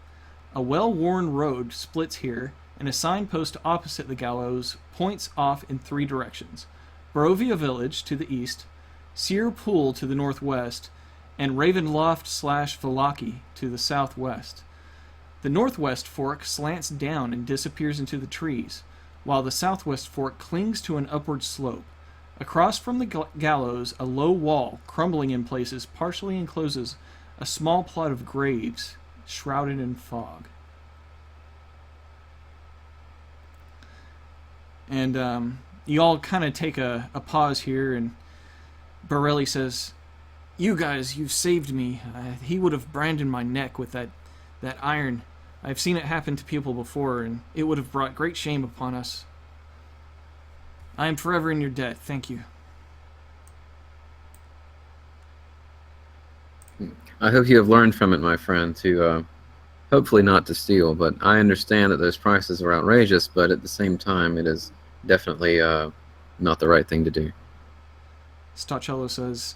A well-worn road splits here, and a signpost opposite the gallows points off in 3 directions. Barovia Village to the east, Sear Pool to the northwest, and Ravenloft/Vallaki to the southwest. The northwest fork slants down and disappears into the trees, while the southwest fork clings to an upward slope. Across from the gallows, a low wall, crumbling in places, partially encloses a small plot of graves, shrouded in fog. And you all kind of take a pause here, and Borelli says, "You guys, you've saved me. He would have branded my neck with that iron. I've seen it happen to people before, and it would have brought great shame upon us. I am forever in your debt. Thank you." I hope you have learned from it, my friend, to hopefully not to steal. But I understand that those prices are outrageous, but at the same time, it is definitely not the right thing to do. Stachello says,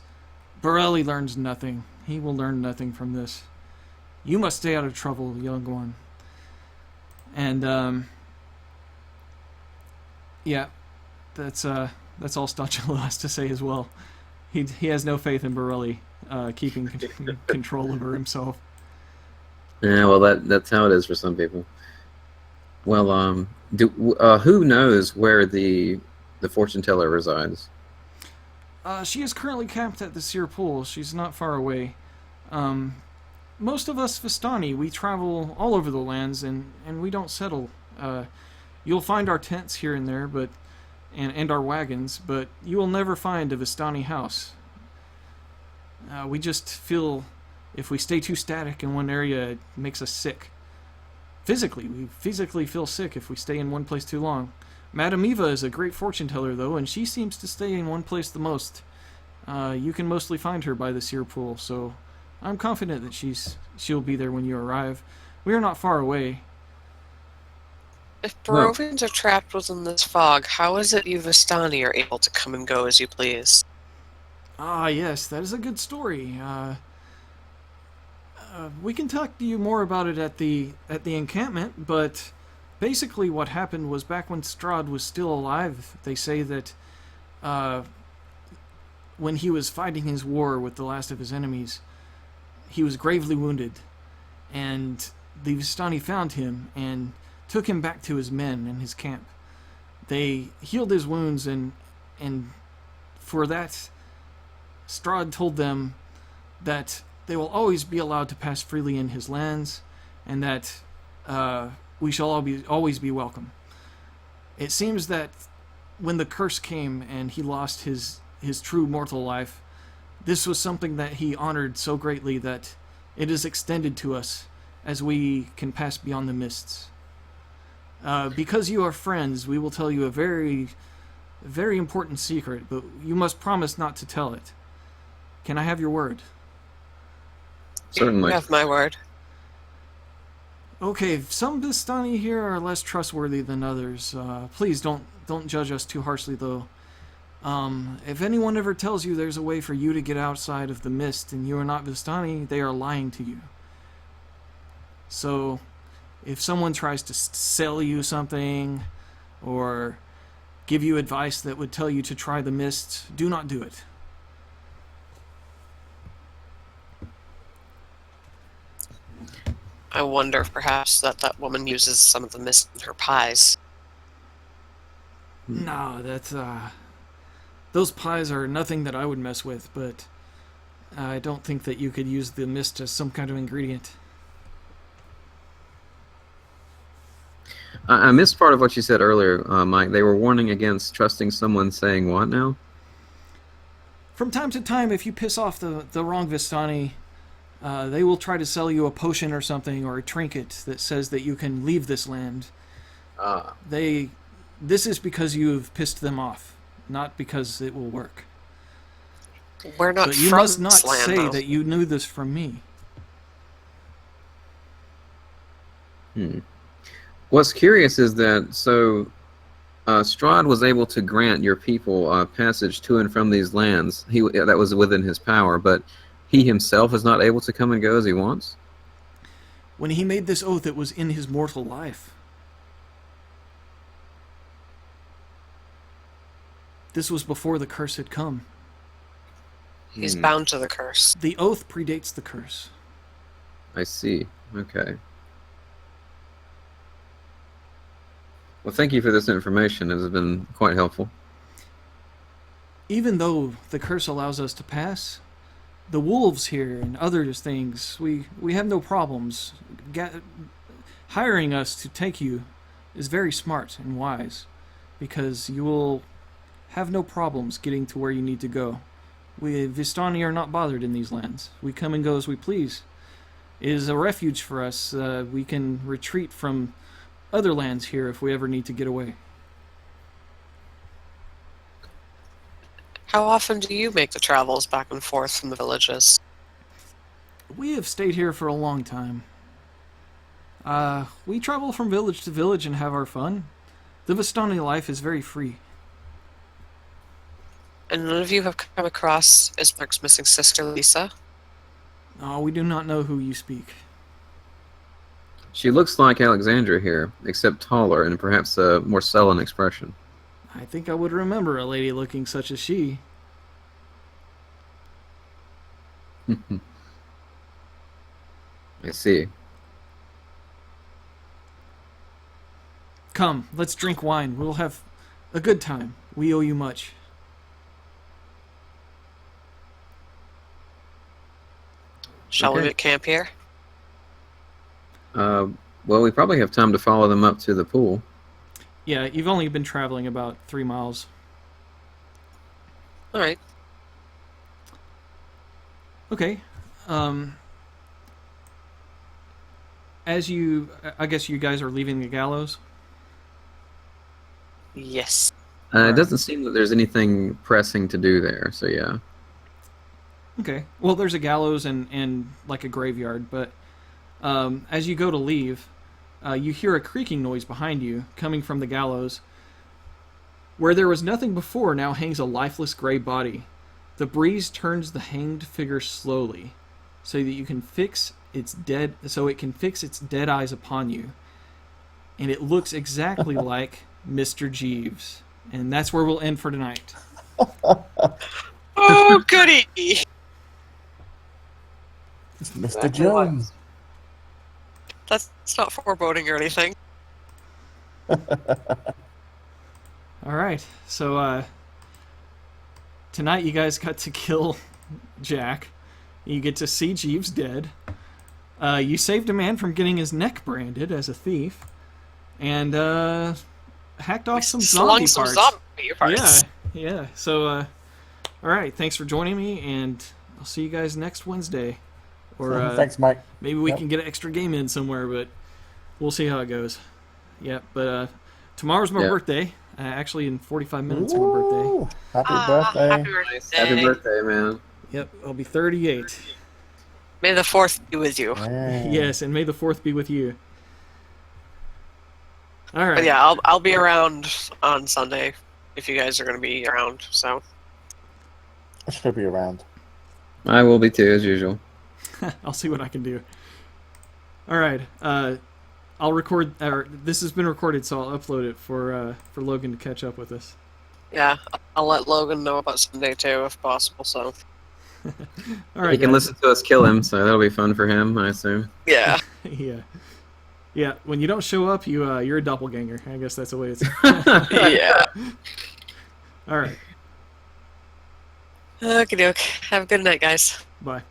Borelli learns nothing. He will learn nothing from this. You must stay out of trouble, young one. And, yeah, that's all Stachello has to say as well. He has no faith in Borelli keeping control over himself. Yeah, well, that's how it is for some people. Well, who knows where the fortune teller resides? She is currently camped at the Seer Pool. She's not far away. Most of us Vistani, we travel all over the lands, and we don't settle. You'll find our tents here and there, and our wagons, but you will never find a Vistani house. We just feel if we stay too static in one area, it makes us sick. We physically feel sick if we stay in one place too long. Madame Eva is a great fortune teller, though, and she seems to stay in one place the most. You can mostly find her by the Seer Pool, so I'm confident that she'll be there when you arrive. We are not far away. If Barovians are trapped within this fog, how is it you Vistani are able to come and go as you please? Ah, yes, that is a good story. We can talk to you more about it at the encampment, but basically what happened was back when Strahd was still alive, they say that when he was fighting his war with the last of his enemies, he was gravely wounded, and the Vistani found him and took him back to his men in his camp. They healed his wounds, and for that, Strahd told them that they will always be allowed to pass freely in his lands, and that we shall always be welcome. It seems that when the curse came and he lost his true mortal life, this was something that he honored so greatly that it is extended to us as we can pass beyond the mists. Because you are friends, we will tell you a very, very important secret, but you must promise not to tell it. Can I have your word? Certainly. You have my word. Okay, some Vistani here are less trustworthy than others. Please don't judge us too harshly, though. If anyone ever tells you there's a way for you to get outside of the mist and you are not Vistani, they are lying to you. So, if someone tries to sell you something or give you advice that would tell you to try the mist, do not do it. I wonder if perhaps that woman uses some of the mist in her pies. No, that's, those pies are nothing that I would mess with, but I don't think that you could use the mist as some kind of ingredient. I missed part of what you said earlier, Mike. They were warning against trusting someone saying what now? From time to time, if you piss off the wrong Vistani, they will try to sell you a potion or something, or a trinket that says that you can leave this land. This is because you've pissed them off, not because it will work. We're not But you from must not this land, say though. that you knew this from me. What's curious is that, Strahd was able to grant your people passage to and from these lands. That was within his power, but he himself is not able to come and go as he wants? When he made this oath, it was in his mortal life. This was before the curse had come. He's bound to the curse. The oath predates the curse. I see. Okay. Well, thank you for this information. It has been quite helpful. Even though the curse allows us to pass, the wolves here and other things, we have no problems. Hiring us to take you is very smart and wise, because you will have no problems getting to where you need to go. We Vistani are not bothered in these lands. We come and go as we please. It is a refuge for us. We can retreat from other lands here if we ever need to get away. How often do you make the travels back and forth from the villages? We have stayed here for a long time. We travel from village to village and have our fun. The Vistani life is very free. And none of you have come across Ismark's missing sister, Lisa? We do not know who you speak. She looks like Alexandra here, except taller and perhaps a more sullen expression. I think I would remember a lady looking such as she. I see. Come, let's drink wine. We'll have a good time. We owe you much. Shall we Okay. make camp here? Well, we probably have time to follow them up to the pool. Yeah, you've only been traveling about 3 miles. All right. Okay. I guess you guys are leaving the gallows? Yes. It doesn't seem that there's anything pressing to do there, so yeah. Okay. Well, there's a gallows and like a graveyard, but as you go to leave, you hear a creaking noise behind you coming from the gallows. Where there was nothing before now hangs a lifeless gray body. The breeze turns the hanged figure slowly, so that it can fix its dead eyes upon you. And it looks exactly like Mr. Jeeves. And that's where we'll end for tonight. Oh, goody! It's Mr. Jones. That's not foreboding or anything. All right, so tonight you guys got to kill Jack. You get to see Jeeves dead. You saved a man from getting his neck branded as a thief, and hacked off some zombie Slung parts. some zombie parts. Yeah. So, all right, thanks for joining me, and I'll see you guys next Wednesday. Or Thanks, Mike. maybe we Yep. can get an extra game in somewhere, but we'll see how it goes. Yeah, but tomorrow's my Yeah. birthday. Actually, in 45 minutes, is my birthday. Ooh, happy Ah, birthday. happy birthday. Happy birthday, man. Yep, I'll be 38. May the 4th be with you. Yeah. Yes, and may the 4th be with you. All right. But yeah, I'll be around on Sunday if you guys are going to be around. So I should be around. I will be too, as usual. I'll see what I can do. All right. I'll record. Or this has been recorded, so I'll upload it for Logan to catch up with us. yeah, I'll let Logan know about Sunday too, if possible. So All right. He can guys. listen to us kill him, so that'll be fun for him, I assume. yeah, Yeah. When you don't show up, you're a doppelganger. I guess that's the way it's. yeah. All right. Okie doke. Have a good night, guys. Bye.